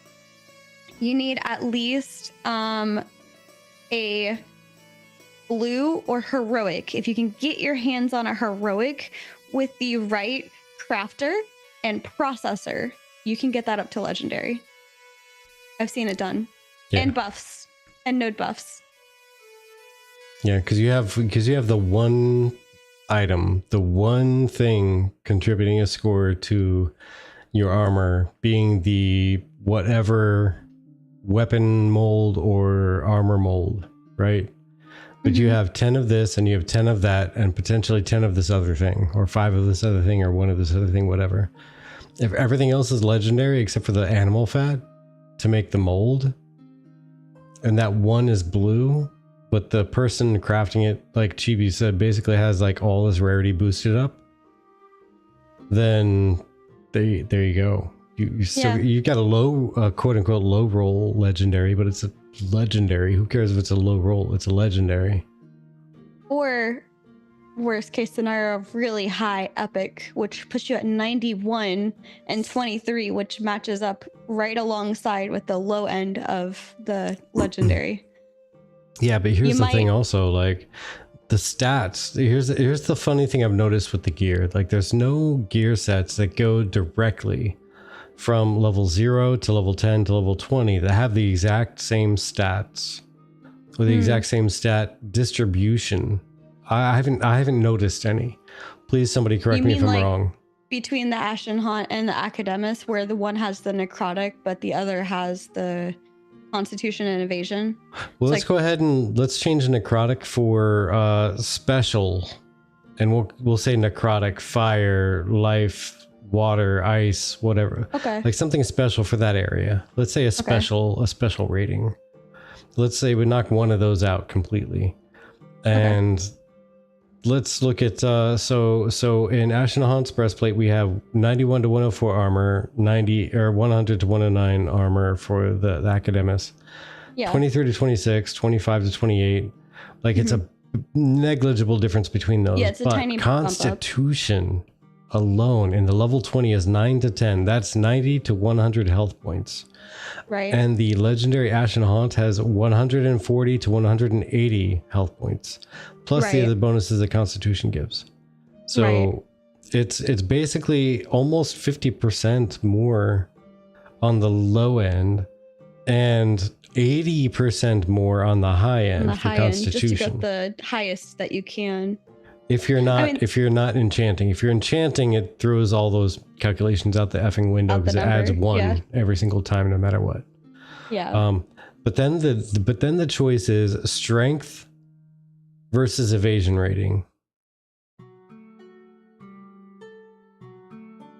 You need at least a blue or heroic. If you can get your hands on a heroic with the right crafter and processor, you can get that up to legendary. I've seen it done. And buffs and node buffs. Yeah, because you have the one item, the one thing contributing a score to your armor being the whatever weapon mold or armor mold, right? But you have 10 of this and you have 10 of that and potentially 10 of this other thing, or 5 of this other thing, or 1 of this other thing, whatever. If everything else is legendary except for the animal fat to make the mold, and that one is blue, but the person crafting it, like Chibi said, basically has like all this rarity boosted up, then there you go. You got a low, quote unquote, low roll legendary, but it's a legendary. Who cares if it's a low roll? It's a legendary. Or worst case scenario of really high epic, which puts you at 91 and 23, which matches up right alongside with the low end of the legendary. Yeah, but here's the thing also, like the stats. Here's the funny thing I've noticed with the gear. Like, there's no gear sets that go directly from level 0 to level 10 to level 20 that have the exact same stats or the exact same stat distribution. I haven't noticed any. Please, somebody correct me if I'm wrong. Between the Ashen Haunt and the Academus, where the one has the necrotic, but the other has the Constitution and Evasion. Well, let's go ahead and let's change necrotic for special, and we'll say necrotic, fire, life, water, ice, whatever. Okay. Like something special for that area. Let's say a special rating. Let's say we knock one of those out completely. And let's look at so in Ashen Haunt's breastplate we have 91 to 104 armor, 90 or 100 to 109 armor for the Academus. 23 to 26, 25 to 28. Like it's a negligible difference between those. Yeah, it's a tiny Constitution alone in the level 20 is 9 to 10. That's 90 to 100 health points. Right. And the legendary Ashen Haunt has 140 to 180 health points, plus the other bonuses that Constitution gives. So it's basically almost 50% more on the low end and 80% more on the high end for Constitution. Just to get the highest that you can. If you're not, if you're not enchanting, if you're enchanting, it throws all those calculations out the effing window because it adds 1 every single time, no matter what. Yeah. But then the choice is strength versus evasion rating.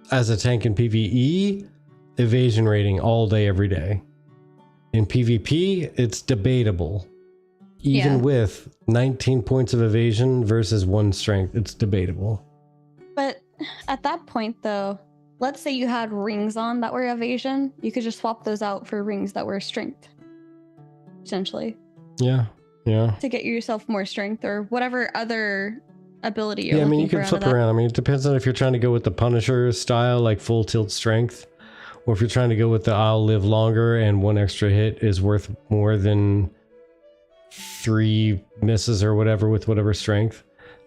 As a tank in PvE, evasion rating all day, every day. In PvP, it's debatable. Even with 19 points of evasion versus 1 strength, it's debatable. But at that point, though, let's say you had rings on that were evasion, you could just swap those out for rings that were strength, essentially. Yeah. To get yourself more strength or whatever other ability you're looking for. Yeah, I mean, you can flip around. I mean, it depends on if you're trying to go with the Punisher style, like full tilt strength, or if you're trying to go with the I'll live longer and 1 extra hit is worth more than 3 misses or whatever with whatever strength.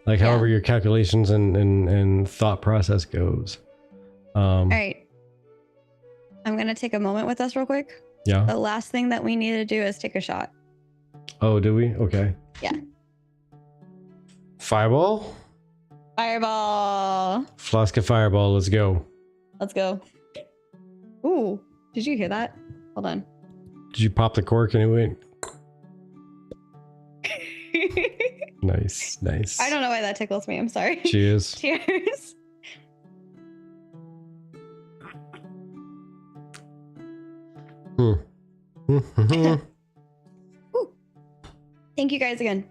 Like however your calculations and thought process goes. All right. I'm going to take a moment with us real quick. Yeah. The last thing that we need to do is take a shot. Oh, do we? Okay. Yeah. Fireball? Fireball. Flask of Fireball. Let's go. Let's go. Ooh. Did you hear that? Hold on. Did you pop the cork and it went? Nice. I don't know why that tickles me. I'm sorry. Cheers. Cheers. Thank you guys again.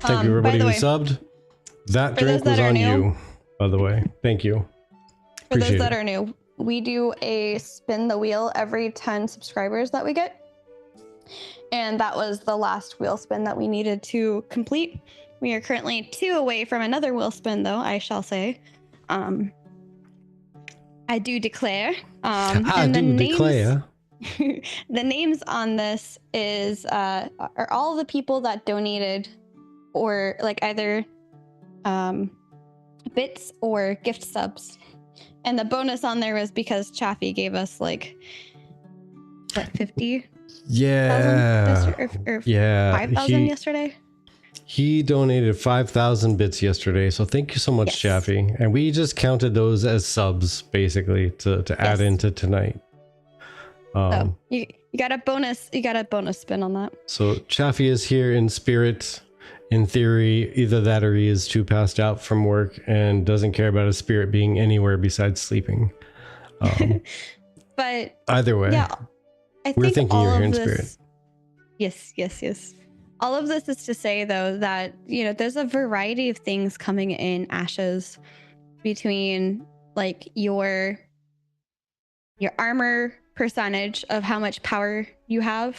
Thank you everybody who subbed. That drink was on you, by the way. Thank you. For those that are new, we do a spin the wheel every 10 subscribers that we get. And that was the last wheel spin that we needed to complete. We are currently 2 away from another wheel spin, though, I shall say. I do declare. Declare. The names on this are all the people that donated or like either bits or gift subs. And the bonus on there was because Chaffee gave us like, what, 50? Yeah. Or 5,000 yesterday? He donated 5,000 bits yesterday. So thank you so much, Chaffee. And we just counted those as subs, basically, to add into tonight. So you got a bonus. You got a bonus spin on that. So Chaffee is here in spirit. In theory, either that or he is too passed out from work and doesn't care about his spirit being anywhere besides sleeping. But either way, we're thinking you're here in spirit. Yes. All of this is to say, though, that, you know, there's a variety of things coming in Ashes between like your armor percentage of how much power you have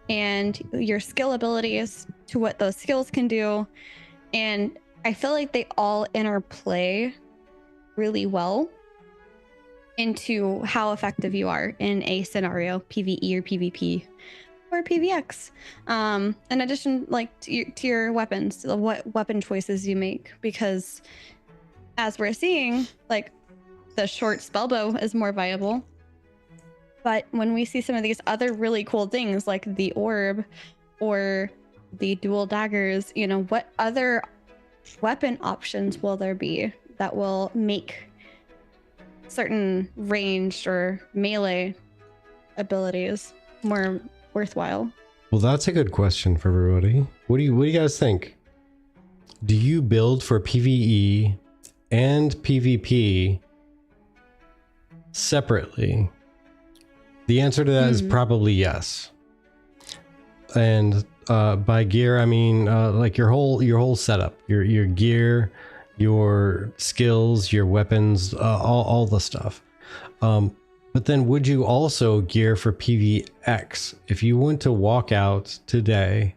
and your skill abilities to what those skills can do. And I feel like they all interplay really well into how effective you are in a scenario, PvE or PvP or PvX. In addition, like to your weapons, what weapon choices you make, because as we're seeing, like the short spellbow is more viable. But when we see some of these other really cool things like the orb or the dual daggers, you know, what other weapon options will there be that will make certain ranged or melee abilities more worthwhile? Well, that's a good question for everybody. What do you guys think? Do you build for PvE and PvP separately? The answer to that is probably yes. And by gear, I mean like your whole setup, your gear, your skills, your weapons, all the stuff. But then would you also gear for PvX? If you went to walk out today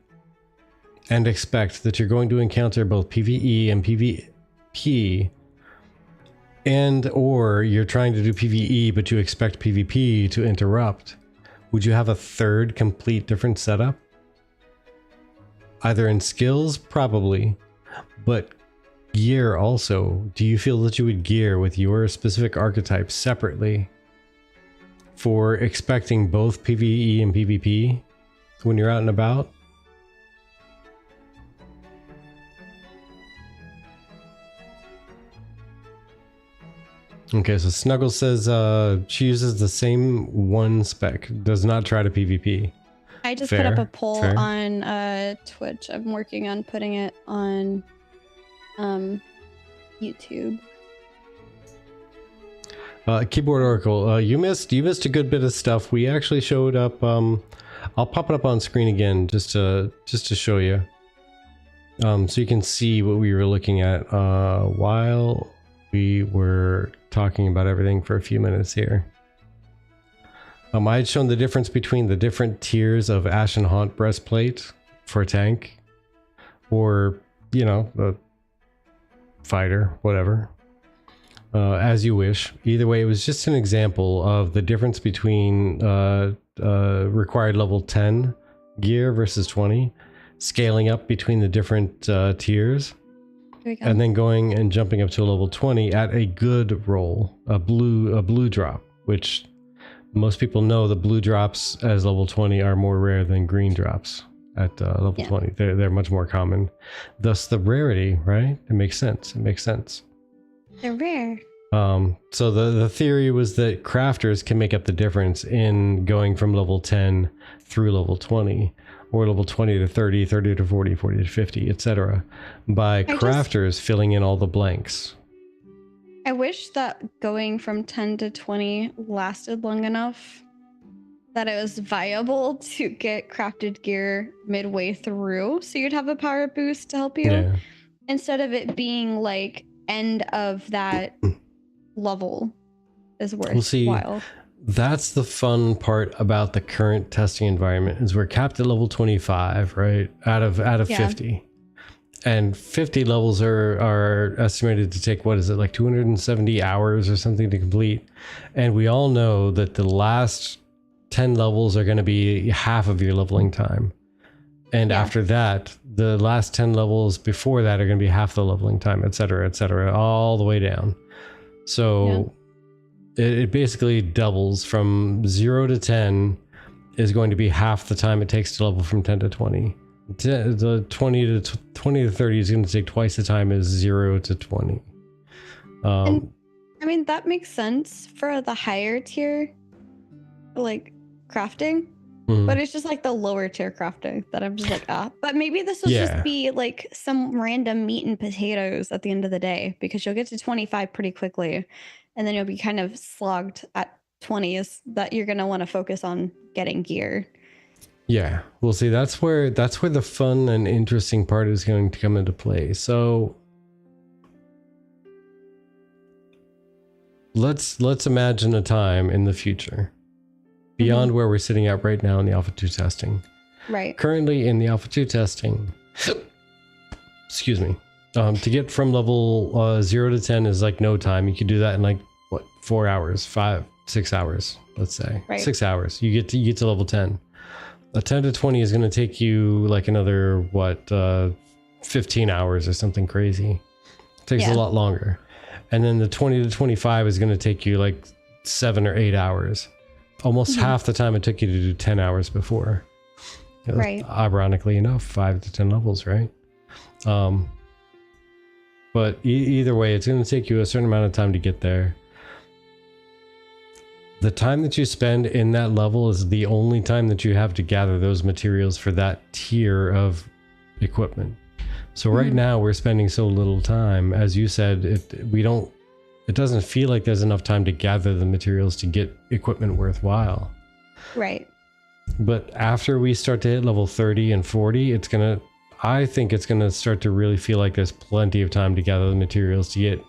and expect that you're going to encounter both PvE and PvP, and or you're trying to do PvE but you expect PvP to interrupt, would you have a third complete different setup? Either in skills, probably, but gear also. Do you feel that you would gear with your specific archetype separately for expecting both PvE and PvP when you're out and about? Okay, so Snuggle says she uses the same one spec, does not try to PvP. I just Fair, put up a poll fair. on Twitch. I'm working on putting it on YouTube. Keyboard Oracle, you missed a good bit of stuff. We actually showed up. I'll pop it up on screen again just to show you, so you can see what we were looking at while we were talking about everything for a few minutes here. I had shown the difference between the different tiers of Ashen Haunt breastplate for a tank, or a fighter, whatever. As you wish. Either way, it was just an example of the difference between required level 10 gear versus 20, scaling up between the different tiers, and then going and jumping up to a level 20 at a good roll, a blue drop, which most people know the blue drops as level 20 are more rare than green drops at level 20. They're much more common. Thus the rarity, right? It makes sense. They're rare. So the theory was that crafters can make up the difference in going from level 10 through level 20, or level 20 to 30, 30 to 40, 40 to 50, etc. by crafters filling in all the blanks. I wish that going from 10 to 20 lasted long enough that it was viable to get crafted gear midway through, so you'd have a power boost to help you, instead of it being like end of that level is worthwhile. That's the fun part about the current testing environment, is we're capped at level 25, right? Out of 50. And 50 levels are estimated to take, what is it, like 270 hours or something to complete. And we all know that the last 10 levels are going to be half of your leveling time. And after that, the last 10 levels before that are going to be half the leveling time, et cetera, all the way down. So it basically doubles. From 0 to 10 is going to be half the time it takes to level from 10 to 20. The 20 to 30 is going to take twice the time as 0 to 20. And, I mean, that makes sense for the higher tier, like crafting. But it's just like the lower tier crafting that I'm just like, But maybe this will just be like some random meat and potatoes at the end of the day, because you'll get to 25 pretty quickly, and then you'll be kind of slogged at 20, is that you're going to want to focus on getting gear. Yeah, we'll see. That's where the fun and interesting part is going to come into play. So let's imagine a time in the future beyond where we're sitting at right now in the Alpha 2 testing. Right. Currently in the Alpha 2 testing, excuse me, to get from level 0 to 10 is like no time. You could do that in like, 4 hours, 6 hours, let's say. Right. 6 hours. You get to level 10. A 10 to 20 is going to take you like another, 15 hours or something crazy. It takes a lot longer. And then the 20 to 25 is going to take you like 7 or 8 hours. Almost half the time it took you to do 10 hours before. Right. Ironically enough, 5 to 10 levels, right? But either way, it's going to take you a certain amount of time to get there. The time that you spend in that level is the only time that you have to gather those materials for that tier of equipment. So right now we're spending so little time. As you said, it doesn't feel like there's enough time to gather the materials to get equipment worthwhile. Right. But after we start to hit level 30 and 40, I think it's going to start to really feel like there's plenty of time to gather the materials to get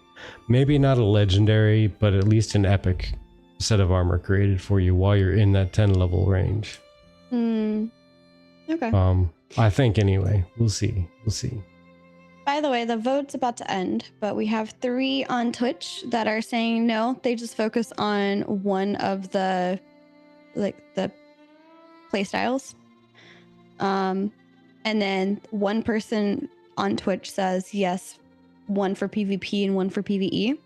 maybe not a legendary, but at least an epic set of armor created for you while you're in that 10 level range. Okay. I think anyway. We'll see. By the way, the vote's about to end, but we have 3 on Twitch that are saying no. They just focus on one of the play styles. And then one person on Twitch says yes, one for PvP and one for PvE.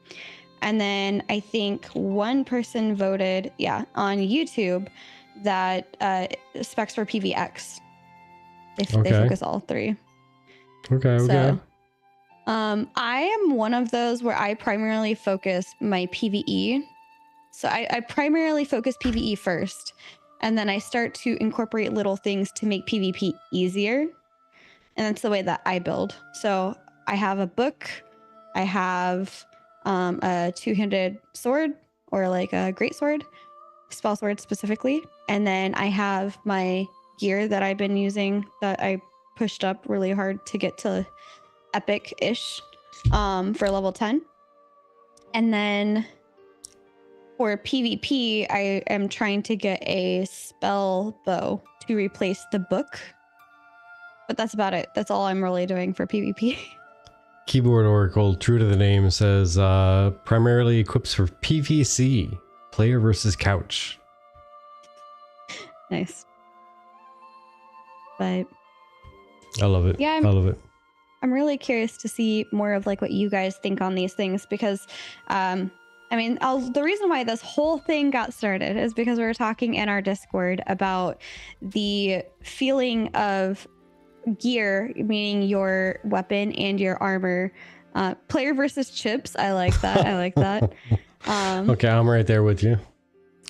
And then I think one person voted, on YouTube that specs for PvX. They focus all 3. Okay. I am one of those where I primarily focus my PvE. So I primarily focus PvE first, and then I start to incorporate little things to make PvP easier. And that's the way that I build. So I have a book, I have a two-handed sword, or like a great sword, spell sword specifically. And then I have my gear that I've been using that I pushed up really hard to get to epic-ish for level 10. And then for PvP, I am trying to get a spell bow to replace the book. But that's about it. That's all I'm really doing for PvP. Keyboard Oracle, true to the name, says primarily equips for PvC, player versus couch. Nice. But I love it. Yeah, I love it. I'm really curious to see more of like what you guys think on these things, because I mean, the reason why this whole thing got started is because we were talking in our Discord about the feeling of gear, meaning your weapon and your armor. Player versus chips. I like that. I like that. Okay, I'm right there with you.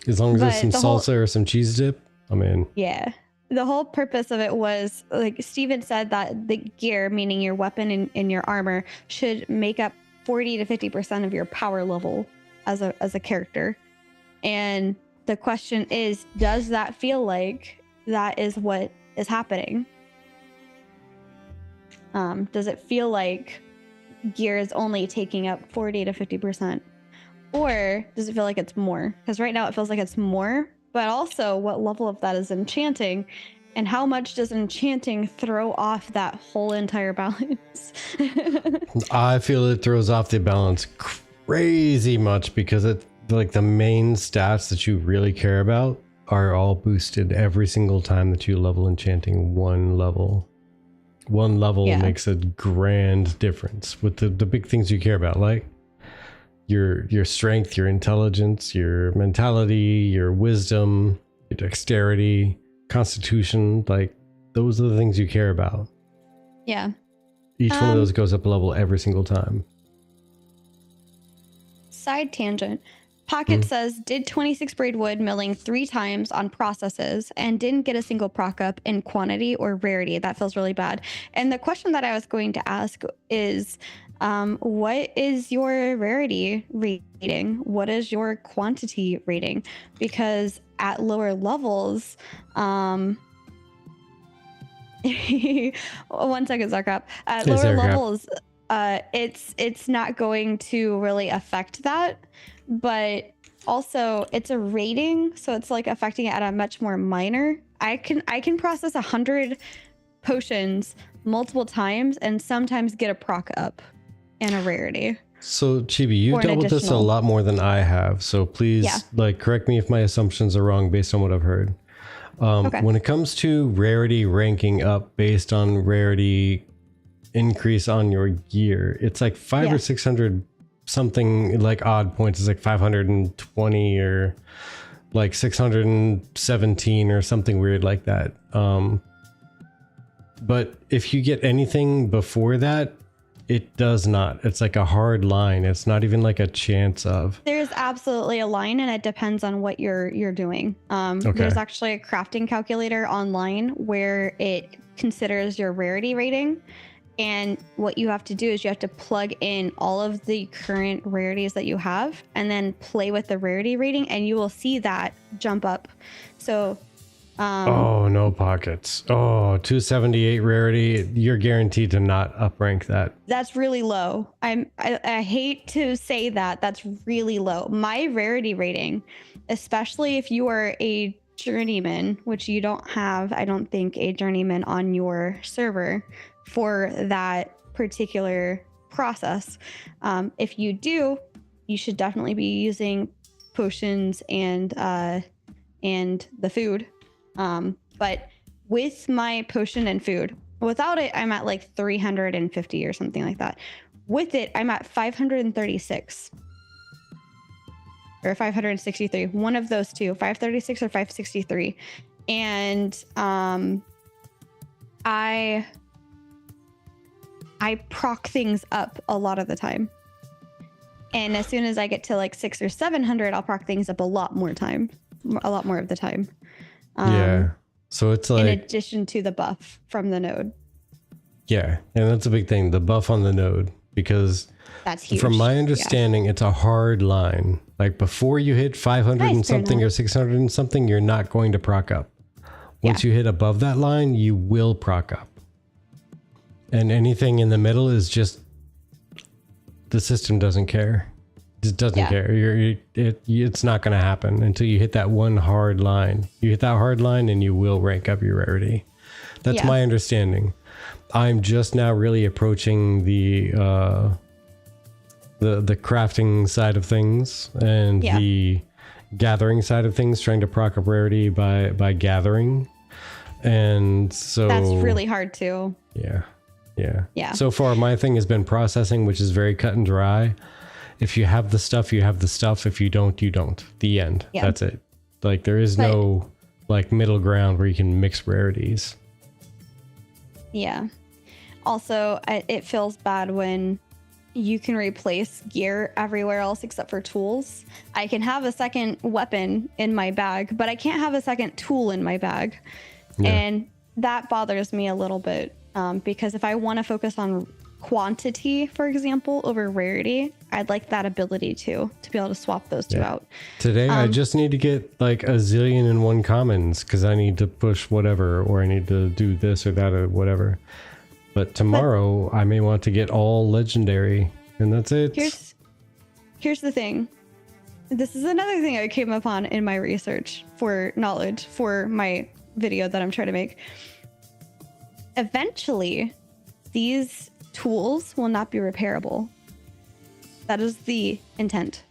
As long as there's some salsa or some cheese dip, I'm in. Yeah. The whole purpose of it was, like Steven said, that the gear, meaning your weapon and your armor, should make up 40 to 50% of your power level as a character. And the question is, does that feel like that is what is happening? Does it feel like gear is only taking up 40 to 50%? Or does it feel like it's more? Because right now it feels like it's more, but also what level of that is enchanting, and how much does enchanting throw off that whole entire balance? I feel it throws off the balance crazy much, because it, like, the main stats that you really care about are all boosted every single time that you level enchanting one level. One level makes a grand difference with the big things you care about, like your strength, your intelligence, your mentality, your wisdom, your dexterity, constitution. Like, those are the things you care about. Yeah. Each one of those goes up a level every single time. Side tangent. Pocket says, did 26 braid wood milling 3 times on processes and didn't get a single proc up in quantity or rarity. That feels really bad. And the question that I was going to ask is, what is your rarity rating? What is your quantity rating? Because at lower levels, 1 second, Zarkrap. At lower levels, it's not going to really affect that. But also it's a rating, so it's like affecting it at a much more minor. I can process 100 potions multiple times and sometimes get a proc up and a rarity. So Chibi, you've dealt with this a lot more than I have, so please like correct me if my assumptions are wrong based on what I've heard. Okay. When it comes to rarity ranking up based on rarity increase on your gear, it's like 500 or 600 something, like odd points is like 520 or like 617 or something weird like that. But if you get anything before that, it does not. It's like a hard line. It's not even like a chance of. There's absolutely a line, and it depends on what you're doing. There's actually a crafting calculator online where it considers your rarity rating. And what you have to do is you have to plug in all of the current rarities that you have and then play with the rarity rating, and you will see that jump up. So oh, no pockets. Oh, 278 rarity. You're guaranteed to not uprank that. That's really low. I hate to say that. That's really low. My rarity rating, especially if you are a journeyman, which you don't have, I don't think, a journeyman on your server for that particular process. If you do, you should definitely be using potions and the food. But with my potion and food, without it, I'm at like 350 or something like that. With it, I'm at 536 or 563. One of those two, 536 or 563. And I I proc things up a lot of the time. And as soon as I get to like 600 or 700, I'll proc things up a lot more of the time. Yeah. So it's like, in addition to the buff from the node. Yeah, and that's a big thing, the buff on the node, because that's huge. From my understanding, it's a hard line. Like before you hit 500 and something or 600 and something, you're not going to proc up. Once you hit above that line, you will proc up. And anything in the middle is just, the system doesn't care. Just doesn't care. It's not going to happen until you hit that one hard line. You hit that hard line and you will rank up your rarity. That's my understanding. I'm just now really approaching the crafting side of things and the gathering side of things, trying to proc up rarity by gathering. And so that's really hard too. Yeah. So far, my thing has been processing, which is very cut and dry. If you have the stuff, you have the stuff. If you don't, you don't. The end. Yeah. That's it. Like there is no like middle ground where you can mix rarities. Yeah. Also, it feels bad when you can replace gear everywhere else except for tools. I can have a second weapon in my bag, but I can't have a second tool in my bag. Yeah. And that bothers me a little bit because if I want to focus on quantity, for example, over rarity, I'd like that ability to be able to swap those two out. Today, I just need to get like a zillion and one commons because I need to push whatever, or I need to do this or that or whatever. But tomorrow, I may want to get all legendary, and that's it. Here's the thing. This is another thing I came upon in my research for knowledge for my video that I'm trying to make. Eventually, these tools will not be repairable. That is the intent.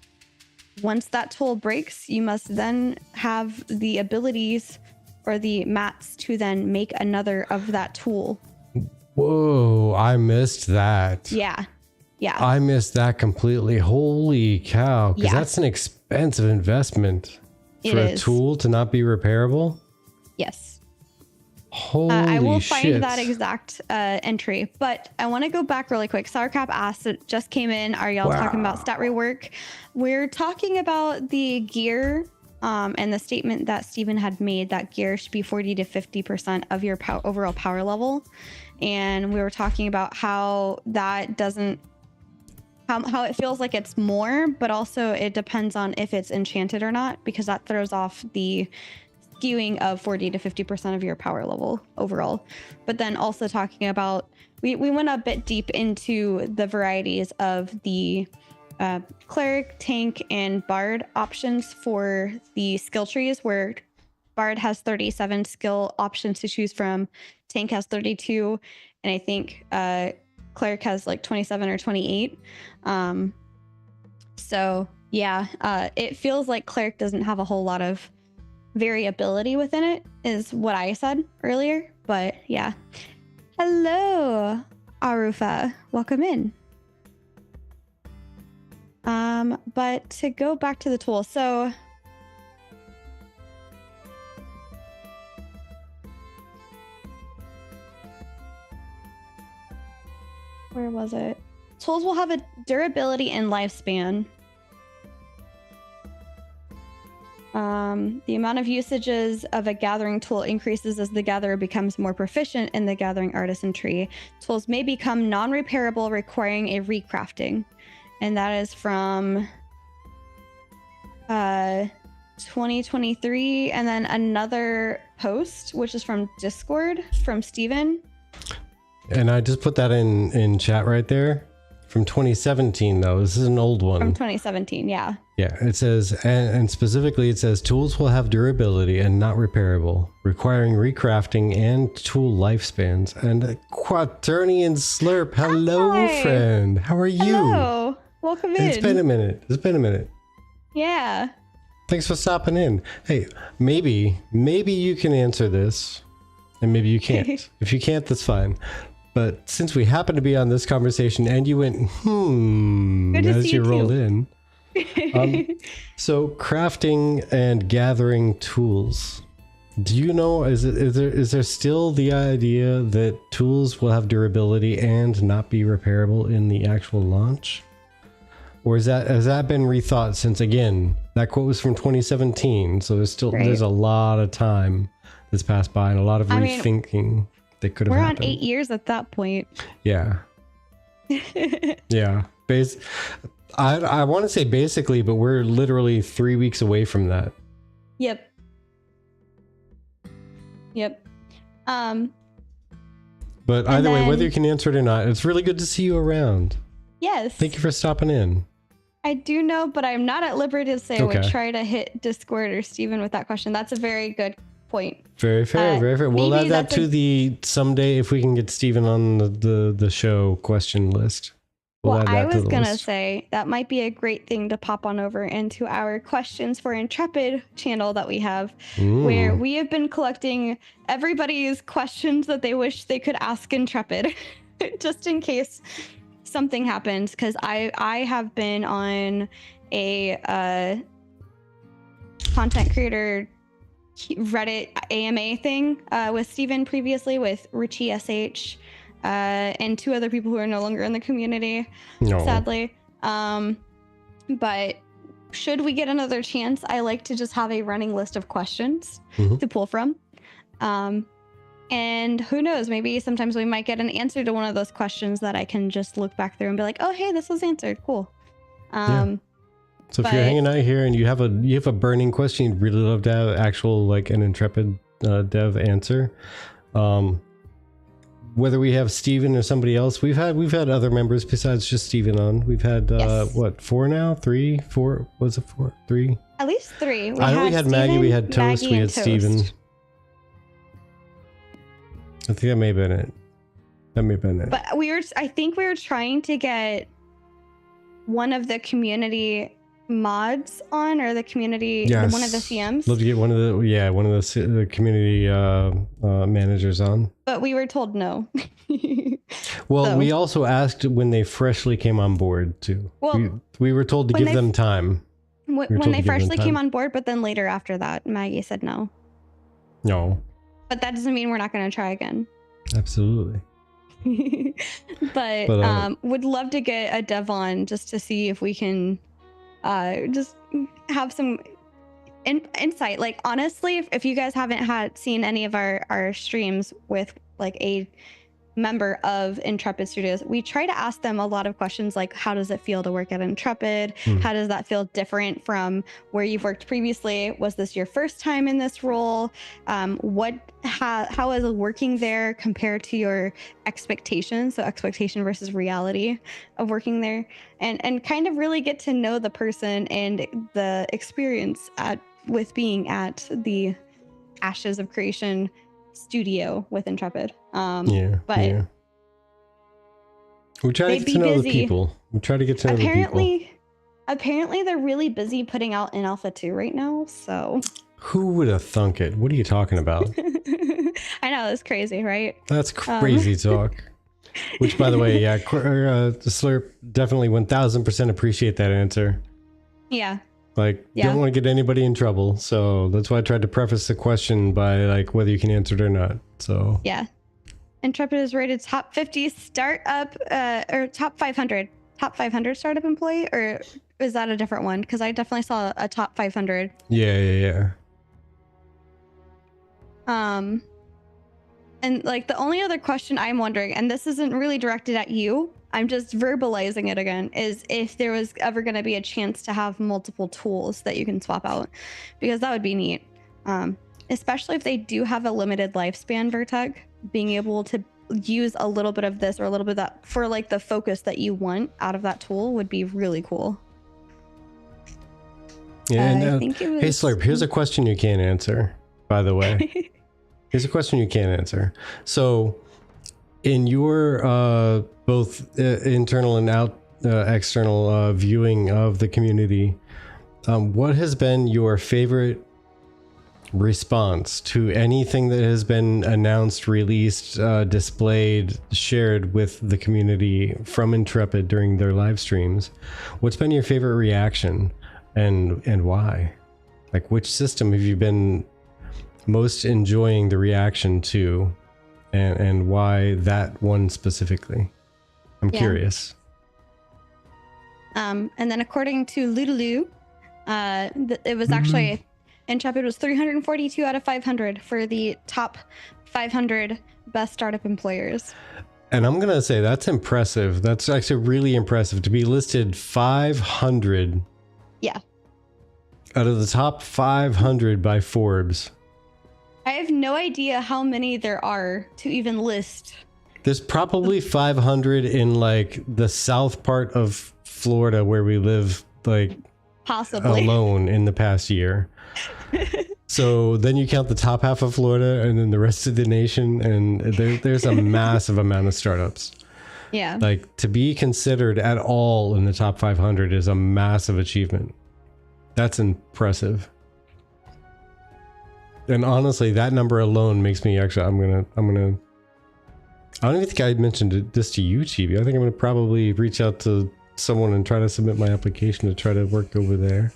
Once that tool breaks, you must then have the abilities or the mats to then make another of that tool. Whoa, I missed that. Yeah. I missed that completely. Holy cow. Because that's an expensive investment for a tool to not be repairable. Yes. Holy I will shit. find that exact entry, but I want to go back really quick. Sourcap asked, it just came in. Are y'all talking about stat rework? We're talking about the gear and the statement that Steven had made that gear should be 40 to 50% of your overall power level. And we were talking about how that doesn't, how it feels like it's more, but also it depends on if it's enchanted or not, because that throws off the skewing of 40 to 50% of your power level overall. But then also talking about, we went a bit deep into the varieties of the cleric, tank, and bard options for the skill trees, where bard has 37 skill options to choose from, tank has 32, and I think cleric has like 27 or 28. So yeah, it feels like cleric doesn't have a whole lot of variability within it, is what I said earlier. But yeah. Hello, Arufa. Welcome in. But to go back to the tool, so where was it? Tools will have a durability and lifespan. The amount of usages of a gathering tool increases as the gatherer becomes more proficient in the gathering artisan tree. Tools may become non-repairable, requiring a recrafting. And that is from 2023. And then another post, which is from Discord, from Steven. And I just put that in chat right there. From 2017, though. This is an old one. From 2017, yeah. Yeah, it says, and specifically it says, tools will have durability and not repairable, requiring recrafting and tool lifespans. And a Quaternian Slurp, hello, friend. How are you? Hello. Welcome in. It's been a minute. Yeah. Thanks for stopping in. Hey, maybe you can answer this, and maybe you can't. If you can't, that's fine. But since we happen to be on this conversation and you went, as you rolled in. So crafting and gathering tools. Do you know, is there still the idea that tools will have durability and not be repairable in the actual launch? Or has that been rethought since, again, that quote was from 2017, so there's a lot of time that's passed by and a lot of rethinking that could have happened. We're on 8 years at that point. Yeah. Yeah. I want to say basically, but we're literally 3 weeks away from that. Yep. But either way, whether you can answer it or not, it's really good to see you around. Yes. Thank you for stopping in. I do know, but I'm not at liberty to say I would try to hit Discord or Steven with that question. That's a very good point. Very fair, very fair. We'll add that to the someday if we can get Steven on the show question list. Well, I was going to say that might be a great thing to pop on over into our questions for Intrepid channel that we have, where we have been collecting everybody's questions that they wish they could ask Intrepid, just in case something happens. Because I have been on a content creator Reddit AMA thing with Steven previously, with Richie SH. And 2 other people who are no longer in the community, sadly. But should we get another chance, I like to just have a running list of questions to pull from. And who knows, maybe sometimes we might get an answer to one of those questions that I can just look back through and be like, oh, hey, this was answered. Cool. So if you're hanging out here and you have a burning question you'd really love to have actual, like, an Intrepid dev answer, whether we have Steven or somebody else, we've had other members besides just Steven on. We've had what, 4 now? 3? 4? Was it 4? 3? At least 3. I know we had Maggie, we had Toast, we had Steven. I think that may have been it. But I think we were trying to get one of the community mods on, or the community, one of the CMs. Love to get one of the community managers on. But we were told no. Well, we also asked when they freshly came on board too. Well, we were told to give them time. When they freshly came on board, but then later after that, Maggie said no. No. But that doesn't mean we're not going to try again. Absolutely. but would love to get a dev on just to see if we can just have some insight. Like, honestly, if you guys haven't seen any of our streams with like a member of Intrepid Studios, we try to ask them a lot of questions like, how does it feel to work at Intrepid? How does that feel different from where you've worked previously? Was this your first time in this role? How is working there compared to your expectations? So expectation versus reality of working there, and kind of really get to know the person and the experience with being at the Ashes of Creation studio with Intrepid. We try to get to know the people. We try to get to know the people. Apparently they're really busy putting out an alpha 2 right now, so who would have thunk it? What are you talking about? I know, that's crazy, right? That's crazy talk. Which, by the way, Slurp, definitely 1000% appreciate that answer. Don't want to get anybody in trouble, so that's why I tried to preface the question by like whether you can answer it or not. So Intrepid is rated top 50 startup or top 500 startup employee, or is that a different one? Because I definitely saw a top 500. Yeah. And like the only other question I'm wondering, and this isn't really directed at you, I'm just verbalizing it again, is if there was ever going to be a chance to have multiple tools that you can swap out, because that would be neat. Especially if they do have a limited lifespan, Vertec, being able to use a little bit of this or a little bit of that for like the focus that you want out of that tool would be really cool. Yeah, hey Slurp, here's a question you can't answer, by the way. Here's a question you can't answer. So in your both internal and external viewing of the community, what has been your favorite response to anything that has been announced, released, displayed, shared with the community from Intrepid during their live streams? What's been your favorite reaction, and why? Like, which system have you been most enjoying the reaction to, and why that one specifically. I'm curious. And then according to Lulu, it was actually Intrepid was 342 out of 500 for the top 500 best startup employers. And I'm gonna say that's impressive. That's actually really impressive to be listed 500. Yeah. Out of the top 500 by Forbes. I have no idea how many there are to even list. There's probably 500 in like the south part of Florida where we live, like possibly alone in the past year. So then you count the top half of Florida and then the rest of the nation, and there's a massive amount of startups. Yeah. Like to be considered at all in the top 500 is a massive achievement. That's impressive. And honestly, that number alone makes me actually, I don't even think I mentioned this to you, Chibi. I think I'm going to probably reach out to someone and try to submit my application to try to work over there.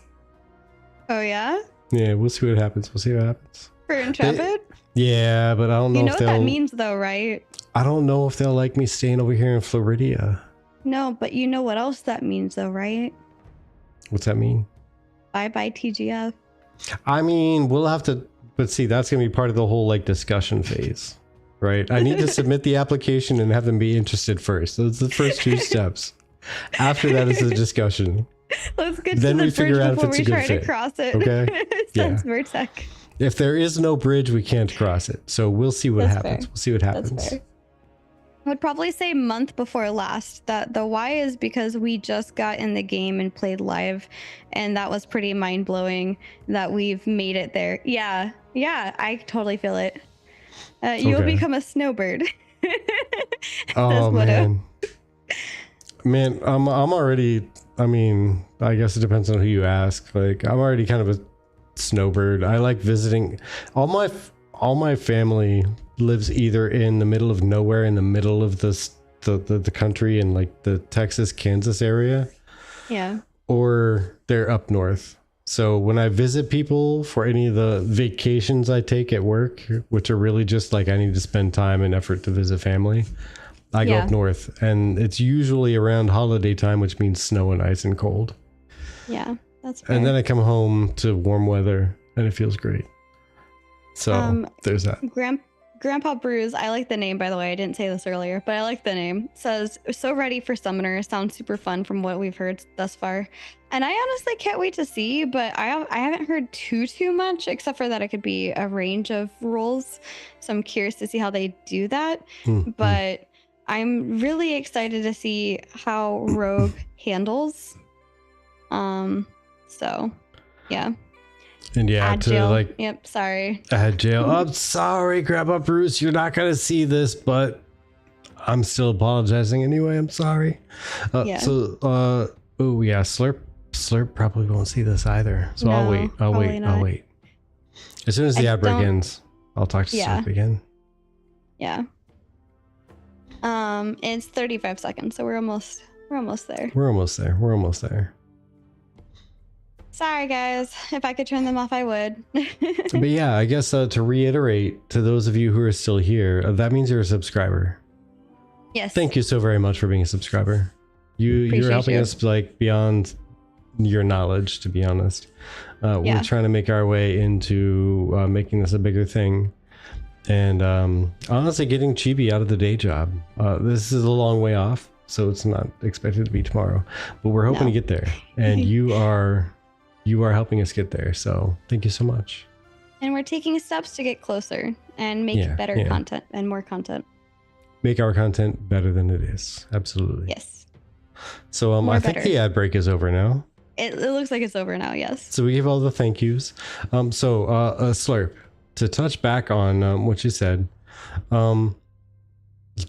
Oh, yeah? Yeah, we'll see what happens. We'll see what happens. For Intrepid? Yeah, but I don't know if if they'll... You know what that means though, right? I don't know if they'll like me staying over here in Floridia. No, but you know what else that means though, right? What's that mean? Bye-bye TGF. I mean, we'll have to... But see, that's going to be part of the whole like discussion phase, right? I need to submit the application and have them be interested first. Those are the first two steps. After that is the discussion. Let's get then to the we figure out if before it's a we good try fit. to cross it. Okay. Sounds very tech. If there is no bridge, we can't cross it. So we'll see what That's happens. fair. We'll see what happens. That's fair. I would probably say month before last. That the why is because we just got in the game and played live, and that was pretty mind blowing that we've made it there. Yeah, I totally feel it. You'll become a snowbird. Oh man, I'm already. I mean, I guess it depends on who you ask. Like, I'm already kind of a snowbird. I like visiting. All my family lives either in the middle of nowhere, in the middle of the country, in like the Texas, Kansas area. Yeah. Or they're up north. So when I visit people for any of the vacations I take at work, which are really just like I need to spend time and effort to visit family, I go up north, and it's usually around holiday time, which means snow and ice and cold. Yeah, that's fair. And then I come home to warm weather, and it feels great. So there's that. Grandpa Brews, I like the name, by the way. I didn't say this earlier, but I like the name. Says, so ready for Summoner. Sounds super fun from what we've heard thus far. And I honestly can't wait to see, but I haven't heard too much, except for that it could be a range of roles. So I'm curious to see how they do that. But I'm really excited to see how Rogue handles. So, yeah. And yeah, add to jail. like Sorry. add jail. I'm sorry, Grandpa Bruce. You're not gonna see this, but I'm still apologizing anyway. I'm sorry. Oh yeah, Slurp probably won't see this either. So I'll wait. As soon as the ad break ends, I'll talk to Slurp again. Yeah. It's 35 seconds, so we're almost there. We're almost there. Sorry, guys. If I could turn them off, I would. But yeah, I guess to reiterate to those of you who are still here, that means you're a subscriber. Yes. Thank you so very much for being a subscriber. You're helping us like beyond your knowledge, to be honest. We're trying to make our way into making this a bigger thing. And honestly, getting Chibi out of the day job. This is a long way off, so it's not expected to be tomorrow. But we're hoping to get there. And you are helping us get there. So thank you so much. And we're taking steps to get closer and make better content and more content. Make our content better than it is. Absolutely. Yes. So I think the ad break is over now. It looks like it's over now. Yes. So we give all the thank yous. Slurp, to touch back on what you said,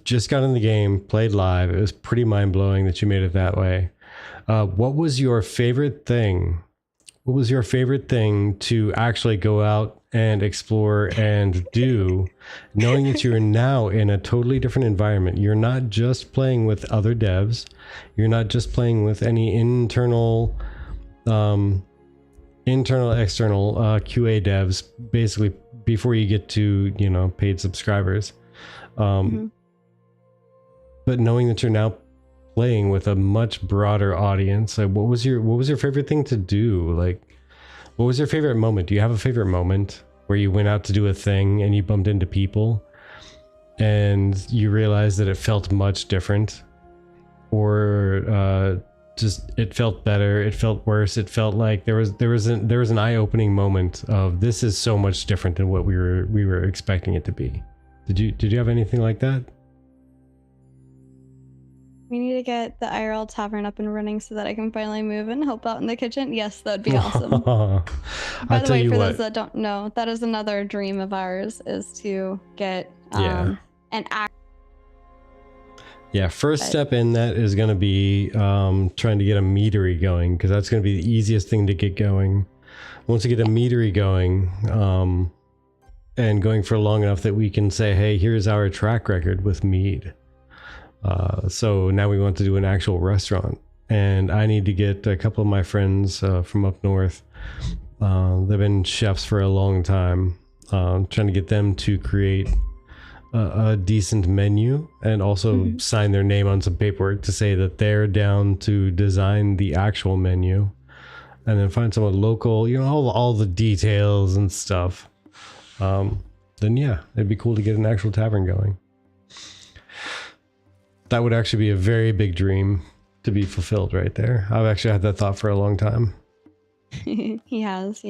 just got in the game, played live. It was pretty mind blowing that you made it that way. What was your favorite thing? What was your favorite thing to actually go out and explore and do, knowing that you're now in a totally different environment? You're not just playing with other devs. You're not just playing with any internal, external QA devs, basically before you get to, paid subscribers. But knowing that you're now playing with a much broader audience, like what was your favorite thing to do? Like, what was your favorite moment? Do you have a favorite moment where you went out to do a thing and you bumped into people and you realized that it felt much different, or just it felt better, it felt worse, it felt like there was an eye-opening moment of this is so much different than what we were expecting it to be? Did you have anything like that? We need to get the IRL tavern up and running so that I can finally move and help out in the kitchen. Yes, that would be awesome. By the way, for those that don't know, that is another dream of ours, is to get an act. Yeah, first step in that is going to be trying to get a meadery going, because that's going to be the easiest thing to get going. Once you get a meadery going, and going for long enough that we can say, hey, here's our track record with mead. So now we want to do an actual restaurant, and I need to get a couple of my friends from up north. They've been chefs for a long time, trying to get them to create a decent menu and also sign their name on some paperwork to say that they're down to design the actual menu, and then find someone local, all the details and stuff. Then yeah, it'd be cool to get an actual tavern going. That would actually be a very big dream to be fulfilled right there. I've actually had that thought for a long time. He has.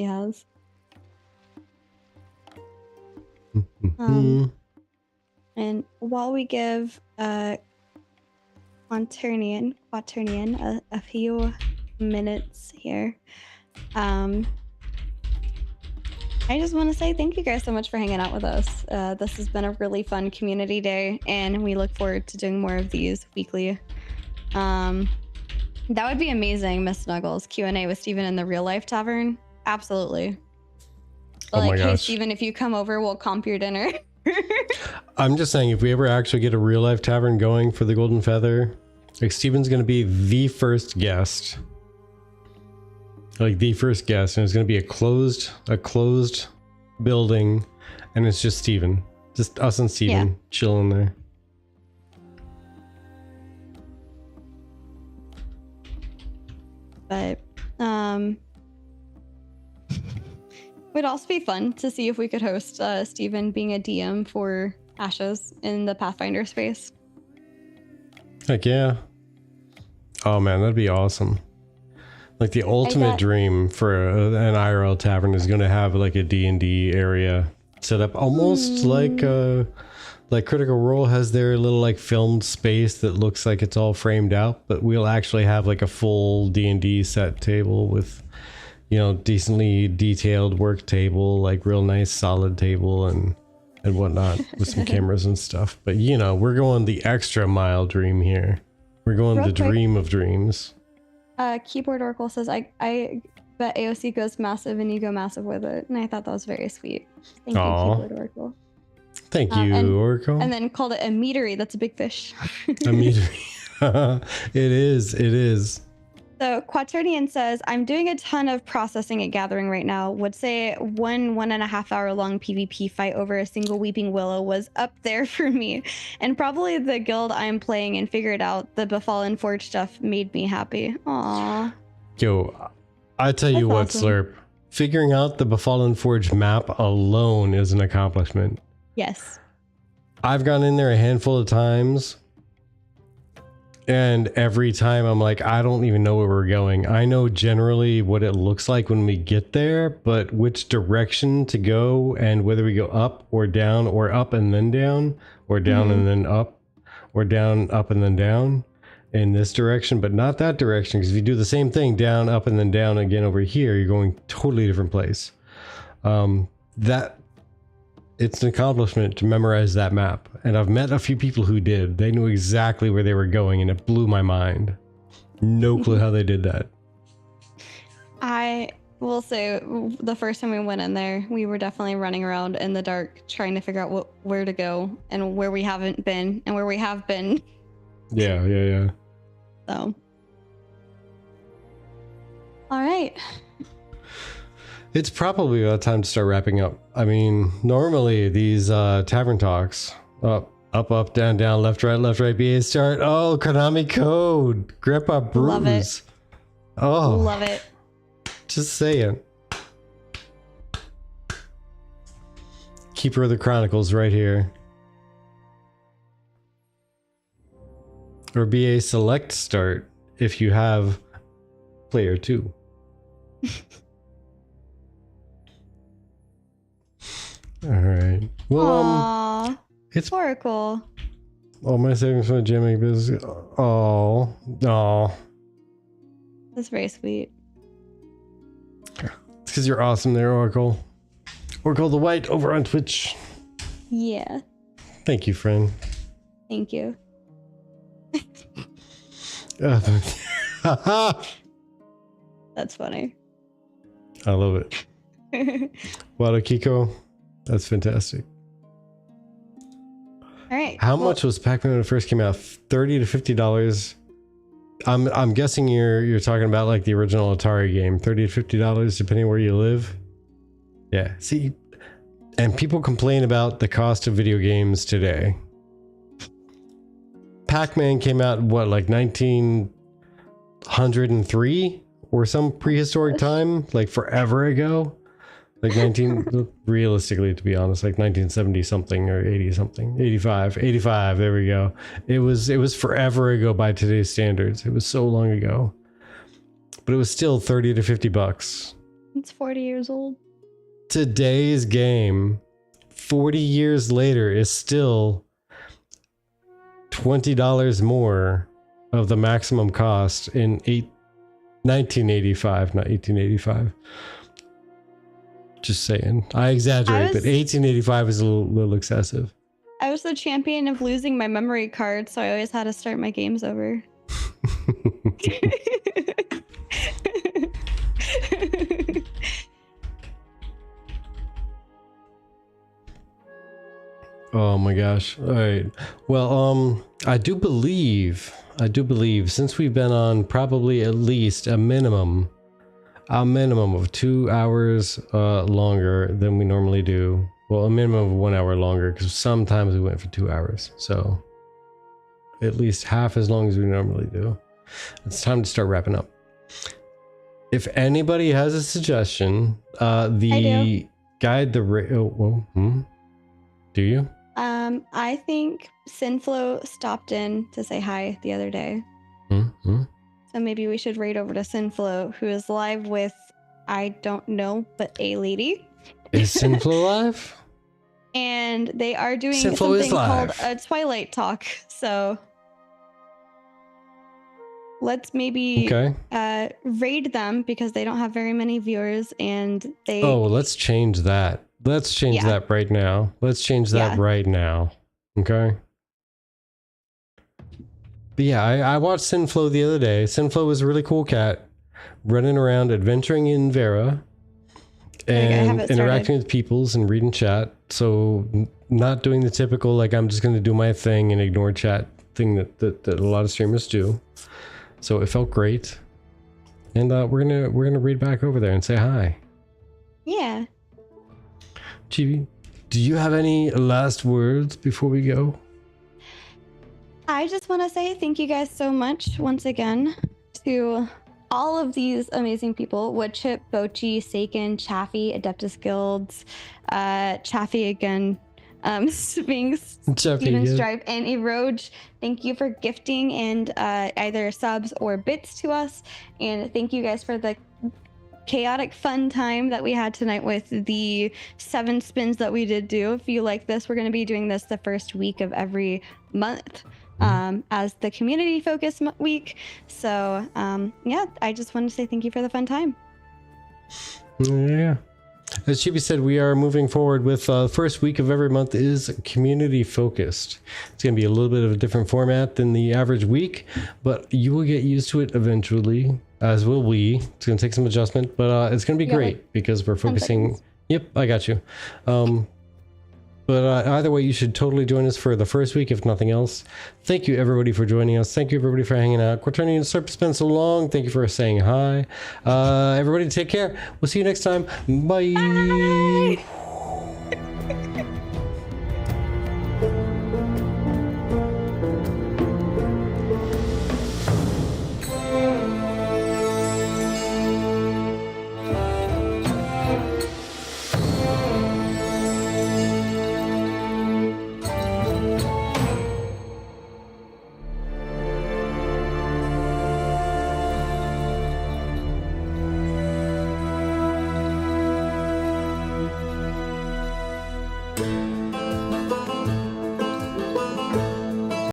And while we give Quaternion a few minutes here, I just want to say thank you guys so much for hanging out with us. This has been a really fun community day, and we look forward to doing more of these weekly. That would be amazing, Miss Snuggles. Q&A with Steven in the real life tavern. Absolutely. Oh my gosh. Hey, Steven, if you come over, we'll comp your dinner. I'm just saying, if we ever actually get a real life tavern going for the Golden Feather, like, Steven's going to be the first guest. Like, the first guest, and it's going to be a closed building, and it's just Steven. Just us and Steven chilling there. But would also be fun to see if we could host Steven being a DM for Ashes in the Pathfinder space. Heck yeah. Oh man, that'd be awesome. Like, the ultimate dream for an IRL tavern is going to have like a D&D area set up almost like Critical Role has their little like filmed space that looks like it's all framed out, but we'll actually have like a full D&D set table with, decently detailed work table, like real nice solid table and whatnot with some cameras and stuff. But we're going the extra mile dream here. We're going the dream of dreams. Keyboard Oracle says, I bet AOC goes massive and you go massive with it. And I thought that was very sweet. Thank you, Keyboard Oracle. Thank you, Oracle. And then called it a meadery. That's a big fish. A meadery. It is. So Quaternion says, I'm doing a ton of processing at Gathering right now. Would say 1.5 hour long PvP fight over a single Weeping Willow was up there for me. And probably the guild I'm playing and figured out the Befallen Forge stuff made me happy. Aww. Yo, I tell you what, awesome. Slurp. Figuring out the Befallen Forge map alone is an accomplishment. Yes. I've gone in there a handful of times, and every time I'm like, I don't even know where we're going. I know generally what it looks like when we get there, but which direction to go and whether we go up or down or up and then down or down and then up or down, up and then down in this direction, but not that direction. Because if you do the same thing, down, up, and then down again over here, you're going totally different place. It's an accomplishment to memorize that map. And I've met a few people who did. They knew exactly where they were going, and it blew my mind. No clue how they did that. I will say, the first time we went in there, we were definitely running around in the dark, trying to figure out where to go and where we haven't been and where we have been. Yeah. So. All right. It's probably about time to start wrapping up. I mean, normally these tavern talks, up, down, down, left, right, BA start. Oh, Konami code, Grandpa Brews. Love it. Oh, Love it. Just saying. Keeper of the Chronicles right here. Or BA select start if you have player 2. All right. Well, Aww. it's Oracle. all my savings from the jamming business. Oh, no. That's very sweet. It's because you're awesome there, Oracle. Oracle the White over on Twitch. Yeah. Thank you, friend. Thank you. That's funny. I love it. Wado Kiko, that's fantastic. All right. How much was Pac-Man when it first came out? $30 to $50. I'm guessing you're talking about like the original Atari game. $30 to $50 depending where you live. Yeah. See, and people complain about the cost of video games today. Pac-Man came out what, like 1903 or some prehistoric time, like forever ago. Like realistically, to be honest, like 1970 something or 80 something, 85, there we go. It was forever ago by today's standards. It was so long ago, but it was still $30 to $50. It's 40 years old. Today's game, 40 years later, is still $20 more of the maximum cost in 1985, not 1885. Just saying. I exaggerate, but 1885 is a little excessive. I was the champion of losing my memory card, so I always had to start my games over. Oh my gosh. All right. Well, I do believe since we've been on probably at least a minimum of 2 hours longer than we normally do. Well, a minimum of 1 hour longer, because sometimes we went for 2 hours. So at least half as long as we normally do. It's time to start wrapping up. If anybody has a suggestion, the guide do you? I think Sinflow stopped in to say hi the other day. Mm-hmm. So maybe we should raid over to Sinflow, who is live with, I don't know, but a lady. Is Sinflow live? And they are doing Sinflow something called a Twilight Talk. So let's maybe raid them because they don't have very many viewers and they... Oh, let's change that. Let's change that right now. Let's change that right now. Okay? But yeah, I watched Sinflow the other day. Sinflow was a really cool cat running around adventuring in Vera and interacting with peoples and reading chat. So not doing the typical, like, I'm just going to do my thing and ignore chat thing that a lot of streamers do. So it felt great. And we're gonna read back over there and say hi. Yeah. Chibi, do you have any last words before we go? I just want to say thank you guys so much once again to all of these amazing people: Woodchip, Bochi, Saken, Chaffee, Adeptus Guilds, Chaffee again, Sphinx, Steven Stripe, and Erode. Thank you for gifting and either subs or bits to us, and thank you guys for the chaotic fun time that we had tonight with the 7 spins that we did do. If you like this, we're going to be doing this the first week of every month as the community focus week. So yeah, I just wanted to say thank you for the fun time. Yeah, as Chibi said, we are moving forward with first week of every month is community focused. It's going to be a little bit of a different format than the average week, but you will get used to it eventually, as will we. It's going to take some adjustment, but it's going to be great because we're focusing. Yep, I got you. But But either way, you should totally join us for the first week, if nothing else. Thank you, everybody, for joining us. Thank you, everybody, for hanging out. Quaternion and Serp, it's been so long. Thank you for saying hi. Everybody, take care. We'll see you next time. Bye. Bye.